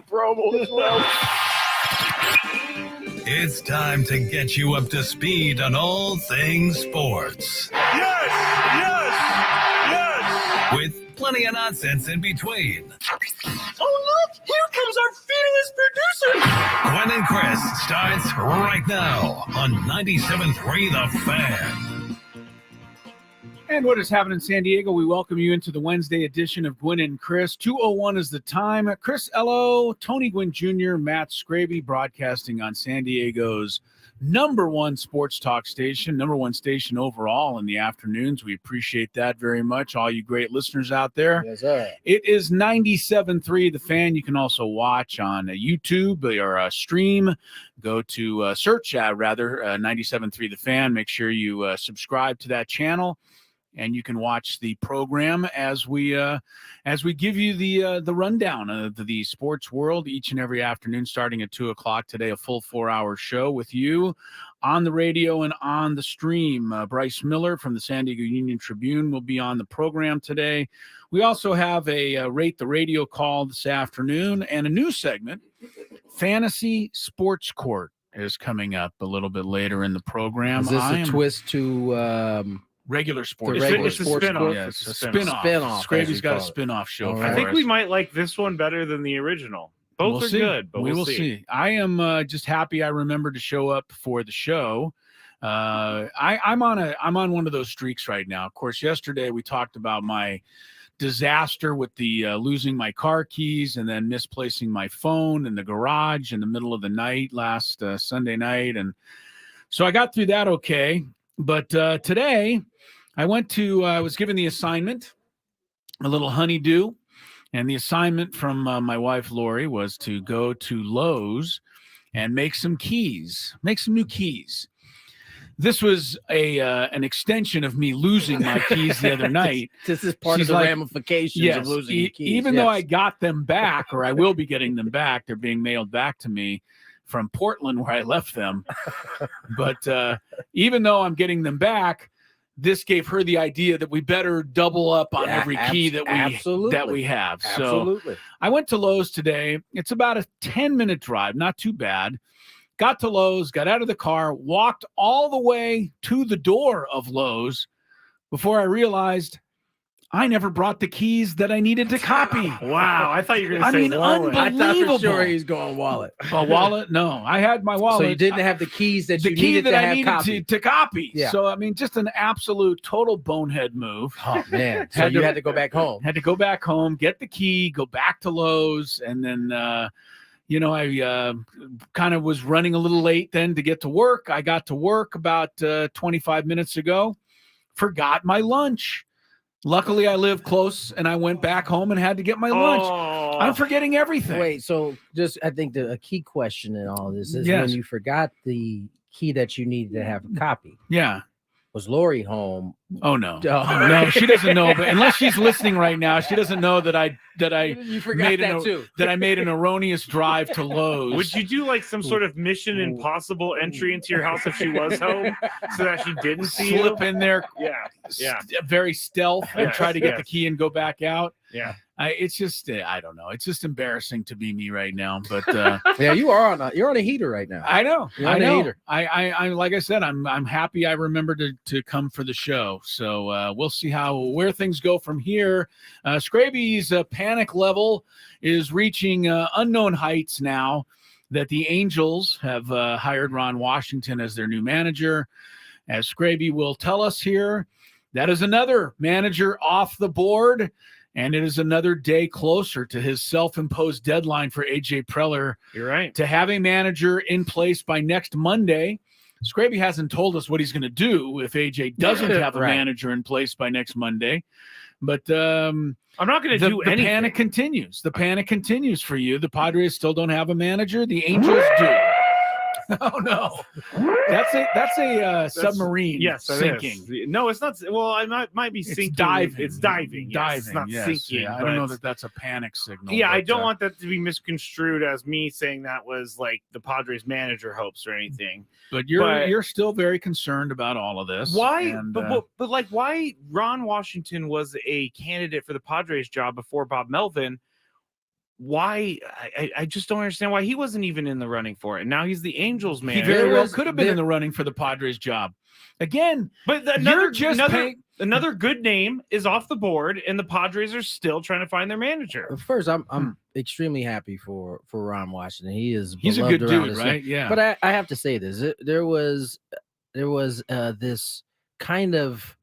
promo as well. It's time to get you up to speed on all things sports. Yes! With plenty of nonsense in between. Oh, look! Here comes our fearless producer! Gwynn and Chris starts right now on 97.3 The Fan. And what is happening in San Diego? We welcome you into the Wednesday edition of Gwynn and Chris. 2:01 is the time. Chris Ello, Tony Gwynn Jr., Matt Skraby, broadcasting on San Diego's #1 sports talk station, #1 station overall in the afternoons. We appreciate that very much, all you great listeners out there. Yes, sir. It is 97.3 The Fan. You can also watch on YouTube or stream. Go to search 97.3 The Fan. Make sure you subscribe to that channel. And you can watch the program as we give you the rundown of the sports world each and every afternoon, starting at 2:00 today. A full 4-hour show with you on the radio and on the stream. Bryce Miller from the San Diego Union Tribune will be on the program today. We also have a Rate the Radio call this afternoon and a new segment, Fantasy Sports Court, is coming up a little bit later in the program. Is this a twist to regular sports? It's a spin-off. Yes, It's a a spin-off. spin-off, Skraby's got a spin-off show. All For right. I think us. we might like this one better than the original. Both are see. good, but we we'll will see. I am just happy I remembered to show up for the show. I'm on one of those streaks right now. Of course, yesterday we talked about my disaster with the losing my car keys and then misplacing my phone in the garage in the middle of the night last Sunday night, and so I got through that okay. But today I was given the assignment, a little honeydew, and the assignment from my wife, Lori, was to go to Lowe's and make some new keys. This was an extension of me losing my keys the other night. This is part of the ramifications of losing your keys. Even though I got them back, or I will be getting them back, they're being mailed back to me from Portland where I left them. But even though I'm getting them back, this gave her the idea that we better double up on every key that we have. Absolutely. So I went to Lowe's today. It's about a 10-minute drive, not too bad. Got to Lowe's, got out of the car, walked all the way to the door of Lowe's before I realized I never brought the keys that I needed to copy. Wow, I thought you were going to say wallet. I thought for sure he's going wallet. A wallet? No, I had my wallet. So you didn't have the keys that the you key needed that to I have needed copied. to copy. Yeah. So, I mean, just an absolute total bonehead move. Oh, man. So you had to go back home. Had to go back home, get the key, go back to Lowe's, and then, I kind of was running a little late then to get to work. I got to work about 25 minutes ago, forgot my lunch. Luckily, I live close, and I went back home and had to get my lunch. I'm forgetting everything. Wait, so I think a key question in all this is Yes. when you forgot the key that you needed to have a copy. Yeah. Was Lori home? Oh no, no, she doesn't know. But unless she's listening right now, she doesn't know that I You forgot that too. that I made an erronious drive to Lowe's. Would you do like some sort of Mission Impossible entry into your house if she was home so that she didn't see slip you? in there? Yeah. Very stealth and Yes, try to get yes. the key and go back out. Yeah. It's just I don't know. It's just embarrassing to be me right now. But Yeah, you're on a heater right now. I know. You're I on a know. heater. I like I said, I'm happy I remembered to come for the show. So we'll see where things go from here. Skraby's panic level is reaching unknown heights now that the Angels have hired Ron Washington as their new manager. As Skraby will tell us here, that is another manager off the board. And it is another day closer to his self-imposed deadline for A.J. Preller. You're right. To have a manager in place by next Monday. Skraby hasn't told us what he's going to do if A.J. doesn't have a manager in place by next Monday. But I'm not going to do anything. The panic continues. The panic continues for you. The Padres still don't have a manager. The Angels do. Oh no, that's a submarine. Yes, sinking. No, it's not. Well, I might be sinking. Diving. It's diving. Yes, it's not yes, sinking. Yeah, I don't know that that's a panic signal. Yeah, I but, don't want that to be misconstrued as me saying that was like the Padres manager hopes or anything. But you're still very concerned about all of this. Why? And, but like why Ron Washington was a candidate for the Padres job before Bob Melvin? why I just don't understand why he wasn't even in the running for it. Now he's the Angels He manager. very well could have been in the running for the Padres job. Again, But another good name is off the board, and the Padres are still trying to find their manager. First, I'm extremely happy for Ron Washington. He's a beloved good around dude, this right? league. Yeah. But I have to say this: there was this kind of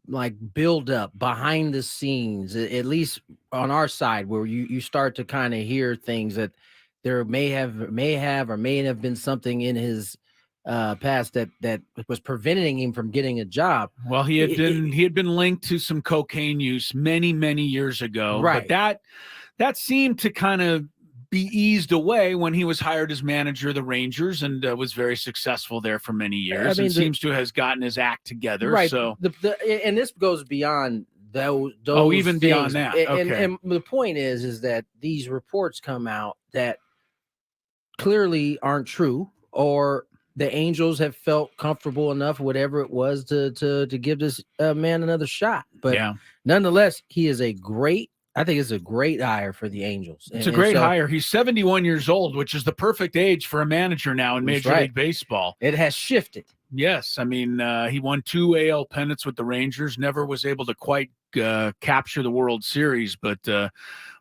like build up behind the scenes, at least on our side, where you start to kind of hear things that there may have been something in his past that was preventing him from getting a job. Well, he had been linked to some cocaine use many years ago, right? But that seemed to kind of be eased away when he was hired as manager of the Rangers and was very successful there for many years. And seems to have gotten his act together. Right. So and this goes beyond those. Even things. Beyond that. Okay. And the point is that these reports come out that clearly aren't true, or the Angels have felt comfortable enough, whatever it was, to give this man another shot. But nonetheless, I think it's a great hire for the Angels. It's a great hire. He's 71 years old, which is the perfect age for a manager now in Major League Baseball. It has shifted. Yes. I mean, he won 2 AL pennants with the Rangers, never was able to quite capture the World Series, but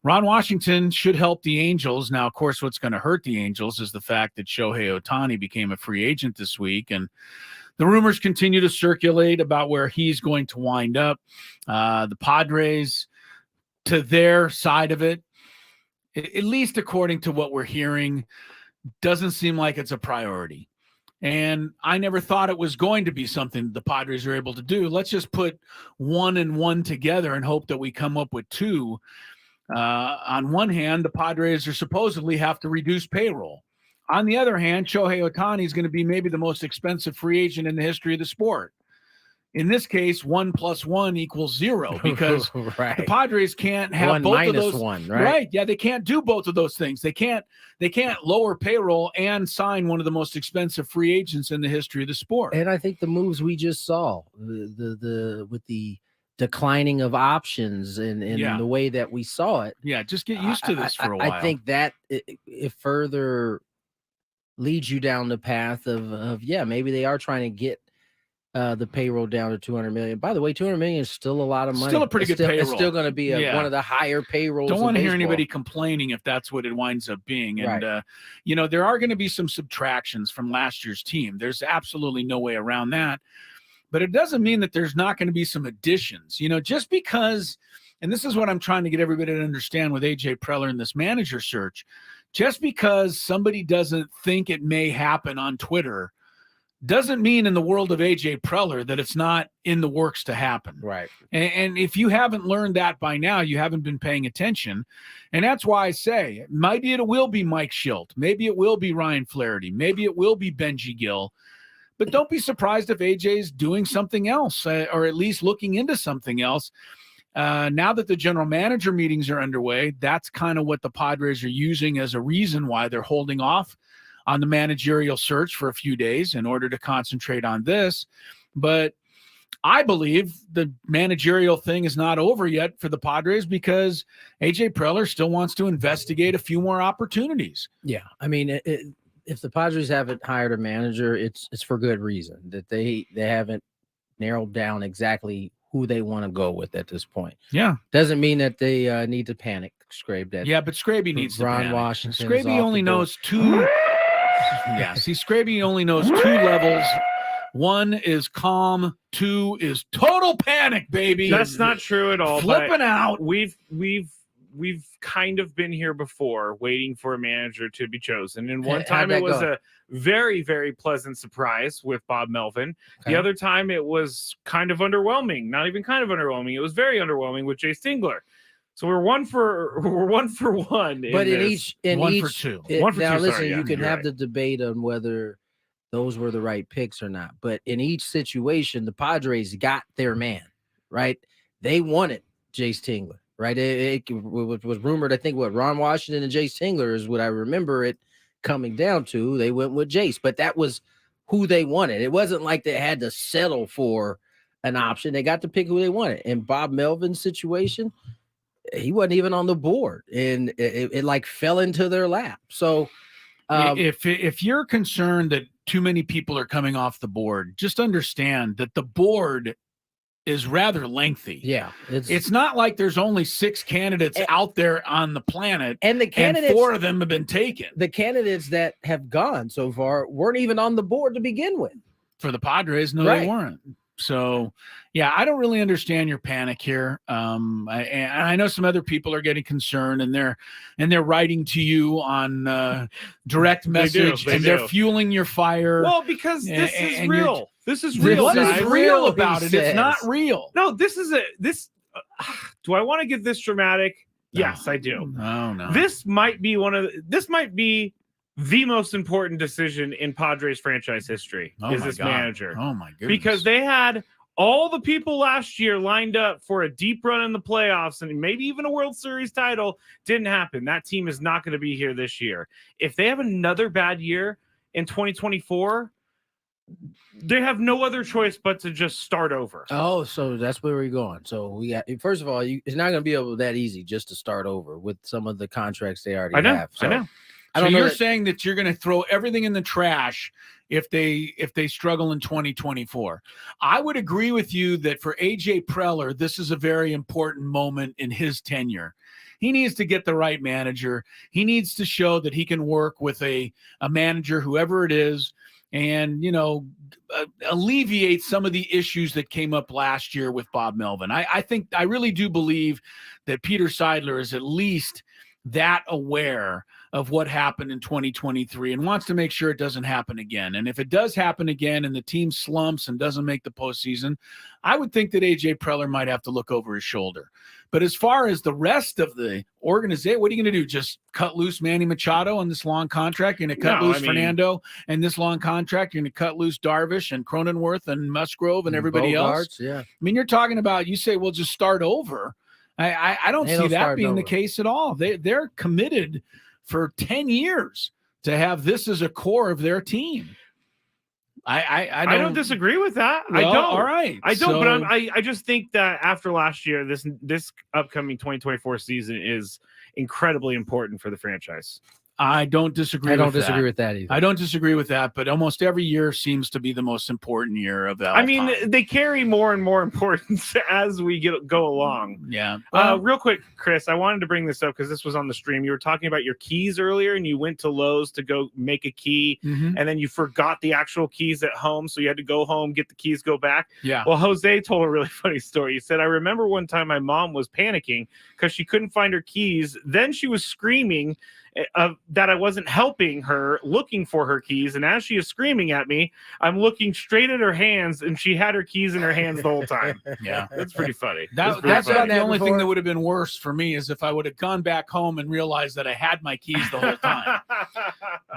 Ron Washington should help the Angels. Now, of course, what's going to hurt the Angels is the fact that Shohei Ohtani became a free agent this week, and the rumors continue to circulate about where he's going to wind up. The Padres, to their side of it, at least according to what we're hearing, doesn't seem like it's a priority. And I never thought it was going to be something the Padres are able to do. Let's just put 1 and 1 together and hope that we come up with 2. On one hand, the Padres are supposedly have to reduce payroll. On the other hand, Shohei Ohtani is going to be maybe the most expensive free agent in the history of the sport. In this case, 1 + 1 = 0 because the Padres can't have 1 both of those. 1, right? Right. Yeah, they can't do both of those things. They can't lower payroll and sign one of the most expensive free agents in the history of the sport. And I think the moves we just saw, the with the declining of options and the way that we saw it. Yeah, just get used to this for a while. I think that it further leads you down the path of maybe they are trying to get the payroll down to 200 million. By the way, 200 million is still a lot of money. Still a pretty good payroll. It's still going to be one of the higher payrolls. Don't want to hear anybody complaining if that's what it winds up being. And, there are going to be some subtractions from last year's team. There's absolutely no way around that. But it doesn't mean that there's not going to be some additions. Just because, and this is what I'm trying to get everybody to understand with A.J. Preller in this manager search, just because somebody doesn't think it may happen on Twitter doesn't mean in the world of A.J. Preller that it's not in the works to happen. Right. And if you haven't learned that by now, you haven't been paying attention. And that's why I say, maybe it will be Mike Schilt. Maybe it will be Ryan Flaherty. Maybe it will be Benji Gill. But don't be surprised if A.J. is doing something else or at least looking into something else. Now that the general manager meetings are underway, that's kind of what the Padres are using as a reason why they're holding off on the managerial search for a few days in order to concentrate on this. But I believe the managerial thing is not over yet for the Padres because A.J. Preller still wants to investigate a few more opportunities. Yeah. I mean, if the Padres haven't hired a manager, it's for good reason that they haven't narrowed down exactly who they want to go with at this point. Yeah. Doesn't mean that they need to panic, Skraby. Yeah, but Skraby needs to panic. Washington. Skraby only knows 2. Yeah, see, Skraby only knows 2 levels. 1 is calm, 2 is total panic, baby. That's not true at all. Flipping out. We've kind of been here before, waiting for a manager to be chosen. And one time it was a very, very pleasant surprise with Bob Melvin. Okay. The other time it was kind of underwhelming. Not even kind of underwhelming. It was very underwhelming with Jay Stingler. So we're one for one. But one for two. Now listen, you can have the debate on whether those were the right picks or not. But in each situation, the Padres got their man, right? They wanted Jay Stingler, right? It was rumored, I think, Ron Washington and Jay Stingler is what I remember it coming down to. They went with Jace, but that was who they wanted. It wasn't like they had to settle for an option. They got to pick who they wanted. In Bob Melvin's situation, he wasn't even on the board, and it like fell into their lap. So if you're concerned that too many people are coming off the board, just understand that the board is rather lengthy. Yeah. It's not like there's only 6 candidates out there on the planet, and the candidates, and 4 of them have been taken. The candidates that have gone so far weren't even on the board to begin with. For the Padres, no, they weren't. So, yeah, I don't really understand your panic here. I know some other people are getting concerned, and they're writing to you on direct message, they're fueling your fire. Well, because this is real. This is real. What is real about it? It's not real. No, this is do I want to get this dramatic? No. Yes, I do. No. This might be the most important decision in Padres franchise history manager. Oh my goodness. Because they had all the people last year lined up for a deep run in the playoffs and maybe even a World Series title. Didn't happen. That team is not going to be here this year. If they have another bad year in 2024, they have no other choice but to just start over. Oh, so that's where we're going. So we got, first of all, it's not going to be that easy just to start over with some of the contracts they already have. So, I know. So you're saying that you're going to throw everything in the trash if they struggle in 2024. I would agree with you that for AJ Preller, this is a very important moment in his tenure. He needs to get the right manager. He needs to show that he can work with a manager, whoever it is, and, alleviate some of the issues that came up last year with Bob Melvin. I really do believe that Peter Seidler is at least that aware of what happened in 2023 and wants to make sure it doesn't happen again. And if it does happen again and the team slumps and doesn't make the postseason, I would think that AJ Preller might have to look over his shoulder. But as far as the rest of the organization, what are you going to do? Just cut loose Manny Machado on this long contract? You're going to cut loose Fernando and this long contract? You're going to cut loose Darvish and Cronenworth and Musgrove and everybody else? Yeah. I mean, you're talking about, you say, well, just start over. I don't see that being the case at all. They're committed for 10 years to have this as a core of their team. I don't disagree with that. Well, I don't. All right. I don't, but I just think that after last year, this upcoming 2024 season is incredibly important for the franchise. I don't disagree with that. I don't disagree with that either. I don't disagree with that, but almost every year seems to be the most important year of that. I mean, they carry more and more importance as we go along. Yeah. Real quick, Chris, I wanted to bring this up because this was on the stream. You were talking about your keys earlier, and you went to Lowe's to go make a key, and then you forgot the actual keys at home, so you had to go home, get the keys, go back. Yeah. Well, Jose told a really funny story. He said, I remember one time my mom was panicking because she couldn't find her keys. Then she was screaming that I wasn't helping her looking for her keys. And as she is screaming at me, I'm looking straight at her hands, and she had her keys in her hands the whole time. Yeah. That's pretty funny. That's the only thing that would have been worse for me is if I would have gone back home and realized that I had my keys the whole time.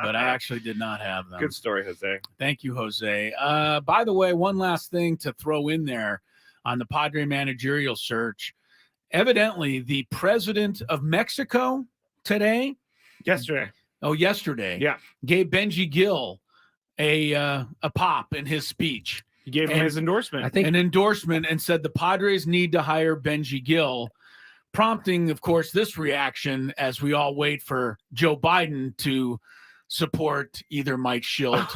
But I actually did not have them. Good story, Jose. Thank you, Jose. By the way, one last thing to throw in there on the Padre managerial search. Evidently, the president of Mexico yesterday, yeah, gave Benji Gill a pop in his speech. He gave him his endorsement. I think an endorsement, and said the Padres need to hire Benji Gill, prompting, of course, this reaction as we all wait for Joe Biden to support either Mike Schilt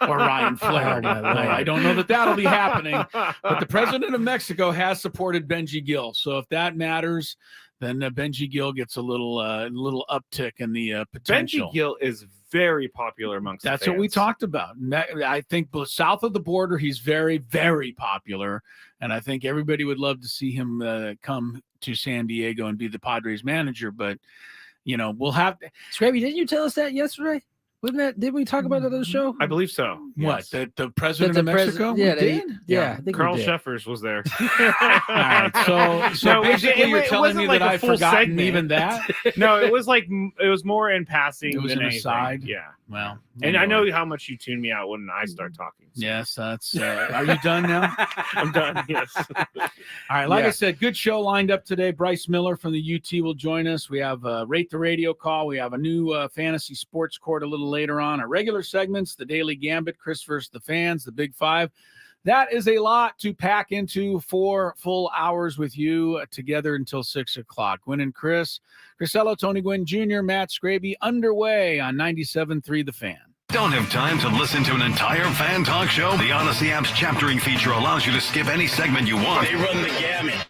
or Ryan Flair. I don't know that that'll be happening, but the president of Mexico has supported Benji Gill. So if that matters, then Benji Gill gets a little uptick in the potential. Benji Gill is very popular amongst That's the fans. What we talked about. I think south of the border, he's very, very popular, and I think everybody would love to see him come to San Diego and be the Padres manager. But we'll have. Skraby, didn't you tell us that yesterday? Did we talk about that on the show? I believe so. What? Yes. The president of Mexico? Yeah, I think Carl Sheffers was there. All right. So basically, you're telling me that I've forgotten segment. Even that? No, it was more in passing. It was than an anything. aside. Yeah. Well, and I know how much you tune me out when I start talking. So. Yes, that's. Are you done now? I'm done. Yes. All right. Like I said, good show lined up today. Bryce Miller from the UT will join us. We have Rate the Radio call. We have a new fantasy sports court a little later on. Our regular segments, the Daily Gambit, Chris versus the Fans, the Big Five. That is a lot to pack into 4 full hours with you together until 6 o'clock. Gwynn and Chris, Crisello, Tony Gwynn Jr., Matt Skraby, underway on 97.3 The Fan. Don't have time to listen to an entire fan talk show? The Odyssey app's chaptering feature allows you to skip any segment you want. They run the gamut.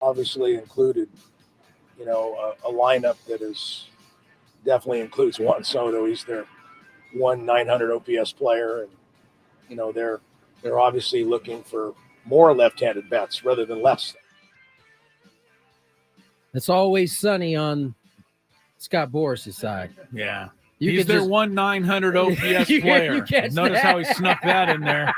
obviously included, a lineup that definitely includes Juan Soto. He's their 900 OPS player, and they're obviously looking for more left-handed bats rather than lefts. It's always sunny on Scott Boris's side. Yeah. He's their 900 OPS player. Notice how he snuck that in there.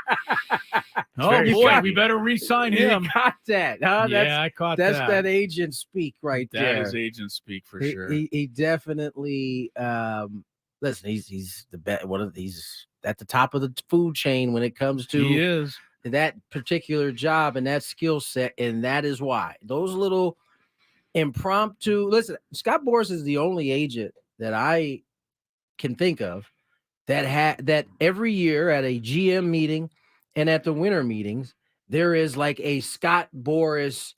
Oh, boy, we better re-sign him. You got that. Huh? I caught that. That's that agent speak right there. That is agent speak for sure. He definitely listen, he's the best. He's at the top of the food chain when it comes to that particular job and that skill set, and that is why those little impromptu. Listen, Scott Boras is the only agent that I can think of that every year at a GM meeting and at the winter meetings there is like a Scott Boras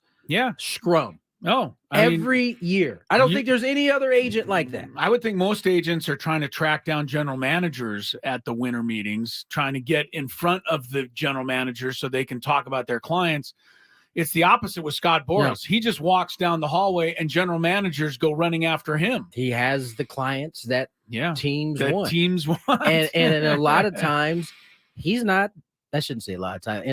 scrum. Oh, every year. I don't think there's any other agent like that. I would think most agents are trying to track down general managers at the winter meetings, trying to get in front of the general manager so they can talk about their clients. It's the opposite with Scott Boras. He just walks down the hallway and general managers go running after him. He has the clients that teams want. And a lot of times he's not, I shouldn't say a lot of times.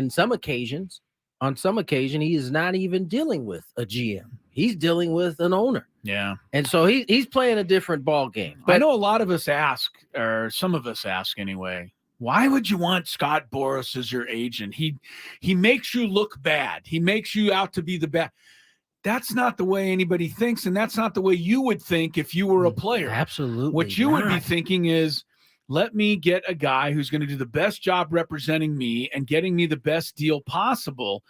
On some occasion, he is not even dealing with a GM. He's dealing with an owner. Yeah. And so he's playing a different ball game. But I know a lot of us ask, or some of us ask anyway, why would you want Scott Boras as your agent? He makes you look bad. He makes you out to be the bad. That's not the way anybody thinks, and that's not the way you would think if you were a player. Absolutely. What you would be thinking is, let me get a guy who's going to do the best job representing me and getting me the best deal possible.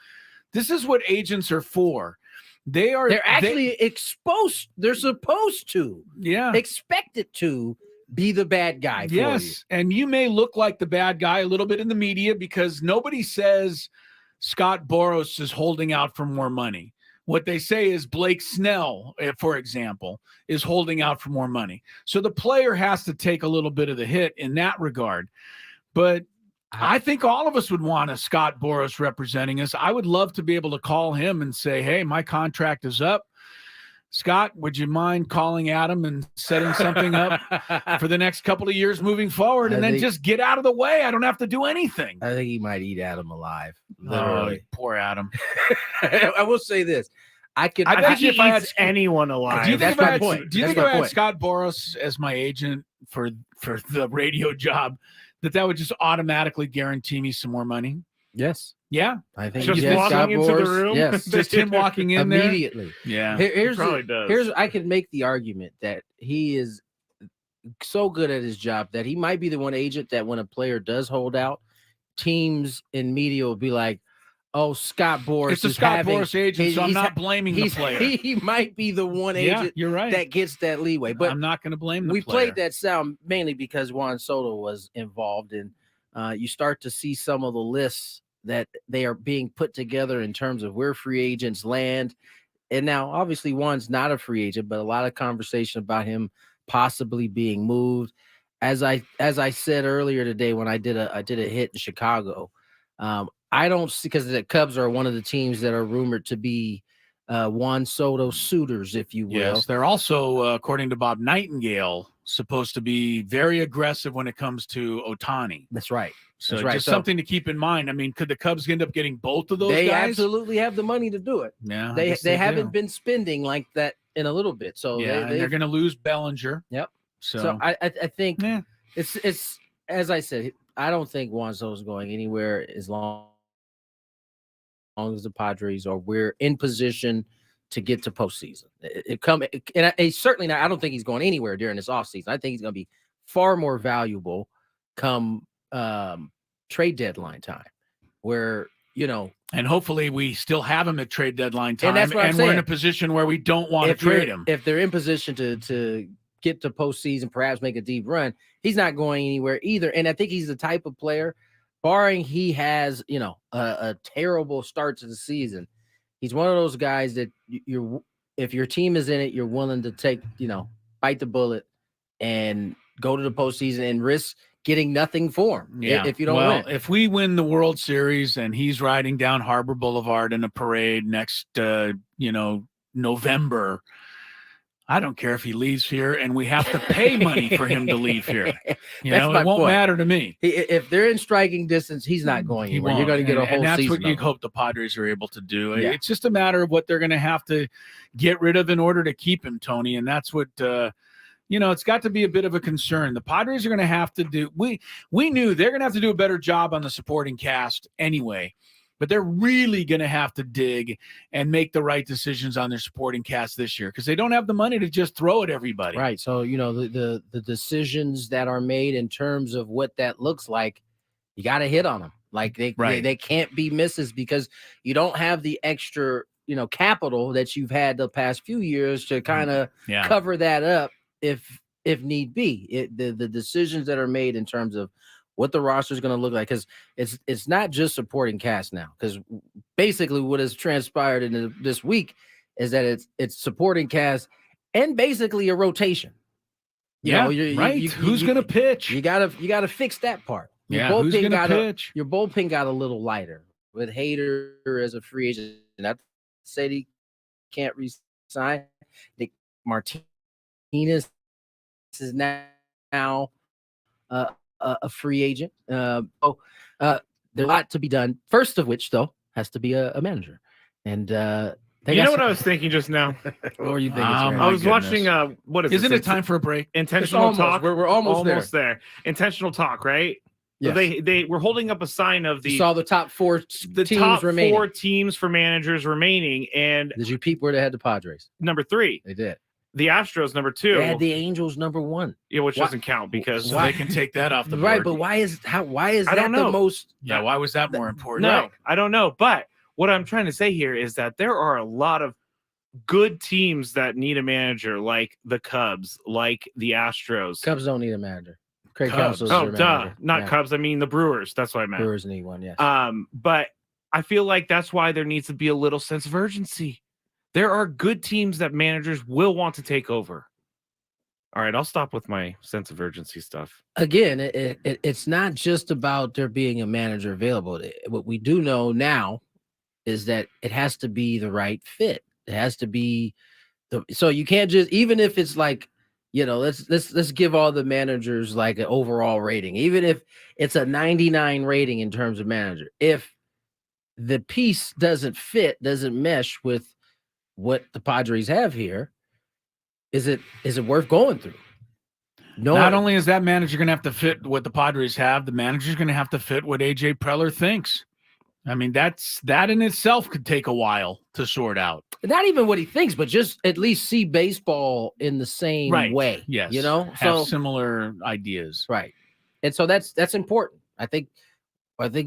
This is what agents are for. They're actually exposed. They're supposed to expected to be the bad guy for you. And you may look like the bad guy a little bit in the media because nobody says Scott Boras is holding out for more money. What they say is Blake Snell, for example, is holding out for more money. So the player has to take a little bit of the hit in that regard. But I think all of us would want a Scott Boras representing us. I would love to be able to call him and say, hey, my contract is up. Scott, would you mind calling Adam and setting something up for the next couple of years moving forward and then just get out of the way? I don't have to do anything. I think he might eat Adam alive. Literally. Oh, poor Adam. I will say this. I bet you if I had anyone alive. Do you think if I had Scott Boras as my agent for the radio job, that would just automatically guarantee me some more money? Yes. Yeah. I think just walking into the room. Yes. Just him walking in immediately. There. Yeah. Here's I can make the argument that he is so good at his job that he might be the one agent that when a player does hold out, teams in media will be like, oh, Scott Boras. It's a Scott Boras agent, so I'm not blaming the player. He might be the one agent you're right. that gets that leeway. But I'm not going to blame the player. We played that sound mainly because Juan Soto was involved, and you start to see some of the lists that they are being put together in terms of where free agents land. And now, obviously, Juan's not a free agent, but a lot of conversation about him possibly being moved. As I said earlier today when I did a hit in Chicago, I don't see, because the Cubs are one of the teams that are rumored to be Juan Soto suitors, if you will. Yes, they're also, according to Bob Nightingale, supposed to be very aggressive when it comes to Ohtani. That's right. So just something to keep in mind. I mean, could the Cubs end up getting both of those guys? They absolutely have the money to do it. Yeah, they haven't been spending like that in a little bit. So they're going to lose Bellinger. Yep. So I think it's as I said, I don't think Juan Soto's going anywhere as long as the Padres are we're in position to get to postseason. Certainly not. I don't think he's going anywhere during this offseason. I think he's going to be far more valuable come trade deadline time, where and hopefully we still have him at trade deadline time, and that's what I'm saying. We're in a position where we don't want to trade him. If they're in position to get to postseason, perhaps make a deep run, he's not going anywhere either. And I think he's the type of player, barring he has a terrible start to the season, he's one of those guys that if your team is in it, you're willing to take bite the bullet and go to the postseason and risk getting nothing for him if you don't win. If we win the World Series and he's riding down Harbor Boulevard in a parade next, November, I don't care if he leaves here and we have to pay money for him to leave here. It won't matter to me. If they're in striking distance, he's not going anywhere. You're going to get a whole season. And that's what you hope the Padres are able to do. Yeah. It's just a matter of what they're going to have to get rid of in order to keep him, Tony. And that's what, it's got to be a bit of a concern. The Padres are going to have to do, we knew they're going to have to do a better job on the supporting cast anyway. But they're really going to have to dig and make the right decisions on their supporting cast this year because they don't have the money to just throw at everybody. Right. So, the decisions that are made in terms of what that looks like, you got to hit on them. Like they can't be misses because you don't have the extra, capital that you've had the past few years to kind of cover that up if need be. The decisions that are made in terms of what the roster is going to look like, because it's not just supporting cast now. Because basically, what has transpired in this week is that it's supporting cast and basically a rotation. Who's going to pitch? You gotta fix that part. Who's going to pitch? Your bullpen got a little lighter with Hader as a free agent. Not said he can't resign. Nick Martinez is now a free agent. There's a lot to be done. First of which, though, has to be a manager. And what I was thinking just now? What were you thinking? I was watching. What is? Isn't it time for a break? Intentional talk. We're almost there. Intentional talk, right? Yes. So they were holding up a sign of you saw the top four teams remaining. 4 teams for managers remaining, and did you peep where they had the Padres? Number 3. They did. The Astros number 2. They had the Angels number 1. Yeah, which doesn't count because they can take that off the board. Right, but why is that the most? Yeah, why was that more important? No, right. I don't know. But what I'm trying to say here is that there are a lot of good teams that need a manager, like the Cubs, like the Astros. Cubs don't need a manager. Craig Cubs. Counsell's Oh, their duh. manager. Not Cubs. I mean the Brewers. That's what I meant. Brewers need one, yes. But I feel like that's why there needs to be a little sense of urgency. There are good teams that managers will want to take over. All right, I'll stop with my sense of urgency stuff. Again, it's not just about there being a manager available. What we do know now is that it has to be the right fit. It has to be so you can't just, even if it's like, let's give all the managers like an overall rating, even if it's a 99 rating in terms of manager. If the piece doesn't mesh with what the Padres have here, is it worth going through? No. Not only is that manager going to have to fit what the Padres have, the manager's going to have to fit what AJ Preller thinks. I mean, that in itself could take a while to sort out. Not even what he thinks, but just at least see baseball in the same way. Yes. Have similar ideas. Right. And so that's important. I think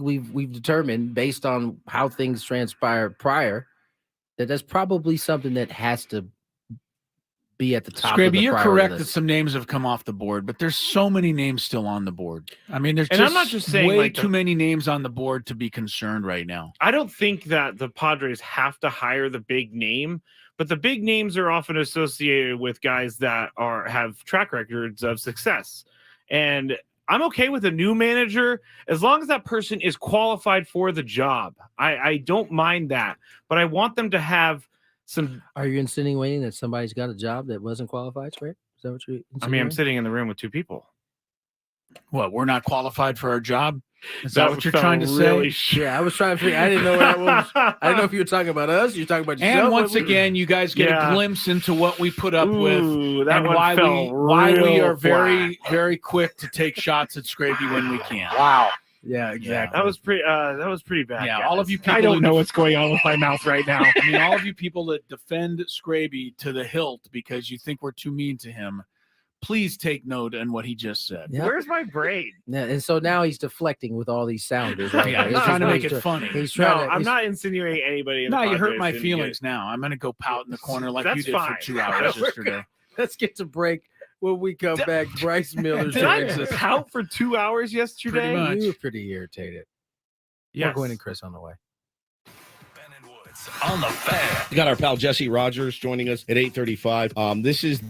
we've determined, based on how things transpired prior, that that's probably something that has to be at the top. Skraby, of the you're priority correct list. that some names have come off the board, but there's so many names still on the board. I mean, there's I'm not just saying way too many names on the board to be concerned right now. I don't think that the Padres have to hire the big name, but the big names are often associated with guys that have track records of success. And I'm okay with a new manager as long as that person is qualified for the job. I don't mind that, but I want them to have some. Are you insinuating that somebody's got a job that wasn't qualified for it? Is that what you're insinuating? I mean, I'm sitting in the room with 2 people. What, we're not qualified for our job? Is that what you're trying to really say? Yeah, I was trying to figure. I didn't know what that was. I didn't know if you were talking about us. You're talking about yourself. And once again, you guys get a glimpse into what we put up with, and why we are very, very quick to take shots at Skraby when we can. Wow. Yeah, exactly. That was pretty bad. Yeah, guys. all of you people. I don't know what's going on with my mouth right now. I mean, all of you people that defend Skraby to the hilt because you think we're too mean to him, please take note on what he just said. Yep. Where's my brain? Yeah, and so now he's deflecting with all these sounders. Right? Yeah, he's trying to make it funny. I'm not insinuating anybody. No, you hurt my feelings now. I'm going to go pout in the corner like you did for 2 hours yesterday. Let's get to break. When we come back, Bryce Miller. Did I pout for 2 hours yesterday? Pretty much. You were pretty irritated. Yes. Gwynn and Chris on the way. On the Fan. We got our pal Jesse Rogers joining us at 8:35. This is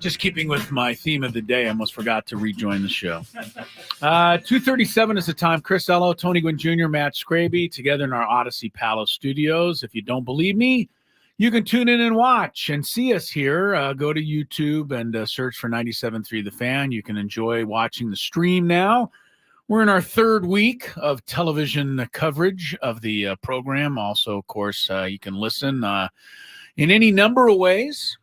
Just keeping with my theme of the day, I almost forgot to rejoin the show. 2:37 is the time. Chris Ello, Tony Gwynn Jr., Matt Skraby, together in our Odyssey Palace studios. If you don't believe me, you can tune in and watch and see us here. Go to YouTube and search for 97.3 The Fan. You can enjoy watching the stream now. We're in our third week of television coverage of the program. Also, of course, you can listen in any number of ways.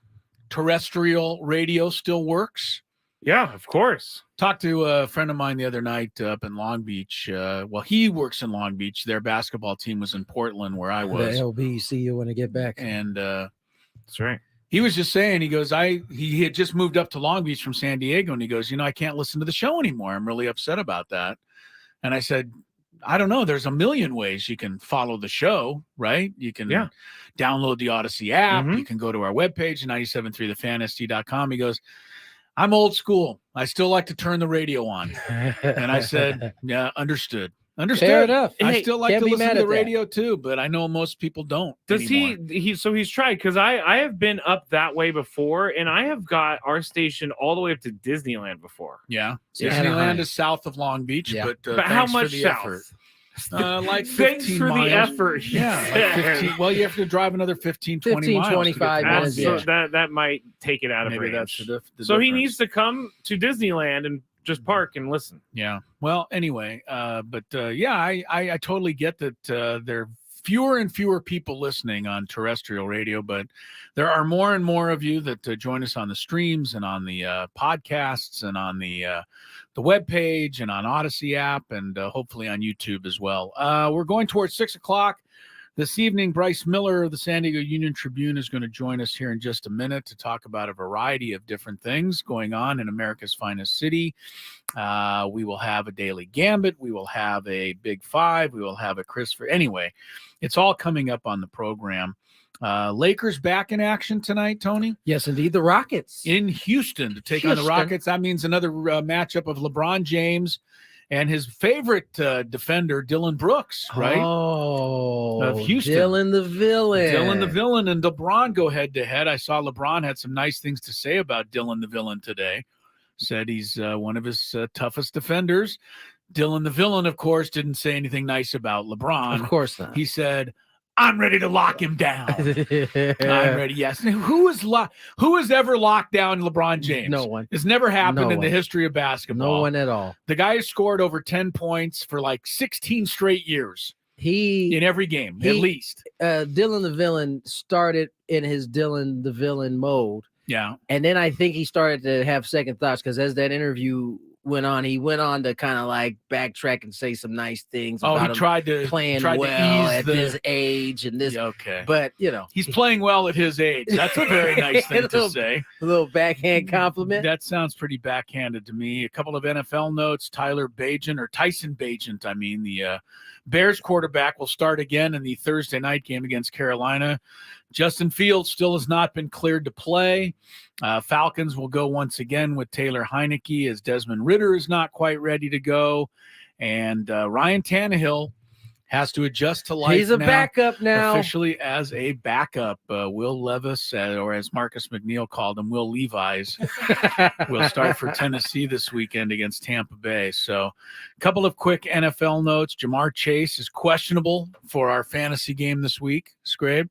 Terrestrial radio still works. Yeah, of course. Talked to a friend of mine the other night up in Long Beach. He works in Long Beach. Their basketball team was in Portland, where I was. The LB, see you when I get back. And that's right. He was just saying, he goes, he had just moved up to Long Beach from San Diego, and he goes, I can't listen to the show anymore. I'm really upset about that. And I said, I don't know. There's a million ways you can follow the show, right? You can download the Odyssey app. You can go to our webpage, 973thefanst.com. He goes, I'm old school. I still like to turn the radio on. And I said, yeah, understood. Fair enough. I still like to listen to the radio too, but I know most people don't. Does anymore. So he's tried, because I have been up that way before, and I have got our station all the way up to Disneyland before. Yeah. Disneyland is south of Long Beach, but how much south? Effort. Like 15 thanks for miles. The effort. Yeah, like 15. Well, you have to drive another 15, 20 miles. 25 minutes. So that might take it out of range. That's the so he needs to come to Disneyland and just park and listen. Yeah. Well, anyway, I totally get that there are fewer and fewer people listening on terrestrial radio, but there are more and more of you that join us on the streams and on the podcasts and on the webpage and on Odyssey app and hopefully on YouTube as well. We're going towards 6 o'clock. This evening, Bryce Miller of the San Diego Union Tribune is going to join us here in just a minute to talk about a variety of different things going on in America's finest city. We will have a daily gambit. We will have a Big Five. We will have a Anyway, it's all coming up on the program. Lakers back in action tonight, Tony? Yes, indeed. The Rockets. In Houston to take on the Rockets. That means another matchup of LeBron James and his favorite defender, Dylan Brooks, right? Oh, of Houston. Dylan the villain. Dylan the villain and LeBron go head-to-head. I saw LeBron had some nice things to say about Dylan the villain today. Said he's one of his toughest defenders. Dylan the villain, of course, didn't say anything nice about LeBron. Of course not. He said, I'm ready to lock him down. I'm ready. Yes. Who has ever locked down LeBron James? No one. It's never happened in the history of basketball. No one at all. The guy has scored over 10 points for like 16 straight years. In every game, at least. Dylan the villain started in his Dylan the villain mode. Yeah. And then I think he started to have second thoughts, because as that interview went on, he went on to kind of like backtrack and say some nice things. About he tried to playing well at his age and this. Okay, but he's playing well at his age. That's a very nice thing to say. A little backhand compliment. That sounds pretty backhanded to me. A couple of NFL notes: Tyson Bagent. I mean, the Bears quarterback will start again in the Thursday night game against Carolina. Justin Fields still has not been cleared to play. Falcons will go once again with Taylor Heineke, as Desmond Ridder is not quite ready to go. And Ryan Tannehill has to adjust to life. He's a backup now. Officially as a backup. Will Levis, or as Marcus McNeil called him, Will Levi's, will start for Tennessee this weekend against Tampa Bay. So a couple of quick NFL notes. Jamar Chase is questionable for our fantasy game this week. Scrape.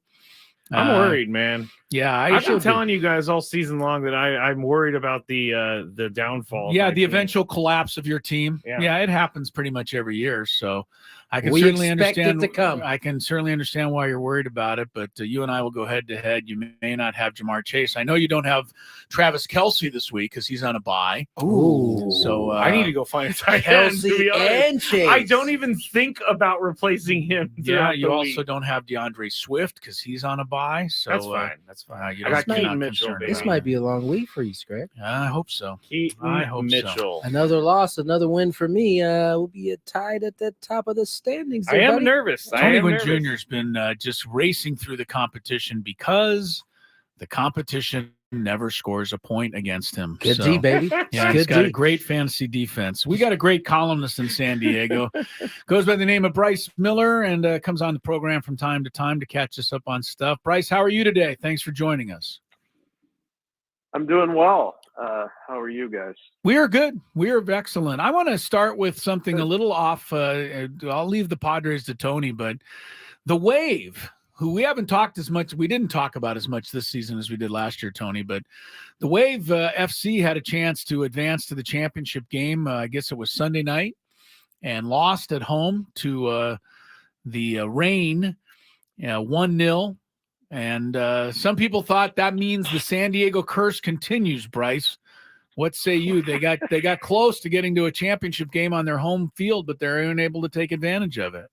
I'm worried, man. Yeah, I've been telling you guys all season long that I'm worried about the downfall. Yeah, the eventual collapse of your team. Yeah, it happens pretty much every year. So I can certainly understand it to come. I can certainly understand why you're worried about it. But you and I will go head to head. You may not have Jamar Chase. I know you don't have Travis Kelce this week because he's on a bye. Ooh, so I need to go find a tight end. Kelce and Chase. I don't even think about replacing him. Yeah, you also don't have DeAndre Swift because he's on a bye. So that's fine. That's fine. I got Keaton Mitchell. This might be a long week for you, Scrap. I hope so. I hope Mitchell. So. Another loss, another win for me. We'll be tied at the top of the standings. I am nervous. Tony Gwynn Jr. has been just racing through the competition because the competition never scores a point against him. Good D, baby. Yeah, he's got a great fantasy defense. We got a great columnist in San Diego. Goes by the name of Bryce Miller and comes on the program from time to time to catch us up on stuff. Bryce, how are you today? Thanks for joining us. I'm doing well. How are you guys? We are good. We are excellent. I want to start with something a little off. I'll leave the Padres to Tony, but the Wave, who we haven't talked as much, we didn't talk about as much this season as we did last year, Tony, but the Wave FC had a chance to advance to the championship game. I guess it was Sunday night, and lost at home to the Reign 1-0. And some people thought that means the San Diego curse continues, Bryce. What say you? They got close to getting to a championship game on their home field, but they're unable to take advantage of it.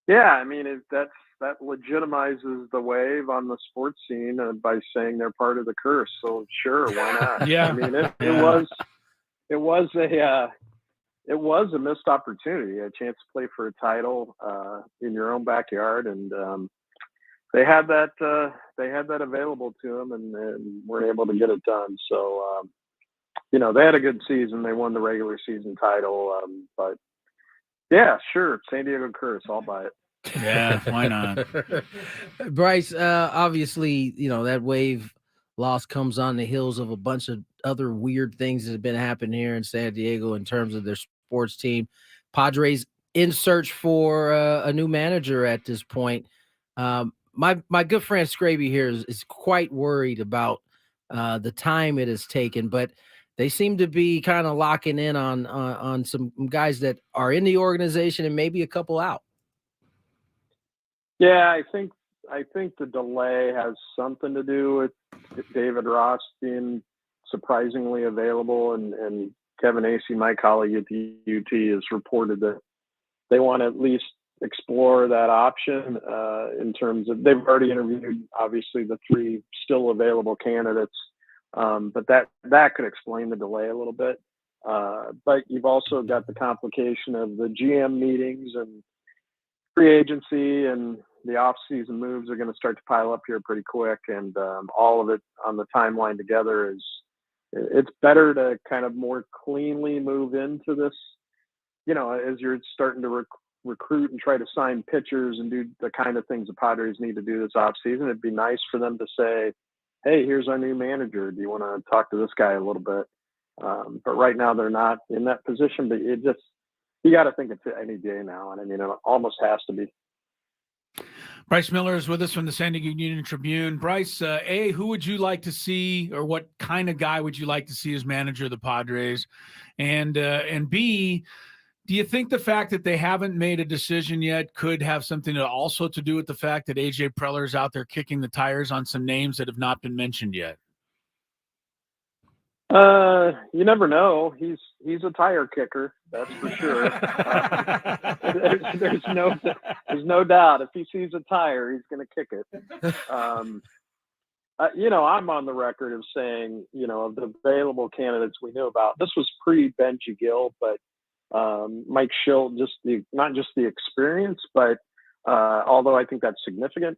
Yeah, I mean that legitimizes the Wave on the sports scene by saying they're part of the curse. So sure, why not? Yeah, I mean it was a missed opportunity, a chance to play for a title in your own backyard, and they had that available to them, and weren't able to get it done. So they had a good season. They won the regular season title, but yeah, sure, San Diego curse, I'll buy it. Yeah, why not? Bryce, obviously, that Wave loss comes on the heels of a bunch of other weird things that have been happening here in San Diego in terms of their sports team. Padres in search for a new manager at this point. My good friend Skraby here is quite worried about the time it has taken, but they seem to be kind of locking in on some guys that are in the organization and maybe a couple out. Yeah, I think the delay has something to do with David Ross being surprisingly available, and Kevin Acey, my colleague at the UT, has reported that they want to at least explore that option in terms of, they've already interviewed obviously the 3 still available candidates, but that could explain the delay a little bit. But you've also got the complication of the GM meetings and free agency, and the off-season moves are going to start to pile up here pretty quick, and all of it on the timeline together it's better to kind of more cleanly move into this, as you're starting to recruit and try to sign pitchers and do the kind of things the Padres need to do this offseason. It'd be nice for them to say, hey, here's our new manager. Do you want to talk to this guy a little bit? But right now they're not in that position, but you got to think it's any day now. And I mean, it almost has to be. Bryce Miller is with us from the San Diego Union Tribune. Bryce, who would you like to see, or what kind of guy would you like to see as manager of the Padres? And B, do you think the fact that they haven't made a decision yet could have something also to do with the fact that AJ Preller is out there kicking the tires on some names that have not been mentioned yet? You never know. He's a tire kicker, that's for sure. There's no doubt. If he sees a tire, he's going to kick it. I'm on the record of saying, of the available candidates we knew about, this was pre-Benji Gill, but Mike Schill, not just the experience, but although I think that's significant,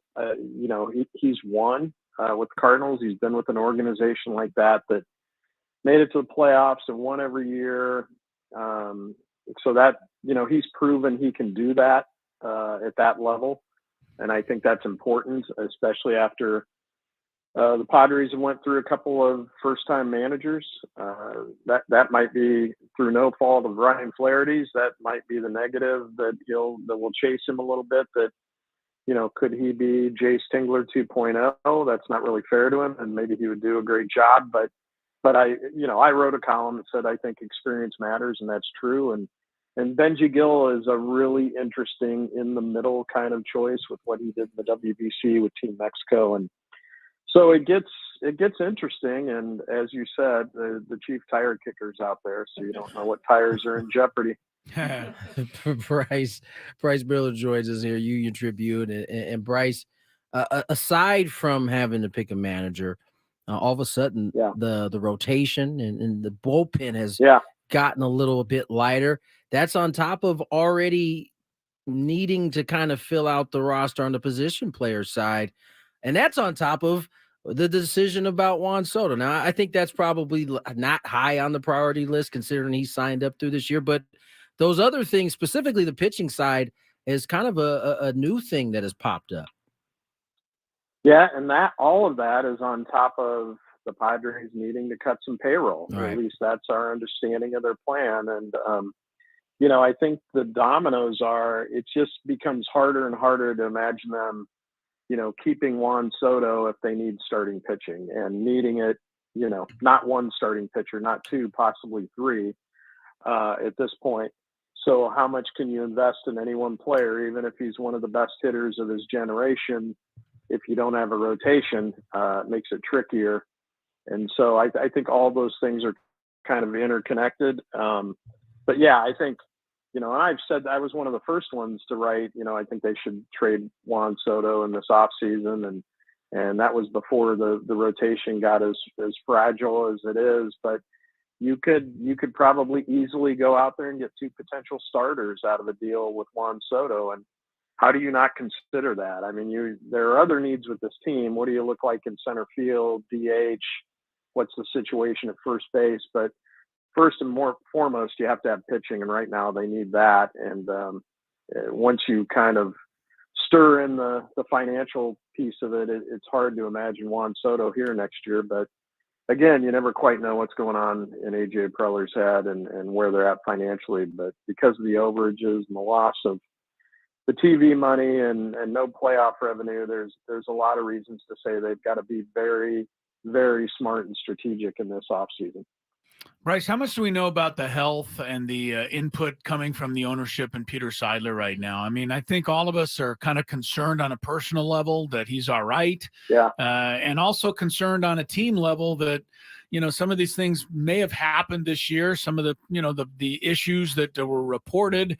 he's won with the Cardinals. He's been with an organization like that made it to the playoffs and won every year. So that, he's proven he can do that at that level. And I think that's important, especially after the Padres have went through a couple of first-time managers. That might be through no fault of Ryan Flaherty's. That might be the negative that will chase him a little bit. That, could he be Jace Tingler 2.0? That's not really fair to him, and maybe he would do a great job. But I wrote a column that said I think experience matters, and that's true. And Benji Gill is a really interesting in the middle kind of choice with what he did in the WBC with Team Mexico, and so it gets interesting. And as you said, the chief tire kicker's out there, so you don't know what tires are in jeopardy. Bryce Miller joins us here, Union Tribune, and Bryce. Aside from having to pick a manager, all of a sudden the rotation and the bullpen has gotten a little bit lighter. That's on top of already needing to kind of fill out the roster on the position player side, and that's on top of the decision about Juan Soto. Now, I think that's probably not high on the priority list considering he signed up through this year, but those other things, specifically the pitching side, is kind of a new thing that has popped up. Yeah, and all of that is on top of the Padres needing to cut some payroll. Right. At least that's our understanding of their plan. And, you know, I think the dominoes are, it just becomes harder and harder to imagine them, you know, keeping Juan Soto if they need starting pitching and needing it, you know, not one starting pitcher, not two, possibly three at this point. So how much can you invest in any one player, even if he's one of the best hitters of his generation? If you don't have a rotation, it makes it trickier. And so I think all those things are kind of interconnected. But yeah, I think, you know, and I've said I was one of the first ones to write, you know, I think they should trade Juan Soto in this offseason. And that was before the rotation got as fragile as it is. But you could probably easily go out there and get two potential starters out of a deal with Juan Soto. And how do you not consider that? I mean, there are other needs with this team. What do you look like in center field, DH? What's the situation at first base? But first and foremost, you have to have pitching. And right now they need that. And once you kind of stir in the financial piece of it, it's hard to imagine Juan Soto here next year. But again, you never quite know what's going on in AJ Preller's head and where they're at financially. But because of the overages and the loss of the TV money and no playoff revenue, there's a lot of reasons to say they've got to be very, very smart and strategic in this offseason. Bryce, how much do we know about the health and the input coming from the ownership and Peter Seidler right now? I mean, I think all of us are kind of concerned on a personal level that he's all right. Yeah. And also concerned on a team level that, you know, some of these things may have happened this year. Some of the, you know, the issues that were reported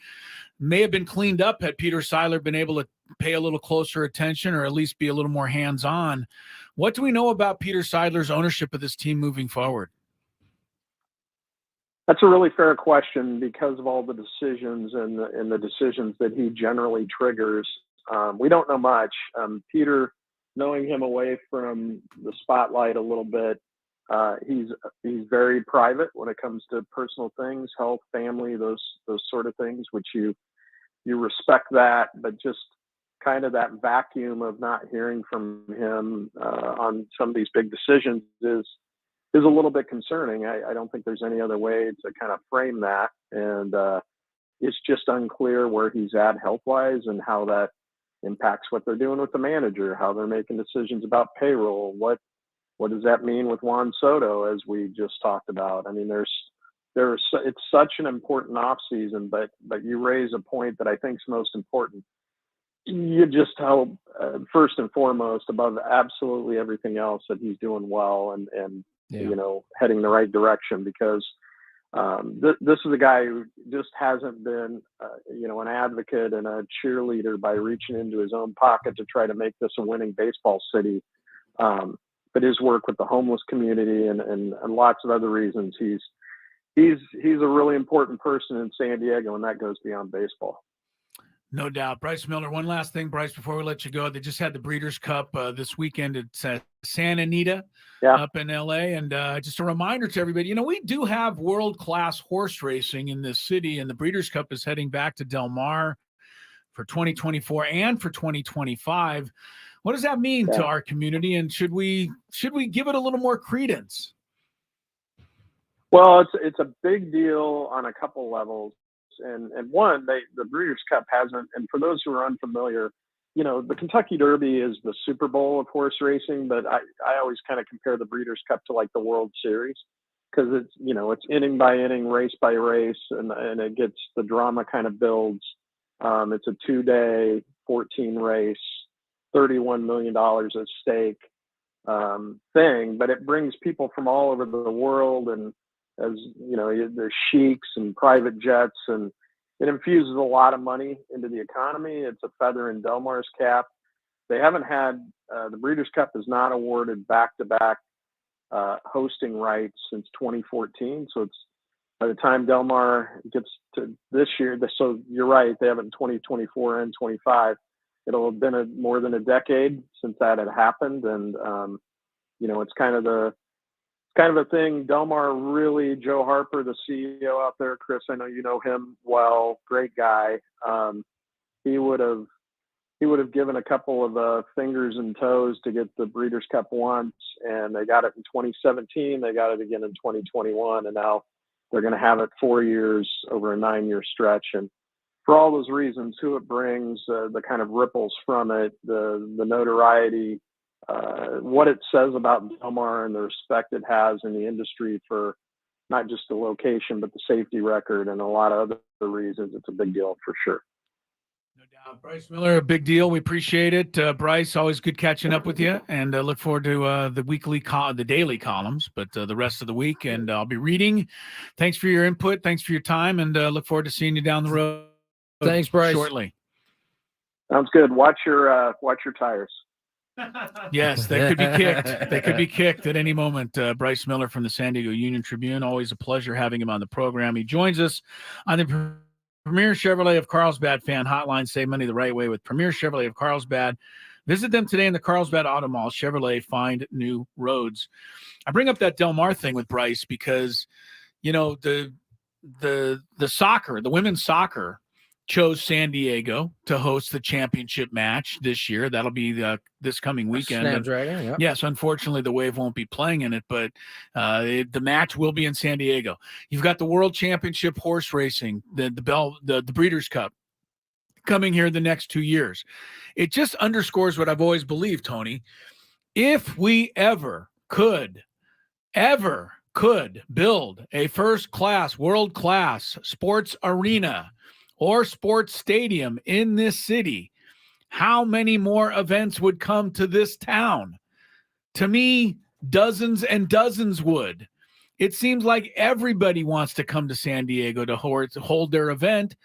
may have been cleaned up had Peter Seidler been able to pay a little closer attention or at least be a little more hands-on. What do we know about Peter Seidler's ownership of this team moving forward? That's a really fair question because of all the decisions and the decisions that he generally triggers. We don't know much. Peter, knowing him away from the spotlight a little bit, he's very private when it comes to personal things, health, family, those sort of things, which you respect that, but just kind of that vacuum of not hearing from him on some of these big decisions is a little bit concerning. I don't think there's any other way to kind of frame that. And it's just unclear where he's at health-wise and how that impacts what they're doing with the manager, how they're making decisions about payroll. What does that mean with Juan Soto, as we just talked about? I mean, it's such an important offseason, but you raise a point that I think is most important. You just hope, first and foremost, above absolutely everything else, that he's doing well and you know, heading the right direction, because this is a guy who just hasn't been, you know, an advocate and a cheerleader by reaching into his own pocket to try to make this a winning baseball city. But his work with the homeless community and lots of other reasons, he's a really important person in San Diego, and that goes beyond baseball. No doubt. Bryce Miller, one last thing, Bryce, before we let you go. They just had the Breeders' Cup this weekend at Santa Anita up in L.A. And just a reminder to everybody, you know, we do have world-class horse racing in this city, and the Breeders' Cup is heading back to Del Mar for 2024 and for 2025. What does that mean to our community, and should we give it a little more credence? Well, it's a big deal on a couple levels. And one, the Breeders' Cup hasn't, and for those who are unfamiliar, you know, the Kentucky Derby is the Super Bowl of horse racing, but I always kind of compare the Breeders' Cup to like the World Series, because it's, you know, it's inning by inning, race by race, and it gets, the drama kind of builds. It's a 2-day, 14 race, $31 million at stake thing, but it brings people from all over the world, and as you know, there's sheiks and private jets, and it infuses a lot of money into the economy. It's a feather in Del Mar's cap. They haven't had the Breeders' Cup is not awarded back-to-back hosting rights since 2014. So it's, by the time Del Mar gets to this year, so you're right, they have it in 2024 and 25. It'll have been more than a decade since that had happened, and you know, it's kind of a thing. Del Mar really, Joe Harper, the CEO out there, Chris, I know you know him well, great guy. He would have he would have given a couple of fingers and toes to get the Breeders' Cup once, and they got it in 2017. They got it again in 2021, and now they're going to have it 4 years over a 9-year stretch. And for all those reasons, who it brings, the kind of ripples from it, the notoriety, what it says about Del Mar and the respect it has in the industry for not just the location, but the safety record and a lot of other reasons, it's a big deal for sure. No doubt. Bryce Miller, a big deal. We appreciate it. Bryce, always good catching up with you, and look forward to the daily columns, but the rest of the week, and I'll be reading. Thanks for your input. Thanks for your time, and look forward to seeing you down the road. Thanks, Bryce. Shortly. Sounds good. Watch your tires. Yes, they could be kicked. They could be kicked at any moment. Bryce Miller from the San Diego Union Tribune. Always a pleasure having him on the program. He joins us on the Premier Chevrolet of Carlsbad fan hotline. Save money the right way with Premier Chevrolet of Carlsbad. Visit them today in the Carlsbad Auto Mall. Chevrolet, find new roads. I bring up that Del Mar thing with Bryce because, you know, the soccer, the women's soccer, chose San Diego to host the championship match this year. That'll be this coming weekend. Snapdragon, yep. Yes, unfortunately, the Wave won't be playing in it, but the match will be in San Diego. You've got the World Championship horse racing, the Breeders' Cup, coming here the next 2 years. It just underscores what I've always believed, Tony. If we ever could build a first-class, world-class sports arena or sports stadium in this city, how many more events would come to this town? To me, dozens and dozens would. It seems like everybody wants to come to San Diego to hold their event,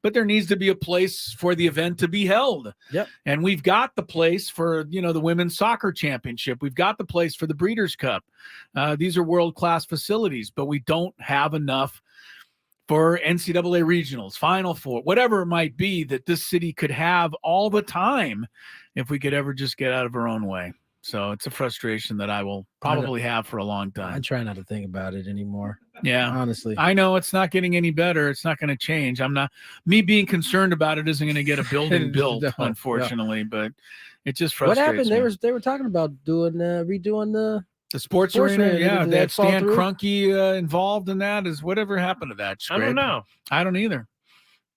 but there needs to be a place for the event to be held. Yep. And we've got the place for, the women's soccer championship. We've got the place for the Breeders' Cup. These are world-class facilities, but we don't have enough for NCAA regionals, Final Four, whatever it might be that this city could have all the time if we could ever just get out of our own way. So it's a frustration that I will probably have for a long time. I try not to think about it anymore. Yeah. Honestly. I know it's not getting any better. It's not going to change. Me being concerned about it isn't going to get a building built, unfortunately, but it just frustrates What happened? me. They were talking about redoing the sports arena. Yeah. They had Stan through? Kroenke involved in that. Whatever happened to that? I don't know. I don't either.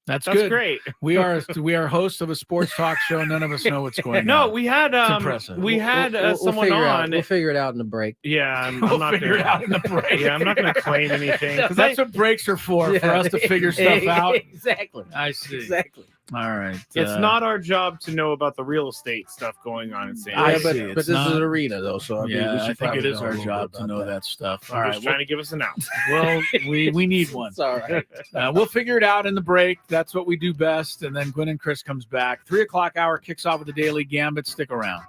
That's good. Great. We are hosts of a sports talk show. None of us know what's going on. No, we had we'll someone on. We'll figure it out in the break. Yeah, I'm We'll not figure gonna, it out in the break. Yeah, I'm not going to claim anything because That's what breaks are for us to figure stuff out. Exactly. I see. Exactly. All right. It's not our job to know about the real estate stuff going on in San I Diego. see. But this is an arena, though, so I think it is know a our little job bit to know about that stuff. All I'm right. just trying to give us an out. Well, we need one. It's all right. We'll figure it out in the break. That's what we do best. And then Gwynn and Chris comes back. 3:00 hour kicks off with the Daily Gambit. Stick around.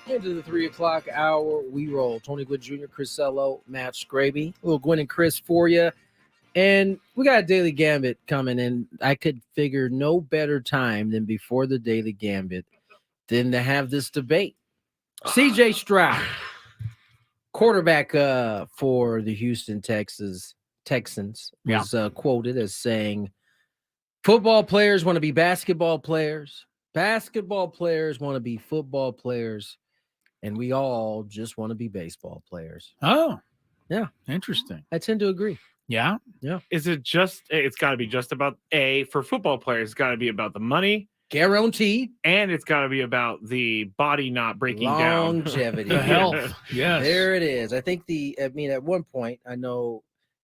Into the 3 o'clock hour, we roll. Tony Gwynn Jr., Chris Cello, Matt Skraby. Little Gwynn and Chris for you. And we got a Daily Gambit coming in. I could figure no better time than before the Daily Gambit than to have this debate. C.J. Stroud, quarterback for the Houston Texans, was quoted as saying, football players want to be basketball players. Basketball players want to be football players. And we all just want to be baseball players. Oh, yeah. Interesting. I tend to agree. Yeah. Yeah. Is it just, it's got to be just about for football players, it's got to be about the money. Guaranteed. And it's got to be about the body not breaking down. Longevity. The health. Yes. There it is. I think at one point, I know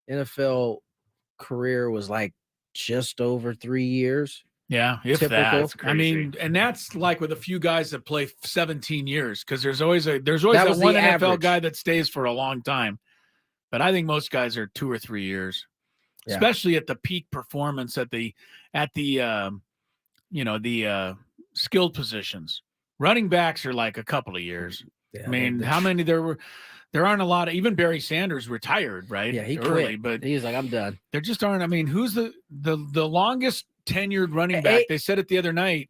NFL career was like just over 3 years. Yeah, if Typical. that. I mean, and that's like with a few guys that play 17 years because there's always that one NFL average guy that stays for a long time. But I think most guys are 2 or 3 years, especially at the peak performance at the skilled positions. Running backs are like a couple of years. Yeah, I mean, how many there were? There aren't a lot of, even Barry Sanders retired, right? Yeah, he early, quit. but he was like, I'm done. There just aren't. I mean, who's the longest tenured running back? They said it the other night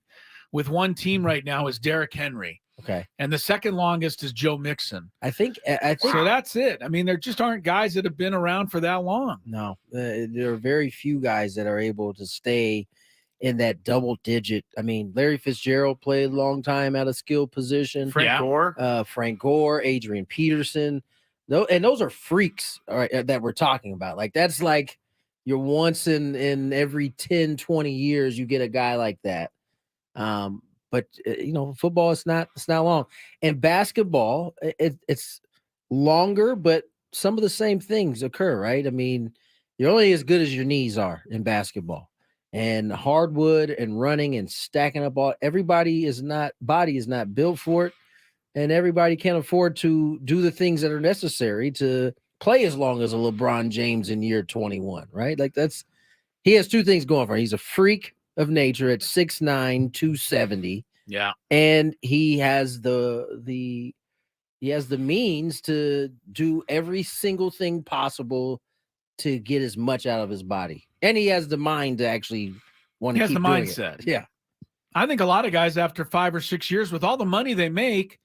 with one team right now is Derrick Henry. Okay. And the second longest is Joe Mixon. I think so. That's it. I mean, there just aren't guys that have been around for that long. No, there are very few guys that are able to stay in that double digit. I mean, Larry Fitzgerald played a long time at a skilled position. Frank Gore, Adrian Peterson. And those are freaks that we're talking about. Like, that's like you're once in every 10, 20 years, you get a guy like that. But football, it's not long. And basketball, it's longer, but some of the same things occur, right? I mean, you're only as good as your knees are in basketball. And hardwood and running and stacking up body is not built for it. And everybody can't afford to do the things that are necessary to play as long as a LeBron James in year 21, right? Like he has two things going for him. He's a freak of nature at 6'9", 270. Yeah. And he has the means to do every single thing possible to get as much out of his body. And he has the mind to actually want to keep doing it. He has the mindset. Yeah. I think a lot of guys after 5 or 6 years with all the money they make,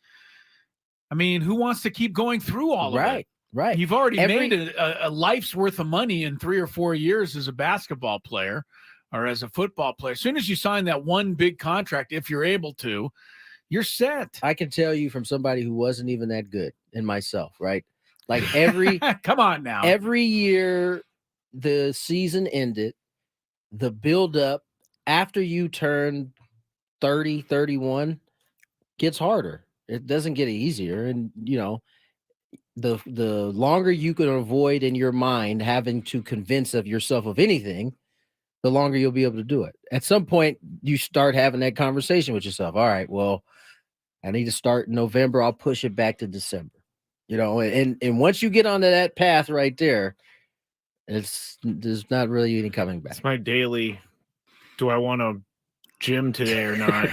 I mean, who wants to keep going through all of it? Right. You've already made a life's worth of money in 3 or 4 years as a basketball player or as a football player. As soon as you sign that one big contract, if you're able to, you're set. I can tell you from somebody who wasn't even that good in myself, right? Like every come on now. Every year the season ended, the build up after you turn 30, 31 gets harder. It doesn't get easier. And the longer you can avoid in your mind having to convince of yourself of anything, the longer you'll be able to do it. At some point, you start having that conversation with yourself. All right, well, I need to start in November. I'll push it back to December. And once you get onto that path right there, there's not really any coming back. It's my daily. Do I want to gym today or not?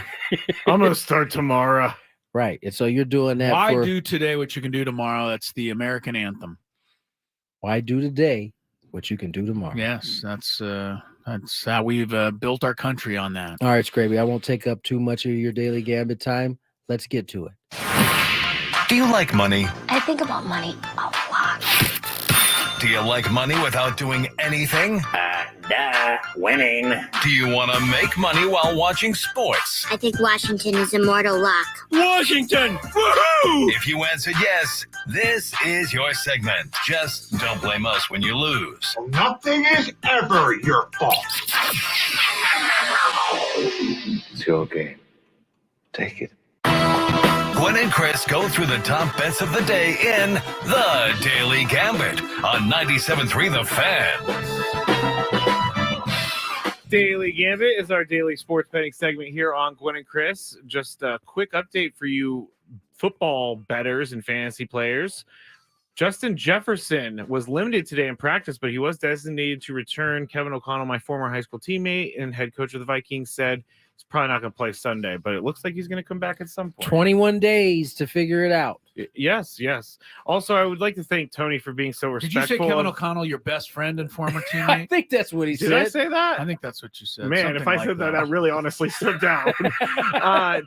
I'm going to start tomorrow. Right. And so you're doing that. Why do today what you can do tomorrow? That's the American anthem. Why do today what you can do tomorrow? Yes, that's how we've built our country on that. All right, Skraby, I won't take up too much of your daily gambit time. Let's get to it. Do you like money? I think about money a lot. Do you like money without doing anything? Winning. Do you want to make money while watching sports? I think Washington is immortal luck. Washington! Woohoo! If you answered yes, this is your segment. Just don't blame us when you lose. Nothing is ever your fault. It's your game. Take it. Gwynn and Chris go through the top bets of the day in The Daily Gambit on 97.3 The Fan. Daily Gambit is our daily sports betting segment here on Gwynn and Chris. Just a quick update for you football bettors and fantasy players. Justin Jefferson was limited today in practice, but he was designated to return. Kevin O'Connell, my former high school teammate and head coach of the Vikings, said He's probably not going to play Sunday, but it looks like he's going to come back at some point. 21 days to figure it out. Yes. Also, I would like to thank Tony for being so respectful. Did you say Kevin O'Connell, your best friend and former teammate? I think that's what he said. Did I say that? I think that's what you said. Man, Something if I like said that, I really honestly stood down.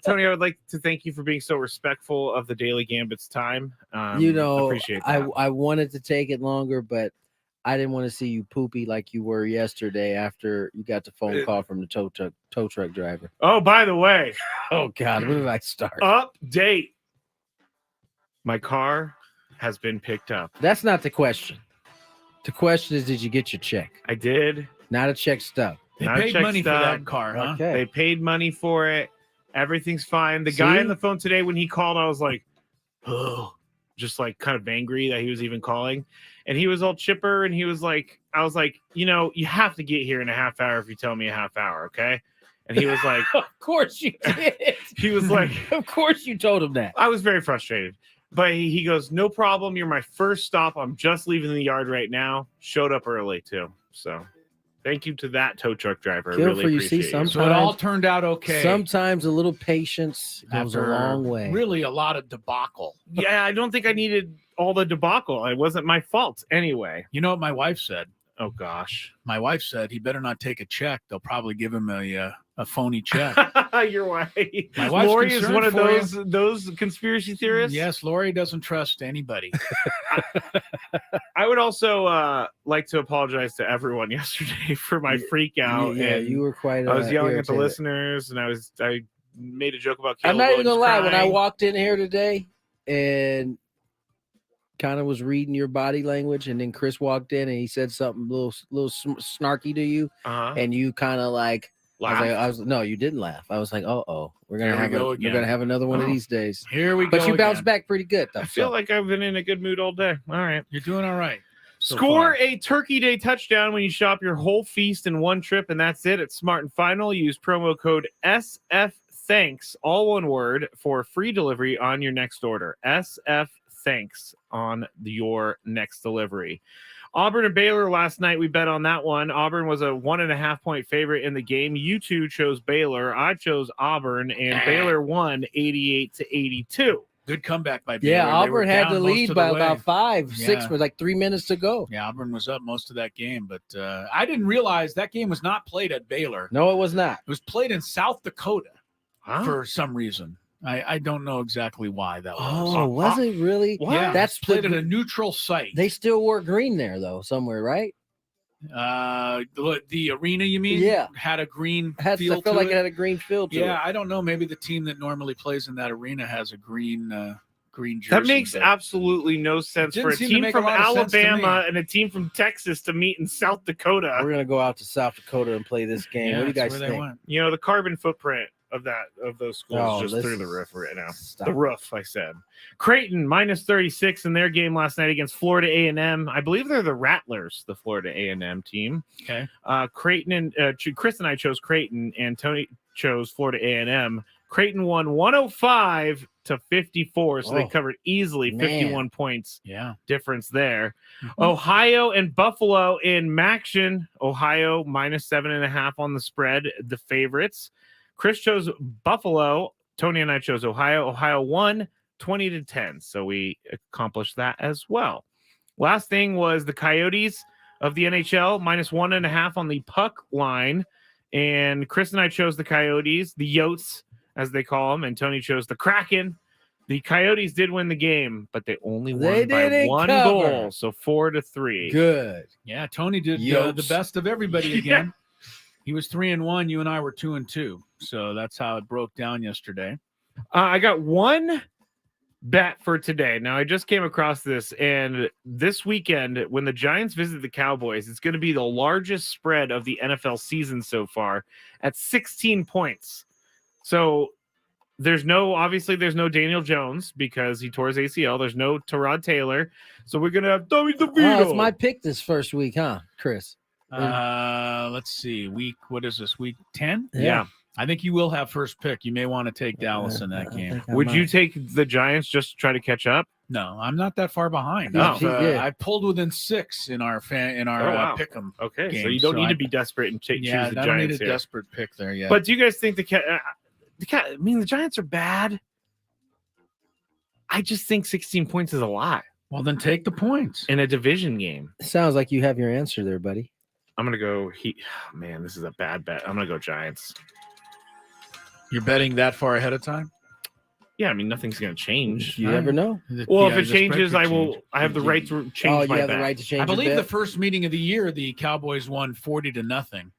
Tony, I would like to thank you for being so respectful of the Daily Gambit's time. Appreciate that. I wanted to take it longer, but I didn't want to see you poopy like you were yesterday after you got the phone call from the tow truck driver. Oh, by the way. Oh, God, where did I start? Update. My car has been picked up. That's not the question. The question is, did you get your check? I did. Not a check stub. They paid money for that car, huh? Okay. They paid money for it. Everything's fine. The guy on the phone today, when he called, I was like, oh, just like kind of angry that he was even calling. And he was all chipper. And he was like, I was like, you have to get here in a half hour if you tell me a half hour. Okay. And he was like, of course you did. He was like, of course you told him that. I was very frustrated. But he goes, no problem. You're my first stop. I'm just leaving the yard right now. Showed up early, too. So thank you to that tow truck driver. I really appreciate it. So it all turned out okay. Sometimes a little patience goes a long way. Really a lot of debacle. Yeah, I don't think I needed all the debacle. It wasn't my fault anyway. You know what my wife said? Oh, gosh. My wife said he better not take a check. They'll probably give him a phony check. You're right. My wife's Lori is one of concerned for those conspiracy theorists. Yes, Lori doesn't trust anybody. I would also like to apologize to everyone yesterday for my freak out. Yeah, and you were quite. I was yelling irritated. at the listeners, and I made a joke about. I'm not even gonna lie. When I crying. walked in here today, and kind of was reading your body language, and then Chris walked in and he said something a little snarky to you, and you kind of like. No, you didn't laugh. I was like, we're gonna have another one of these days. Here we go. But you bounced back pretty good, though. I feel like I've been in a good mood all day. All right, you're doing all right. Score a Turkey Day touchdown when you shop your whole feast in one trip, and that's it. It's Smart and Final. Use promo code SFThanks, all one word, for free delivery on your next order. SFThanks on your next delivery. Auburn and Baylor last night, we bet on that one. Auburn was a 1.5 point favorite in the game. You two chose Baylor. I chose Auburn, and Baylor won 88-82. Good comeback by Baylor. Yeah, Auburn had the lead by about 6 with like 3 minutes to go. Yeah, Auburn was up most of that game, but I didn't realize that game was not played at Baylor. No, it was not. It was played in South Dakota for some reason. I don't know exactly why that was. Oh, was it really? Yeah, that's played at a neutral site. They still wore green there, though, somewhere, right? The arena, you mean? Yeah. Had a green field I feel like it had a green field to it. Yeah, I don't know. Maybe the team that normally plays in that arena has a green jersey. That makes absolutely no sense for a team from Alabama and a team from Texas to meet in South Dakota. We're going to go out to South Dakota and play this game. What do you guys think? The carbon footprint of those schools just through the roof right now. The roof, I said. Creighton minus 36 in their game last night against Florida A&M. I believe they're the Rattlers, the Florida A&M team. Okay. Creighton and Chris and I chose Creighton, and Tony chose Florida A&M. Creighton won 105-54, so they covered easily 51 points difference there. Mm-hmm. Ohio and Buffalo in Maction. Ohio minus 7.5 on the spread, the favorites. Chris chose Buffalo. Tony and I chose Ohio. Ohio won 20-10, so we accomplished that as well. Last thing was the Coyotes of the NHL minus 1.5 on the puck line, and Chris and I chose the Coyotes, the Yotes as they call them, and Tony chose the Kraken. The Coyotes did win the game, but they only won by one goal, so 4-3. Good. Yeah, Tony did the best of everybody again. He was 3-1. You and I were 2-2. So that's how it broke down yesterday. I got one bet for today. Now, I just came across this, and this weekend, when the Giants visit the Cowboys, it's going to be the largest spread of the NFL season so far at 16 points. So there's no Daniel Jones because he tore his ACL. There's no Tyrod Taylor. So we're going to have Tommy DeVito. It's my pick this first week, huh, Chris? Let's see. What is this? Week 10? Yeah. I think you will have first pick. You may want to take Dallas in that game. Would you take the Giants just to try to catch up? No, I'm not that far behind. Oh. I pulled within 6 in our pick'em. Okay, game, so you don't need to be desperate and choose the Giants. I don't need a here. desperate pick there yet. But do you guys think the Giants are bad? I just think 16 points is a lot. Well, then take the points in a division game. Sounds like you have your answer there, buddy. I'm gonna go. Man, this is a bad bet. I'm gonna go Giants. You're betting that far ahead of time? Yeah, I mean nothing's gonna change. You never know. Well, if it changes, I have the right to change my bet. The right to change. I believe the first meeting of the year, the Cowboys won 40-0.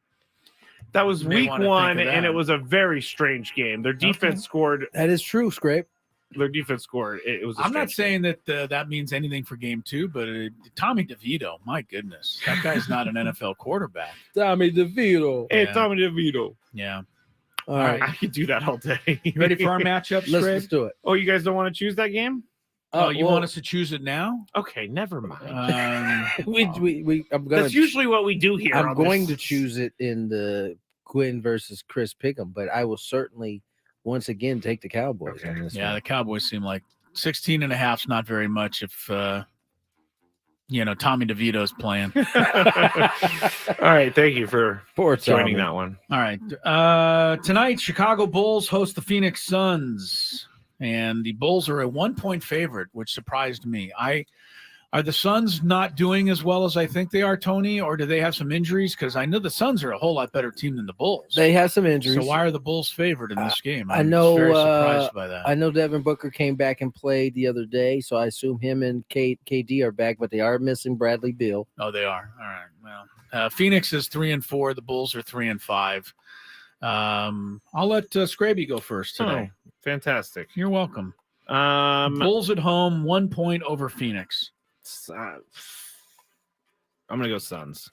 That was week 1, and it was a very strange game. Their defense scored. That is true, Scrape. Their defense scored. It was. I'm not saying that that means anything for game 2, but Tommy DeVito, my goodness, that guy's not an NFL quarterback. Tommy DeVito. Hey, Tommy DeVito. Yeah. All right. I could do that all day. You ready for our matchup? Let's do it. Oh, you guys don't want to choose that game? Oh, you want us to choose it now? Okay, never mind. I'm gonna. That's usually what we do here. I'm going to choose it in the Gwynn versus Chris Pick'em, but I will certainly once again take the Cowboys on this. Yeah, the Cowboys seem like 16.5 is not very much if Tommy DeVito's playing. All right, thank you for joining that one. All right, tonight Chicago Bulls host the Phoenix Suns, and the Bulls are a 1-point favorite, which surprised me. Are the Suns not doing as well as I think they are, Tony, or do they have some injuries? Because I know the Suns are a whole lot better team than the Bulls. They have some injuries. So why are the Bulls favored in this game? I know. Very surprised by that. I know Devin Booker came back and played the other day, so I assume him and KD are back, but they are missing Bradley Beal. Oh, they are. All right. Well, Phoenix is 3-4. The Bulls are 3-5. I'll let Skraby go first today. Oh, fantastic. You're welcome. Bulls at home, 1 point over Phoenix. I'm gonna go Suns.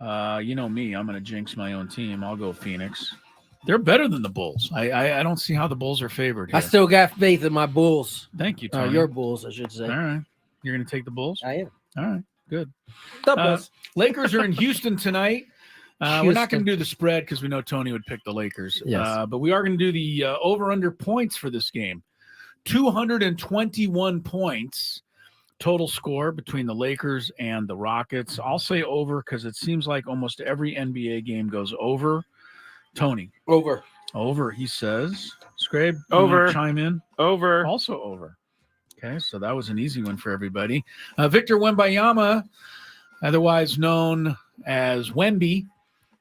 You know me, I'm gonna jinx my own team. I'll go Phoenix. They're better than the Bulls. I don't see how the Bulls are favored here. I still got faith in my Bulls. Thank you, Tony. Your Bulls, I should say. All right. You're gonna take the Bulls? I am. All right, good. Bulls? Lakers are in Houston tonight. We're not going to do the spread because we know Tony would pick the Lakers. Yes. But we are going to do the over-under points for this game. 221 points. Total score between the Lakers and the Rockets. I'll say over because it seems like almost every NBA game goes over. Tony. Over. Over, he says. Skrabe, over. Chime in. Over. Also over. Okay, so that was an easy one for everybody. Victor Wembanyama, otherwise known as Wemby,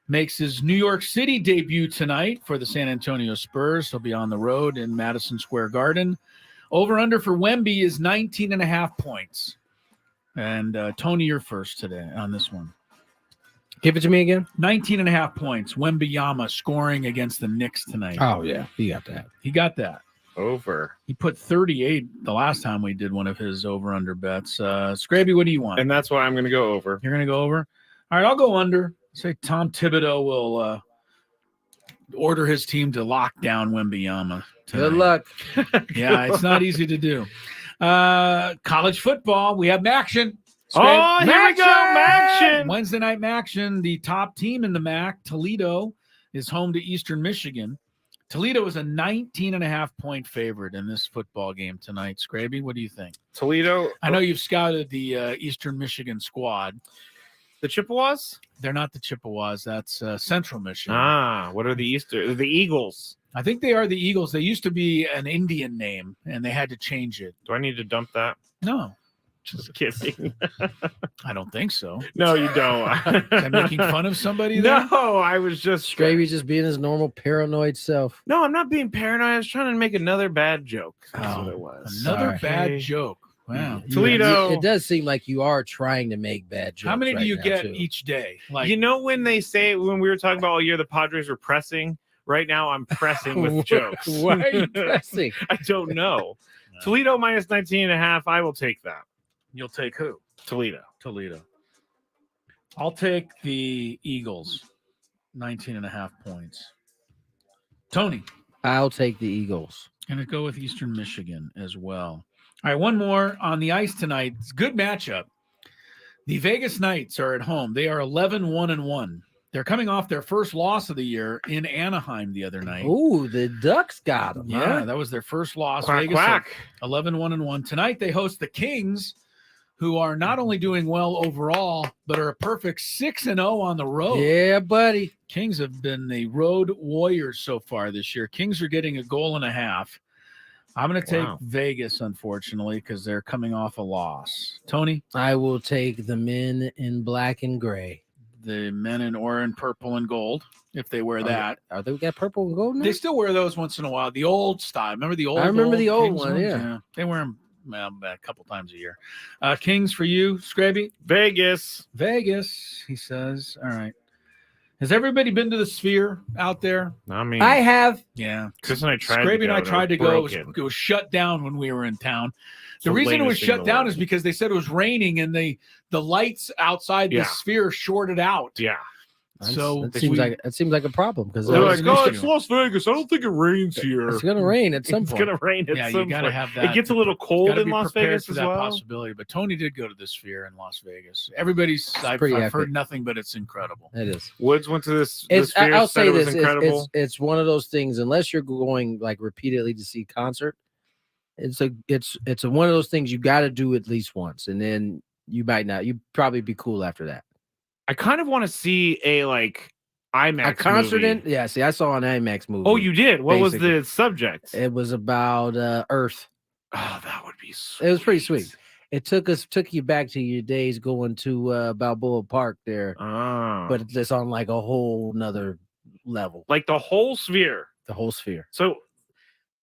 makes his New York City debut tonight for the San Antonio Spurs. He'll be on the road in Madison Square Garden. Over-under for Wemby is 19.5 points. And Tony, you're first today on this one. Give it to me again. 19.5 points. Wembanyama scoring against the Knicks tonight. Oh, yeah. He got that. He got that. Over. He put 38 the last time we did one of his over-under bets. Skraby, what do you want? And that's why I'm going to go over. You're going to go over? All right, I'll go under. Say Tom Thibodeau will order his team to lock down Wembanyama tonight. Good luck. Yeah, it's not easy to do. College football, we have Maction. Oh, here we go, Maction. Wednesday night Maction. The top team in the MAC, Toledo, is home to Eastern Michigan. Toledo is a 19.5-point favorite in this football game tonight. Skraby, what do you think? Toledo. I know you've scouted the Eastern Michigan squad. The Chippewas? They're not the Chippewas. That's Central Michigan. What are the Eagles? I think they are the Eagles. They used to be an Indian name, and they had to change it. Do I need to dump that? No. Just kidding. I don't think so. No, you don't. Am I making fun of somebody there? No, I was just... Skraby just being his normal paranoid self. No, I'm not being paranoid. I was trying to make another bad joke. That's what it was. Another bad joke. Wow. Toledo. It does seem like you are trying to make bad jokes. How many do you get too. each day? When they say, when we were talking about all year, the Padres were pressing. Right now, I'm pressing with jokes. Why are you pressing? I don't know. No. Toledo minus 19.5. I will take that. You'll take who? Toledo. I'll take the Eagles. 19.5 points. Tony. I'll take the Eagles. Gonna go with Eastern Michigan as well. All right, one more on the ice tonight. It's a good matchup. The Vegas Knights are at home. They are 11-1-1. They're coming off their first loss of the year in Anaheim the other night. Ooh, the Ducks got them. Yeah, huh? that was their first loss. Quack, Vegas quack. 11-1-1. Tonight they host the Kings, who are not only doing well overall, but are a perfect 6-0 on the road. Yeah, buddy. Kings have been the road warriors so far this year. Kings are getting a goal and a half. I'm going to take Vegas, unfortunately, because they're coming off a loss. Tony? I will take the men in black and gray. The men in orange, purple, and gold, if they wear that. Are they got purple and gold now? They still wear those once in a while. The old style. Remember the old? I remember the old Kings one, ones? yeah. They wear them a couple times a year. Kings for you, Skraby? Vegas, he says. All right. Has everybody been to the Sphere out there? I mean, I have. Yeah. Chris and I tried. Skraby and I tried to go. It It was shut down when we were in town. It's The the reason it was lamest thing in shut the down world. is because they said it was raining and the lights outside the Yeah. Sphere shorted out. Yeah. So That seems like a problem because They're was like, an oh, issue. it's Las Vegas. I don't think it rains here. it's gonna rain at some It's point. gonna rain at Yeah, some you got to point. have that. It gets a little cold Gotta in be Las prepared Vegas for as that well. possibility. But Tony did go to the Sphere in Las Vegas. Everybody's I've pretty heard epic. nothing but it's incredible. It is. Woods went to this. I'll say it was this: incredible. it's one of those things. Unless you're going like repeatedly to see concert, it's one of those things you got to do at least once, and then you might not. You probably be cool after that. I kind of want to see a IMAX A concert movie. yeah. See, I saw an IMAX movie. Oh, you did? What was basically. the subject? It was about Earth. Oh, that would be sweet. It was pretty sweet. It took you back to your days going to Balboa Park there, Oh. but it's on like a whole nother level, Like the whole Sphere. the whole sphere. So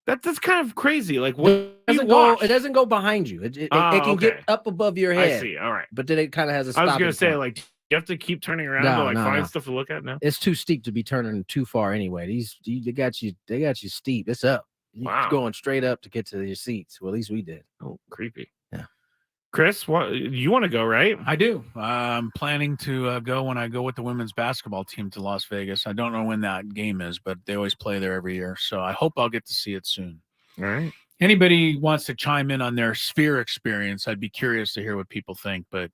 that's kind of crazy. Like what It do you doesn't go. watch? It doesn't go behind you. It Oh, can okay. get up above your head. I see. All right. But then it kind of has a I stopping was gonna say, point. you have to keep turning around No, to no, find no. stuff to look at now. It's too steep to be turning too far anyway. They got you steep. It's up. You're Wow. going straight up to get to your seats. Well, at least we did. Oh, creepy. Yeah. Chris, what you want to go, right? I do. I'm planning to go when I go with the women's basketball team to Las Vegas. I don't know when that game is, but they always play there every year. So I hope I'll get to see it soon. All right. Anybody wants to chime in on their Sphere experience, I'd be curious to hear what people think. But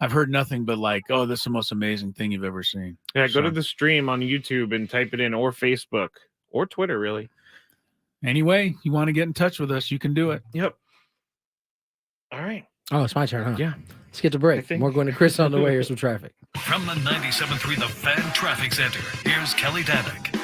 I've heard nothing but oh, this is the most amazing thing you've ever seen. Yeah, go to the stream on YouTube and type it in, or Facebook or Twitter, really. Anyway, you want to get in touch with us, you can do it. Yep. All right. Oh, it's my turn, huh? Yeah. Let's get to break. More going to Chris on the way. Here's some traffic. From the 97.3 The Fan Traffic Center, here's Kelly Danick.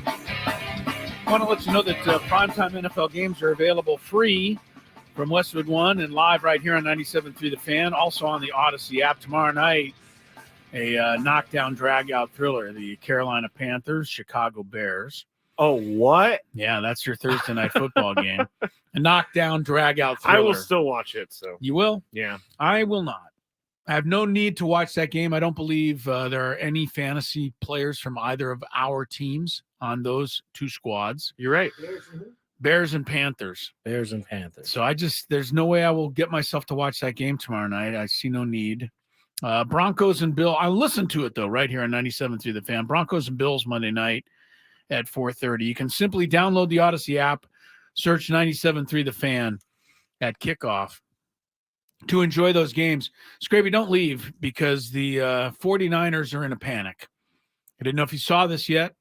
I want to let you know that primetime NFL games are available free from Westwood One and live right here on 97.3 The Fan. Also on the Odyssey app tomorrow night, a knockdown drag-out thriller, the Carolina Panthers, Chicago Bears. Oh, what? Yeah, that's your Thursday night football game. A knockdown drag-out thriller. I will still watch it. So you will? Yeah. I will not. I have no need to watch that game. I don't believe there are any fantasy players from either of our teams on those two squads. You're right. Bears and Panthers. Bears and Panthers. So there's no way I will get myself to watch that game tomorrow night. I see no need. Broncos and Bill. I listened to it though, right here on 97.3 The Fan. Broncos and Bills Monday night at 4:30. You can simply download the Odyssey app, search 97.3 The Fan at kickoff to enjoy those games. Skraby, don't leave because the 49ers are in a panic. I didn't know if you saw this yet,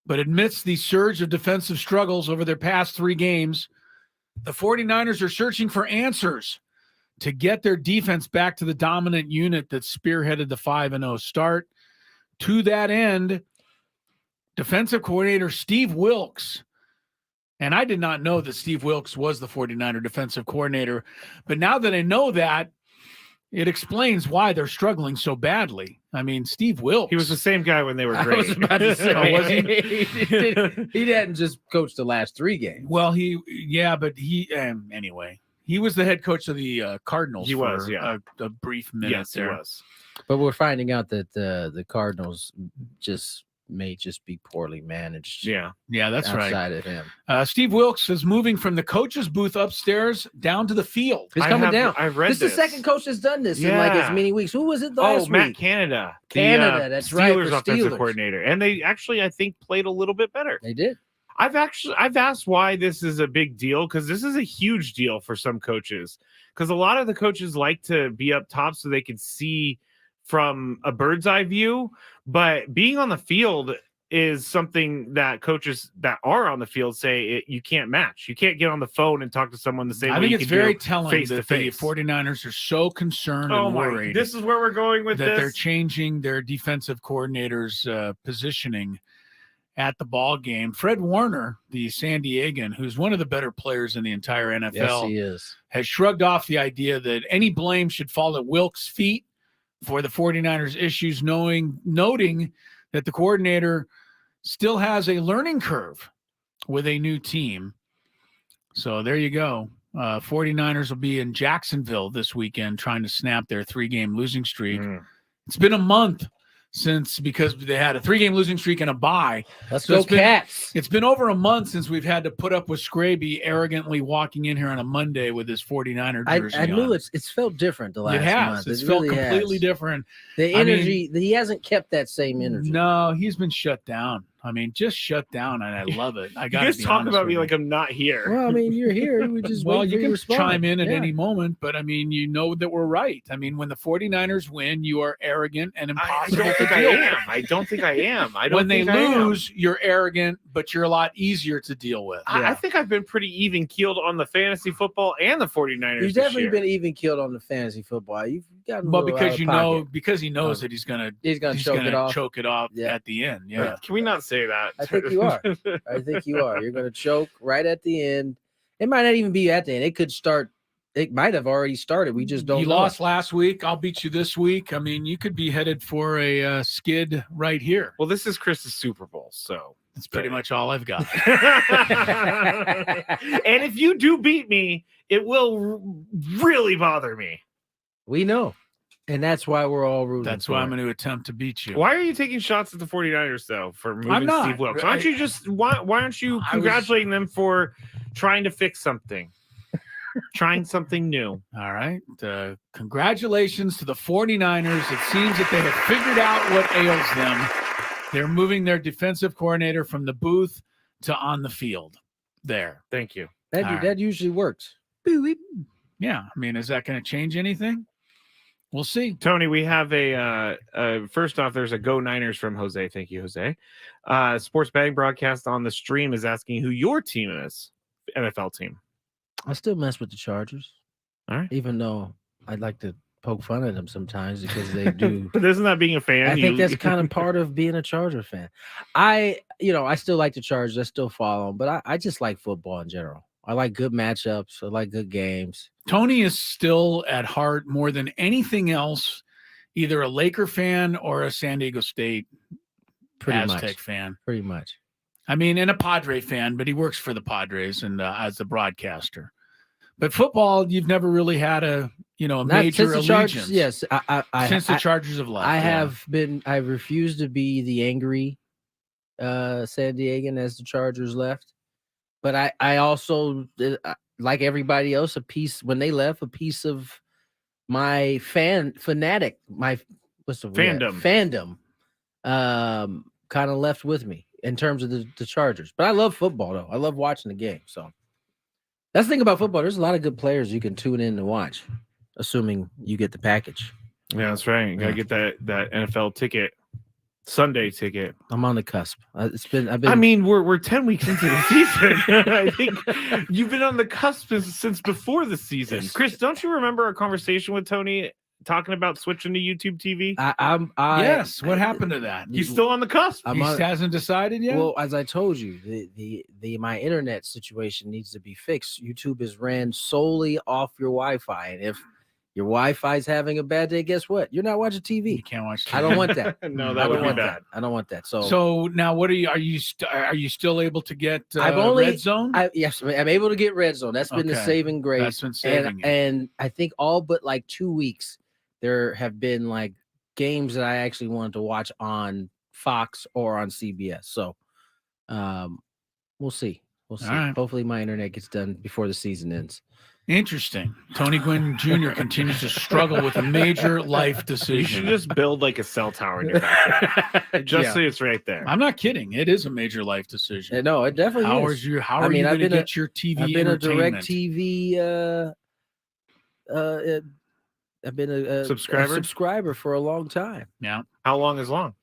but amidst the surge of defensive struggles over their past 3 games, the 49ers are searching for answers to get their defense back to the dominant unit that spearheaded the 5-0 start. To that end, defensive coordinator Steve Wilks, and I did not know that Steve Wilks was the 49er defensive coordinator, but now that I know that, it explains why they're struggling so badly. I mean, Steve Wilks. He was the same guy when they were great. I was about to say, Oh, was he? he hadn't just coached the last 3 games. Well, anyway, he was the head coach of the Cardinals. He was, yeah. a brief minute. Yes, there. he was. But we're finding out that the Cardinals may just be poorly managed. Yeah, that's right. Outside of him, Steve Wilks is moving from the coach's booth upstairs down to the field. he's coming down. I've read this is the second coach that's done this in like as many weeks. Who was it last week? Matt Canada. That's right. Steelers offensive coordinator, and they actually, I think, played a little bit better. They did. I've asked why this is a big deal, because this is a huge deal for some coaches, because a lot of the coaches like to be up top so they can see from a bird's eye view, but being on the field is something that coaches that are on the field say you can't match. You can't get on the phone and talk to someone the same way. I think it's very telling face that to face. The 49ers are so concerned and worried. This is where we're going with that this. They're changing their defensive coordinator's positioning at the ball game. Fred Warner, the San Diegan, who's one of the better players in the entire NFL, Yes, he is. has shrugged off the idea that any blame should fall at Wilks' feet for the 49ers issues, noting that the coordinator still has a learning curve with a new team. So there you go. 49ers will be in Jacksonville this weekend trying to snap their 3-game losing streak. It's been a month because they had a 3-game losing streak and a bye. Let's go Cats. It's been over a month since we've had to put up with Skraby arrogantly walking in here on a Monday with his 49er jersey I knew on. it's felt different the last month. It's really felt completely has. different. The energy, he hasn't kept that same energy. No, he's been shut down. I mean, just shut down, and I love it. I got to you guys talk about me like I'm not here. Well, I mean, you're here. We just well, wait you for can your chime in at any moment, but I mean, you know that we're right. I mean, when the 49ers win, you are arrogant and impossible I don't think to I deal am. with. I don't think I am. When they lose, you're arrogant, but you're a lot easier to deal with. I think I've been pretty even keeled on the fantasy football and the 49ers. You've definitely been even keeled on the fantasy football. You've gotten But because because he knows that he's gonna choke it off at the end. Yeah. Can we not say that? I think you are. I think you are. You're going to choke right at the end. It might not even be at the end. It could start. It might have already started. We just don't know. You lost last week. I'll beat you this week. I mean, you could be headed for a skid right here. Well, this is Chris's Super Bowl, so that's pretty much all I've got. And if you do beat me, it will really bother me. We know. And that's why we're all rooting. That's why I'm going to attempt to beat you. Why are you taking shots at the 49ers, though, for moving Steve Wilks? Why aren't you congratulating them for trying to fix something? Trying something new. All right. Congratulations to the 49ers. It seems that they have figured out what ails them. They're moving their defensive coordinator from the booth to on the field. There. Thank you. That usually works. Yeah. I mean, is that going to change anything? We'll see. Tony, we have first off, there's a Go Niners from Jose. Thank you, Jose. Sports betting broadcast on the stream is asking who your team is, NFL team. I still mess with the Chargers. All right. Even though I'd like to poke fun at them sometimes because they do. But isn't that being a fan? I think that's kind of part of being a Charger fan. I still like the Chargers. I still follow them, but I just like football in general. I like good matchups. I like good games. Tony is still at heart more than anything else, either a Laker fan or a San Diego State Aztec fan. Pretty much. I mean, and a Padre fan, but he works for the Padres and as the broadcaster. But football, you've never really had a major allegiance. Yes, since the Chargers have left. I refuse to be the angry San Diegan as the Chargers left. But I also, like everybody else, when they left, a piece of my fandom, kind of left with me in terms of the Chargers. But I love football, though. I love watching the game. So that's the thing about football. There's a lot of good players you can tune in to watch, assuming you get the package. Yeah, that's right. You gotta get that NFL ticket. Sunday ticket. I'm on the cusp. We're 10 weeks into the season. I think you've been on the cusp since before the season. Yes. Chris, don't you remember our conversation with Tony talking about switching to YouTube TV? Yes. What happened to that? He's still on the cusp. He hasn't decided yet. Well, as I told you, my internet situation needs to be fixed. YouTube is ran solely off your Wi-Fi, and if your Wi-Fi is having a bad day, guess what? You're not watching TV. You can't watch TV. I don't want that. No, that would be bad. I don't want that. So now, what are you still able to get Red Zone? Yes, I'm able to get Red Zone. That's been the saving grace. That's been saving and I think all but like 2 weeks, there have been like games that I actually wanted to watch on Fox or on CBS. So we'll see. We'll see. Right. Hopefully my internet gets done before the season ends. Interesting. Tony Gwynn Jr. continues to struggle with a major life decision. You should just build like a cell tower in your backyard. So it's right there. I'm not kidding. It is a major life decision. No, it definitely is. How are you going to get your TV I've been entertainment? a direct TV I've been a subscriber for a long time. Yeah. How long is long?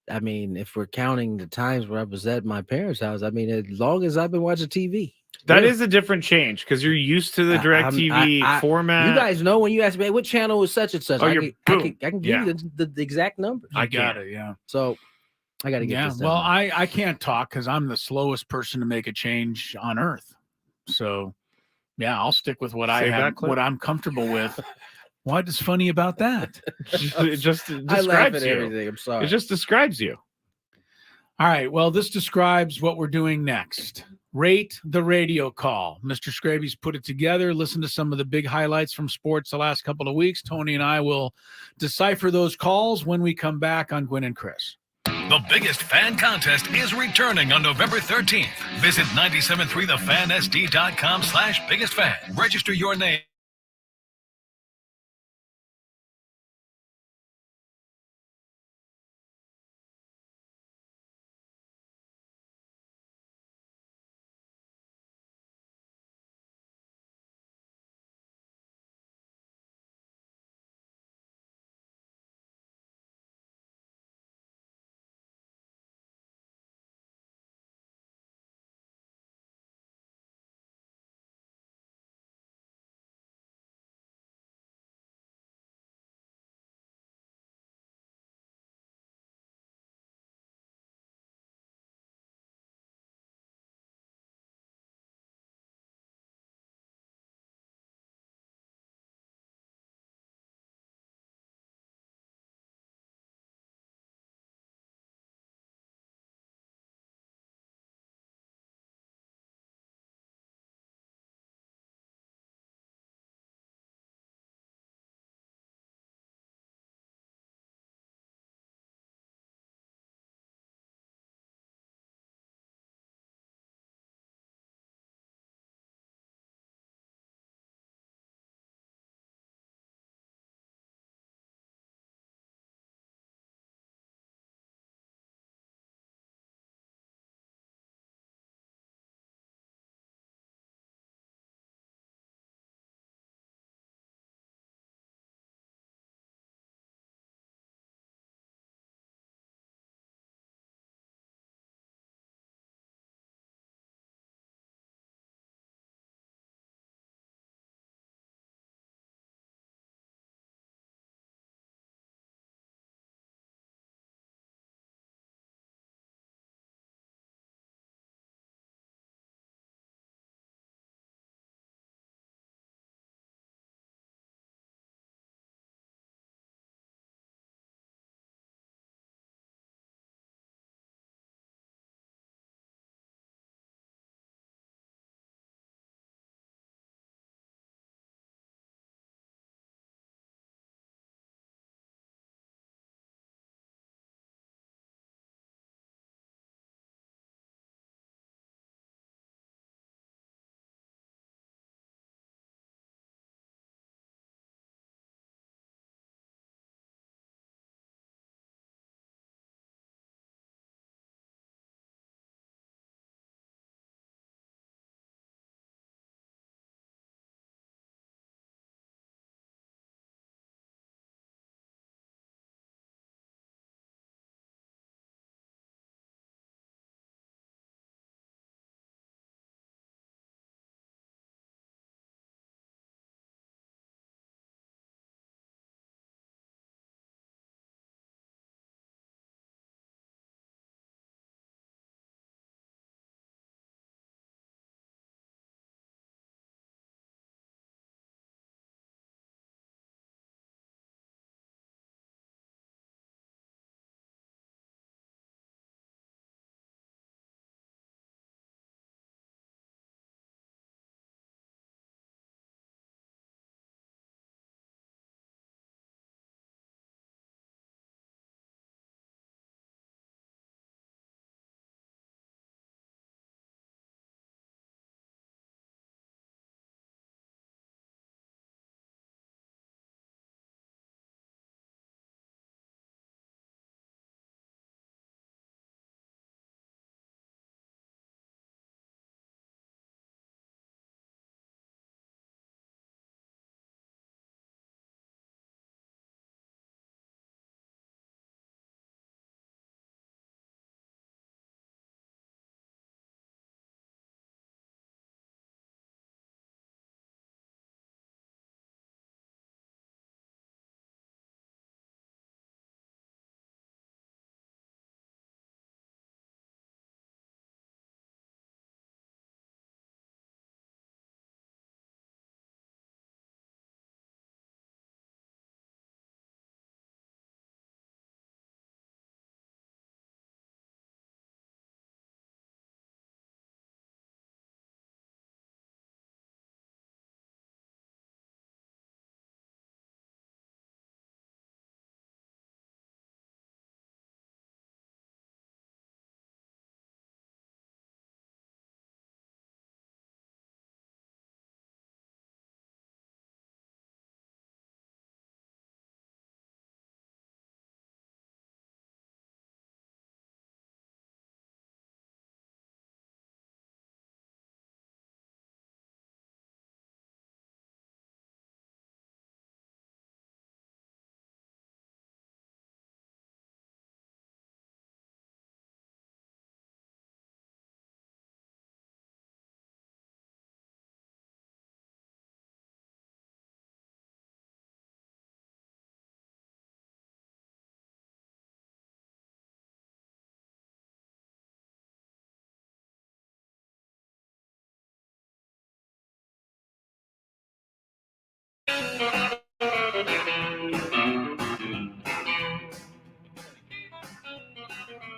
I mean, if we're counting the times where I was at my parents' house, I mean, as long as I've been watching TV. That is a different change because you're used to the direct TV format. You guys know when you ask me, hey, what channel is such and such? Oh, I can give you the exact numbers. I got it, yeah. So I got to get this done. Well, I can't talk because I'm the slowest person to make a change on earth. So, yeah, I'll stick with what what I'm comfortable with. What is funny about that? It just describes I laugh at you. everything. I'm sorry. It just describes you. All right. Well, this describes what we're doing next. Rate the radio call. Mr. Skraby's put it together. Listen to some of the big highlights from sports the last couple of weeks. Tony and I will decipher those calls when we come back on Gwynn and Chris. The biggest fan contest is returning on November 13th. Visit 973thefansd.com/biggestfan. Register your name.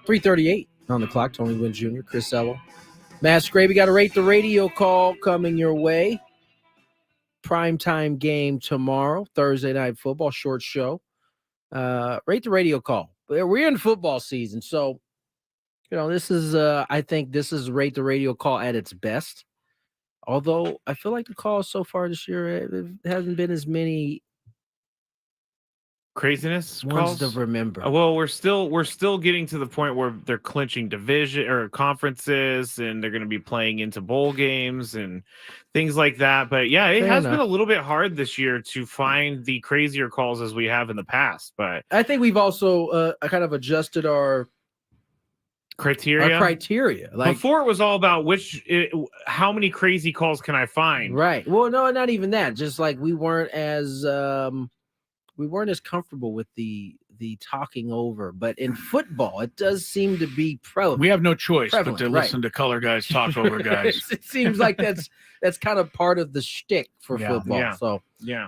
.338 on the clock. Tony Gwynn Jr., Chris Ello. Matt Skraby, got to rate the radio call coming your way. Primetime game tomorrow, Thursday Night Football, short show. Rate the radio call. We're in football season, so this is I think this is rate the radio call at its best. Although I feel like the calls so far this year, it hasn't been as many craziness ones calls to remember. Well, we're still getting to the point where they're clinching division or conferences, and they're going to be playing into bowl games and things like that. But yeah, it has been a little bit hard this year to find the crazier calls as we have in the past. But I think we've also kind of adjusted our criteria. Like before, it was all about how many crazy calls can I find? Right. Well, no, not even that. Just like we weren't as comfortable with the talking over. But in football, it does seem to be prevalent. We have no choice but to listen to color guys talk over guys. It seems like that's kind of part of the shtick for football. Yeah. So yeah.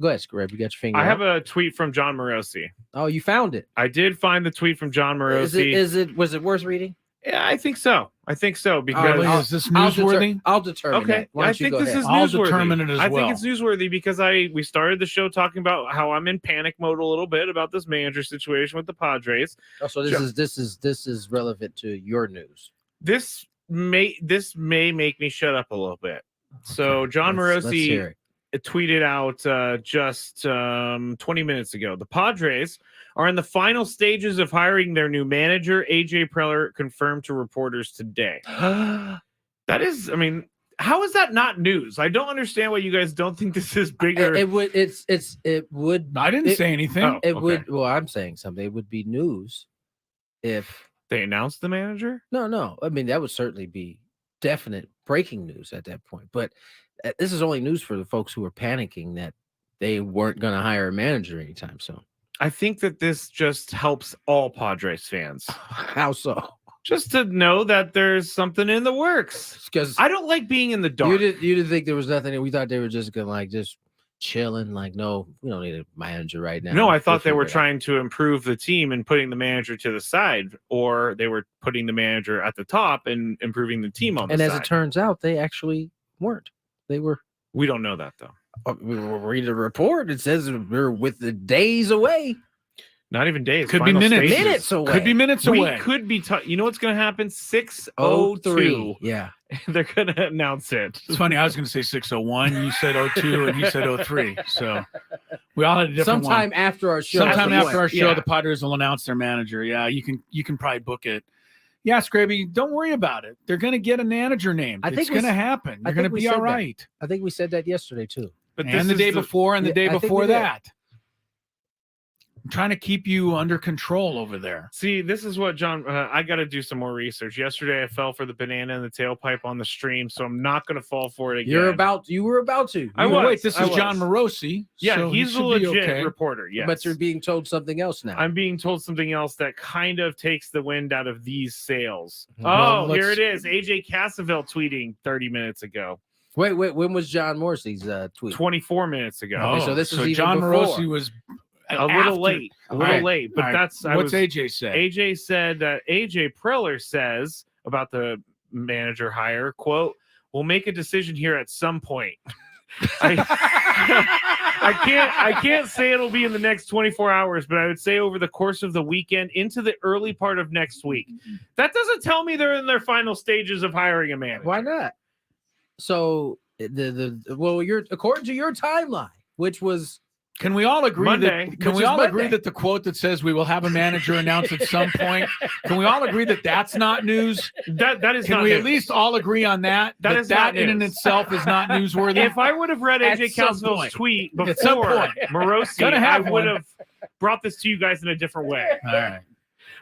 Go ahead, Skraby. You got your finger. I have a tweet from John Morosi. Oh, you found it. I did find the tweet from John Morosi. Was it worth reading? Yeah, I think so. Because is this newsworthy? I'll determine. Okay, that. I think this is I'll newsworthy. determine it as well. I think it's newsworthy because we started the show talking about how I'm in panic mode a little bit about this manager situation with the Padres. Oh, so this is relevant to your news. This may make me shut up a little bit. So John Morosi tweeted out just 20 minutes ago. The Padres are in the final stages of hiring their new manager. AJ Preller confirmed to reporters today. That is, I mean, how is that not news? I don't understand why you guys don't think this is bigger. It would. I didn't say anything. Would. Well, I'm saying something. It would be news if they announced the manager. No. I mean, that would certainly be definite breaking news at that point. But this is only news for the folks who are panicking that they weren't going to hire a manager anytime soon. I think that this just helps all Padres fans. How so? Just to know that there's something in the works. Because I don't like being in the dark. You didn't think there was nothing. We thought they were just gonna just chilling. Like, no, we don't need a manager right now. No, I thought they were trying to improve the team and putting the manager to the side, or they were putting the manager at the top and improving the team on the side. And as it turns out, they actually weren't. They were. We don't know that though. We read a report. It says we're with the days away. Not even days. Could be minutes. Minutes away. Could be minutes away. We could be. You know what's going to happen? 6:03. Yeah. They're going to announce it. It's funny. I was going to say 6:01. You said 02, and he said 03. So we all had a different sometime one. after our show. Sometime after our show, the Padres will announce their manager. Yeah, you can probably book it. Yeah, Skraby, don't worry about it. They're going to get a manager named. It's going to happen. You're going to be all right. I think we said that yesterday too. But and the day before and the day before that. I'm trying to keep you under control over there. See, this is what John, I got to do some more research. Yesterday, I fell for the banana in the tailpipe on the stream, so I'm not going to fall for it again. You were about to. Wait, this is John Morosi. Yeah, so he's a legit reporter. Yes. But you're being told something else now. I'm being told something else that kind of takes the wind out of these sails. Well, here it is. AJ Cassavell tweeting 30 minutes ago. Wait, when was John Morrissey's tweet? 24 minutes ago. Okay, so this is even John before. Morosi was a little late, but that's what's AJ say? AJ said that AJ Preller says about the manager hire, quote, "We'll make a decision here at some point." I can't say it'll be in the next 24 hours, but I would say over the course of the weekend into the early part of next week. That doesn't tell me they're in their final stages of hiring a manager. Why not? So you're according to your timeline, which was. Can we all agree Monday, agree that the quote that says we will have a manager announced at some point? Can we all agree that that's not news? That is. Can we at least all agree on that? That in and itself is not newsworthy. If I would have read AJ Cassavell's tweet before Morosi, I would have brought this to you guys in a different way. All right,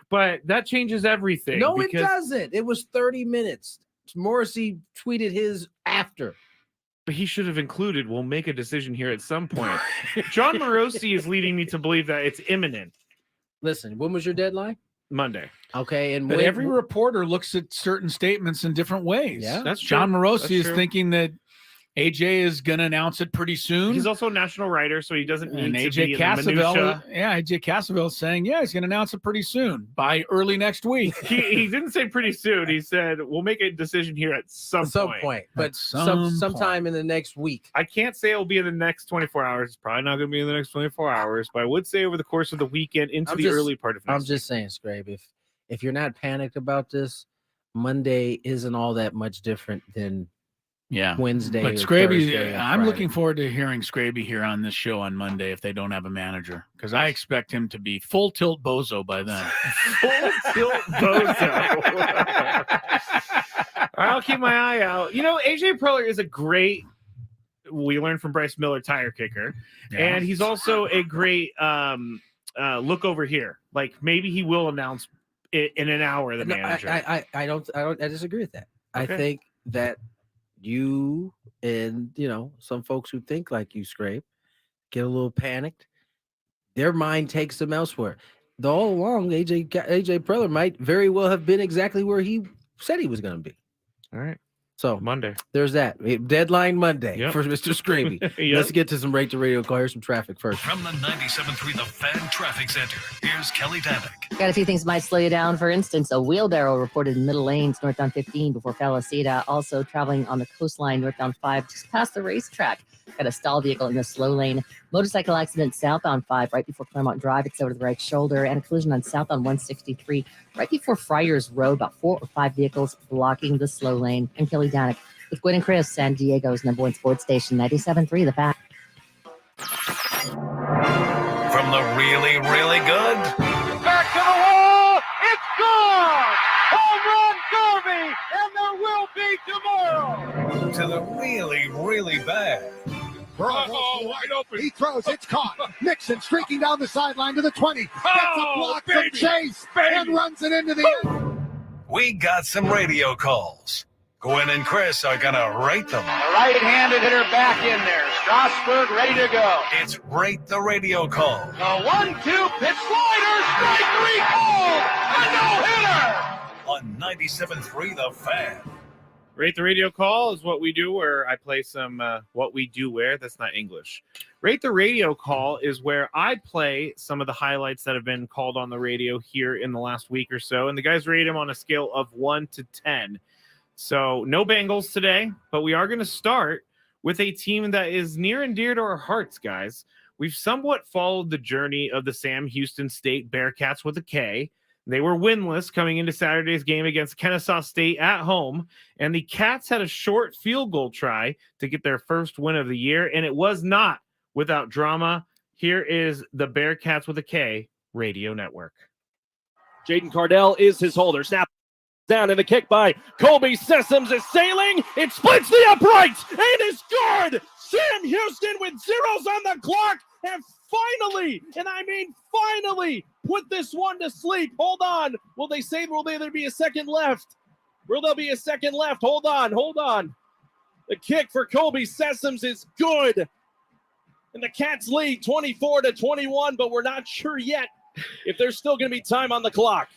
but that changes everything. No, it doesn't. It was 30 minutes. Morrissey tweeted his after. But he should have included, we'll make a decision here at some point. John Morosi is leading me to believe that it's imminent. Listen, when was your deadline? Monday. Okay. And but every reporter looks at certain statements in different ways. Yeah, that's John true. Morosi is thinking that AJ is going to announce it pretty soon. He's also a national writer, so he doesn't need to AJ be in the minutia. AJ Cassavell is saying, he's going to announce it pretty soon, by early next week. He didn't say pretty soon. He said we'll make a decision here at some point. But sometime in the next week. I can't say it'll be in the next 24 hours. It's probably not going to be in the next 24 hours, but I would say over the course of the weekend into the early part of next I'm just saying, Skraby, if you're not panicked about this, Monday isn't all that much different than Wednesday. But Skraby, I'm looking forward to hearing Skraby here on this show on Monday if they don't have a manager, because I expect him to be full tilt bozo by then. Full tilt bozo. I'll keep my eye out. AJ Preller is a great, we learned from Bryce Miller, tire kicker, and he's also a great look over here. Like maybe he will announce it in an hour. The manager. I disagree with that. Okay. I think that you and some folks who think like you, Scrape, get a little panicked. Their mind takes them elsewhere. All along, AJ Preller might very well have been exactly where he said he was going to be. All right. So Monday. There's that. Deadline Monday for Mr. Skraby. Let's get to some Rate the Radio call. Here's some traffic first. From the 97.3 The Fan Traffic Center, here's Kelly Danick. Got a few things might slow you down. For instance, a wheelbarrow reported in middle lanes northbound 15 before Falasita. Also traveling on the coastline northbound 5 just past the racetrack. Got a stall vehicle in the slow lane. Motorcycle accident southbound 5 right before Claremont Drive. It's over to the right shoulder. And a collision on southbound 163 right before Friars Road. About 4 or 5 vehicles blocking the slow lane. And Kelly Danick with Gwynn and Chris, San Diego's #1 sports station, 97.3 The Fan. From the really, really good. Back to the wall. It's gone. Home run derby, and there will be tomorrow. To the really, really bad. Wide open. He throws. It's caught. Nixon streaking down the sideline to the 20. Gets a block from Chase and runs it into the end. We got some radio calls. Gwynn and Chris are going to rate them. The right-handed hitter back in there. Strasburg ready to go. It's Rate the Radio Call. The 1-2 pitch slider. Strike 3 called. A no-hitter. On 97.3 The Fan. Rate the Radio Call is what we do where I play some what we do where. That's not English. Rate the Radio Call is where I play some of the highlights that have been called on the radio here in the last week or so. And the guys rate them on a scale of 1 to 10. So no Bengals today, but we are going to start with a team that is near and dear to our hearts, guys. We've somewhat followed the journey of the Sam Houston State Bearcats with a K. They were winless coming into Saturday's game against Kennesaw State at home, and the Cats had a short field goal try to get their first win of the year, and it was not without drama. Here is the Bearcats with a K Radio Network. Jaden Cardell is his holder. Snap down, and the kick by Colby Sessoms is sailing. It splits the uprights and is good. Sam Houston with zeros on the clock and finally, and I mean finally, put this one to sleep. Hold on. Will there be a second left? Will there be a second left? Hold on. The kick for Colby Sessoms is good. And the Cats lead 24-21, but we're not sure yet if there's still going to be time on the clock.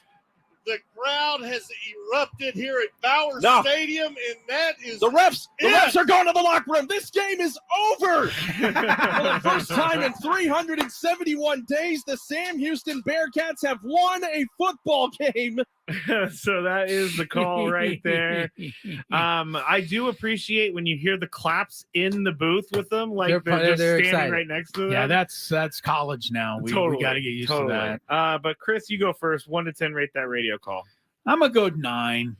The crowd has erupted here at Bowers Stadium, and that is the refs are going to the locker room. This game is over. For the first time in 371 days, the Sam Houston Bearcats have won a football game. So that is the call right there. I do appreciate when you hear the claps in the booth with them, like they're standing excited right next to them. Yeah, that's college now. We got to get used to that. But Chris, you go first. 1 to 10, rate that radio call. I'm gonna go 9.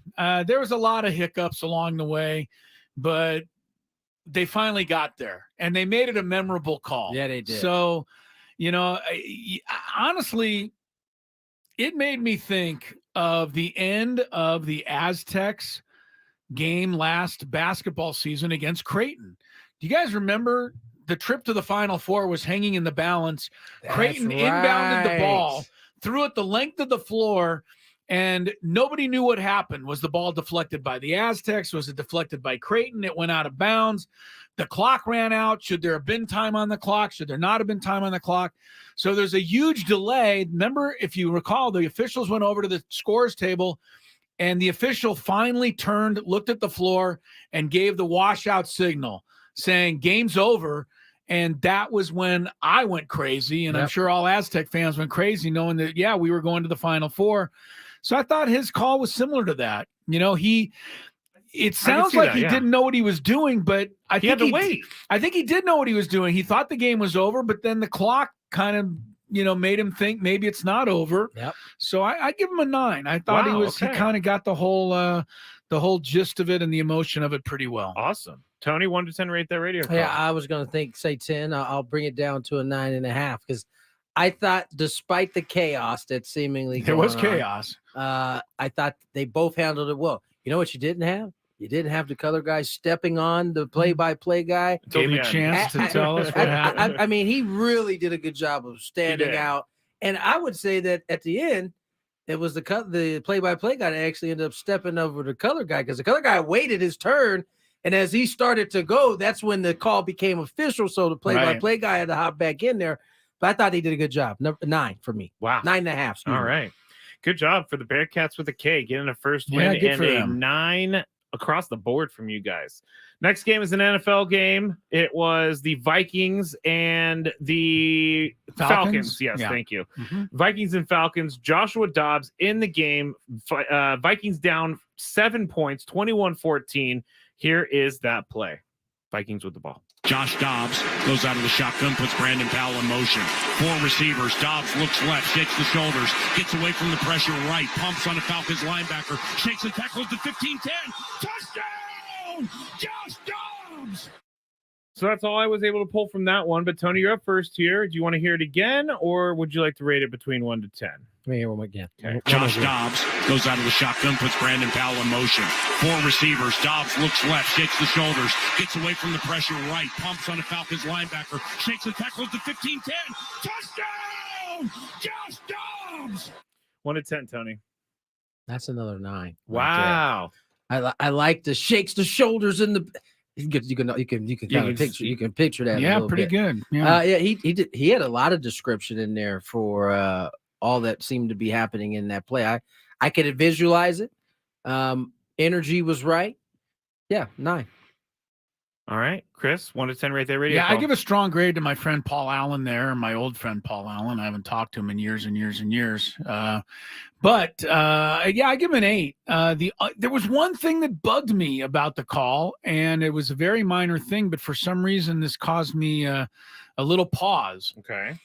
There was a lot of hiccups along the way, but they finally got there and they made it a memorable call. Yeah, they did. So, honestly, it made me think of the end of the Aztecs game last basketball season against Creighton. Do you guys remember the trip to the Final Four was hanging in the balance? Creighton inbounded the ball, threw it the length of the floor, and nobody knew what happened. Was the ball deflected by the Aztecs? Was it deflected by Creighton? It went out of bounds. The clock ran out. Should there have been time on the clock? Should there not have been time on the clock? So there's a huge delay. Remember, if you recall, the officials went over to the scores table, and the official finally turned, looked at the floor, and gave the washout signal. saying game's over. And that was when I went crazy, and I'm sure all Aztec fans went crazy knowing that, we were going to the Final Four. So I thought his call was similar to that. It sounds like he didn't know what he was doing, but I think he had to wait. I think he did know what he was doing. He thought the game was over, but then the clock kind of, made him think maybe it's not over. Yep. So I give him a 9. I thought he kind of got the whole gist of it and the emotion of it pretty well. Awesome. Tony, 1 to 10 rate that radio call. Yeah, I was going to say 10. I'll bring it down to a 9.5 because I thought despite the chaos that seemingly there was chaos, I thought they both handled it well. You know what you didn't have? You didn't have the color guy stepping on the play-by-play guy. Gave him a chance to tell us what happened. I mean, he really did a good job of standing out. And I would say that at the end, it was the play-by-play guy that actually ended up stepping over the color guy because the color guy waited his turn. And as he started to go, that's when the call became official. So the play-by-play guy had to hop back in there. But I thought he did a good job. 9 for me. Wow. 9.5. All right. Good job for the Bearcats with a K, getting a first win and a 9 across the board from you guys. Next game is an NFL game. It was the Vikings and the Falcons. Yes, thank you. Vikings and Falcons. Joshua Dobbs in the game. Vikings down 7 points, 21-14. Here is that play. Vikings with the ball. Josh Dobbs goes out of the shotgun, puts Brandon Powell in motion. 4 receivers. Dobbs looks left, shakes the shoulders, gets away from the pressure right, pumps on a Falcons linebacker, shakes and tackles the 15-10. Touchdown! Josh Dobbs! So that's all I was able to pull from that one. But Tony, you're up first here. Do you want to hear it again, or would you like to rate it between 1 to 10? Let me hear one again. Okay. Josh Dobbs goes out of the shotgun, puts Brandon Powell in motion. 4 receivers. Dobbs looks left, shakes the shoulders, gets away from the pressure right, pumps on a Falcons linebacker, shakes and tackles the 15-10. Touchdown! Josh Dobbs! 1 to 10, Tony. That's another 9. Wow. I like the shakes the shoulders in the. You can kind of picture. You can picture that. Yeah, pretty good. Yeah, he had a lot of description in there for all that seemed to be happening in that play. I could visualize it. Energy was right. Yeah, 9. All right, Chris, 1 to 10 right there. Radio yeah, call. I give a strong grade to my friend Paul Allen there, my old friend Paul Allen. I haven't talked to him in years and years and years. But I give him an 8. There was one thing that bugged me about the call, and it was a very minor thing, but for some reason this caused me a little pause. Okay.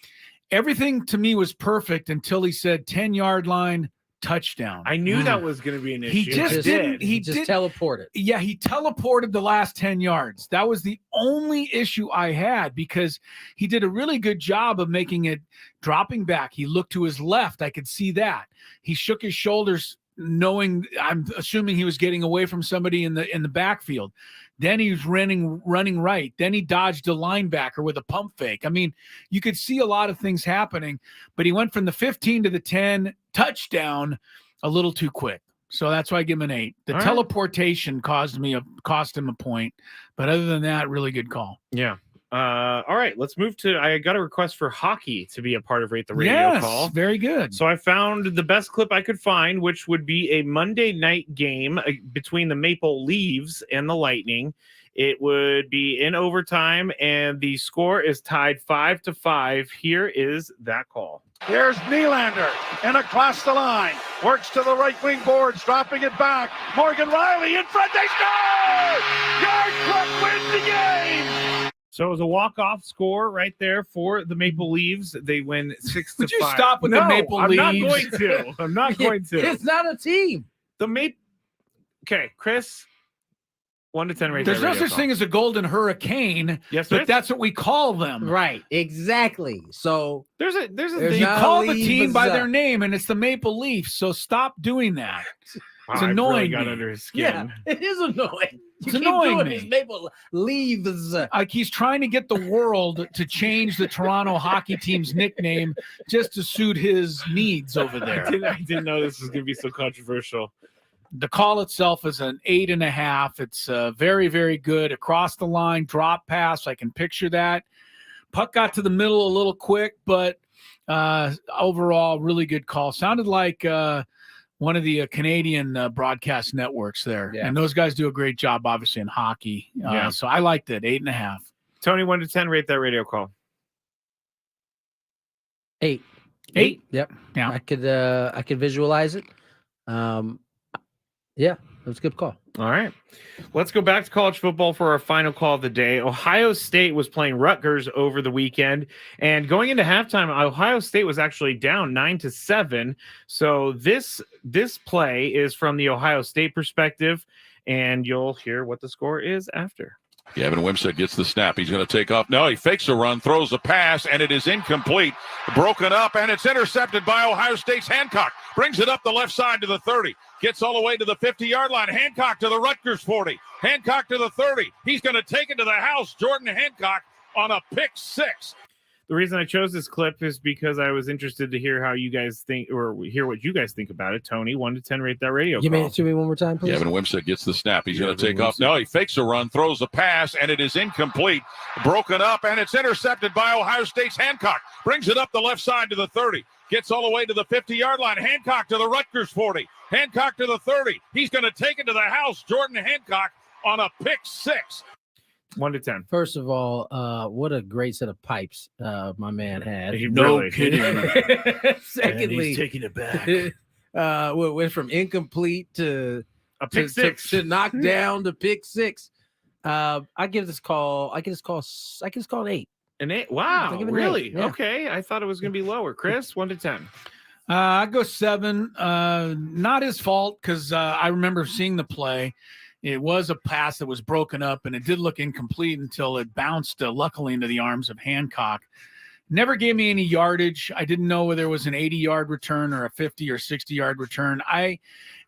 Everything to me was perfect until he said 10-yard line, touchdown. I knew that was going to be an issue. He just didn't. He just teleported. Yeah, he teleported the last 10 yards. That was the only issue I had because he did a really good job of making it dropping back. He looked to his left. I could see that. He shook his shoulders, knowing I'm assuming he was getting away from somebody in the backfield. Then he was running right. Then he dodged a linebacker with a pump fake. I mean, you could see a lot of things happening, but he went from the 15 to the 10 touchdown a little too quick. So that's why I give him an 8. The teleportation cost him a point, but other than that, really good call. Yeah. All right, let's move to. I got a request for hockey to be a part of Rate the Radio call. Very good. So I found the best clip I could find, which would be a Monday night game between the Maple Leafs and the Lightning. It would be in overtime, and the score is tied 5-5. Here is that call. Here's Nylander, and across the line, works to the right wing boards, dropping it back. Morgan Riley in front, they score! Yardclub wins the game! So it was a walk-off score right there for the Maple Leafs. They win 6-5. Would you stop with the Maple Leafs? I'm not going to. I'm not going to. It's not a team. Okay, Chris. 1 to 10 right There's there. no such thing as a golden hurricane. Yes, but that's what we call them. Right. Exactly. So there's a you call the team by their name, and it's the Maple Leafs. So stop doing that. It's annoying. Really got under his skin. Yeah, it is annoying. It's annoying me. Maple Leaves. Like he's trying to get the world to change the Toronto hockey team's nickname just to suit his needs over there. I didn't know this was going to be so controversial. The call itself is an 8.5. It's very, very good. Across the line, drop pass. I can picture that. Puck got to the middle a little quick, but overall, really good call. Sounded like one of the Canadian broadcast networks there. Yeah. And those guys do a great job, obviously, in hockey. Yeah. So I liked it, 8.5. Tony, 1 to 10, rate that radio call. 8. 8? Yep. Yeah. I could visualize it. Yeah, it was a good call. All right. Let's go back to college football for our final call of the day. Ohio State was playing Rutgers over the weekend, and going into halftime, Ohio State was actually down 9-7. So this play is from the Ohio State perspective, and you'll hear what the score is after. Gavin Wimsatt gets the snap. He's going to take off. No, he fakes a run, throws a pass, and it is incomplete. Broken up, and it's intercepted by Ohio State's Hancock. Brings it up the left side to the 30. Gets all the way to the 50-yard line. Hancock to the Rutgers 40. Hancock to the 30. He's going to take it to the house. Jordan Hancock on a pick 6. The reason I chose this clip is because I was interested to hear how you guys think, or hear what you guys think about it. Tony, 1 to 10, rate that radio Give call. me it to me one more time, please. Gavin Wimsatt gets the snap. He's going to take off. No, he fakes a run, throws a pass, and it is incomplete. Broken up, and it's intercepted by Ohio State's Hancock. Brings it up the left side to the 30. Gets all the way to the 50-yard line. Hancock to the Rutgers 40. Hancock to the 30. He's going to take it to the house. Jordan Hancock on a pick 6. 1 to 10. First of all, what a great set of pipes my man had. No kidding. Secondly, he's taking it back. went from incomplete to a pick 6 to knock down to pick 6. I give this call an 8. An 8? I Wow, give it an really? 8, yeah. Okay, I thought it was going to be lower. Chris, 1 to 10. I go 7. Not his fault, because I remember seeing the play. It was a pass that was broken up, and it did look incomplete until it bounced, luckily, into the arms of Hancock. Never gave me any yardage. I didn't know whether it was an 80-yard return or a 50 or 60-yard return.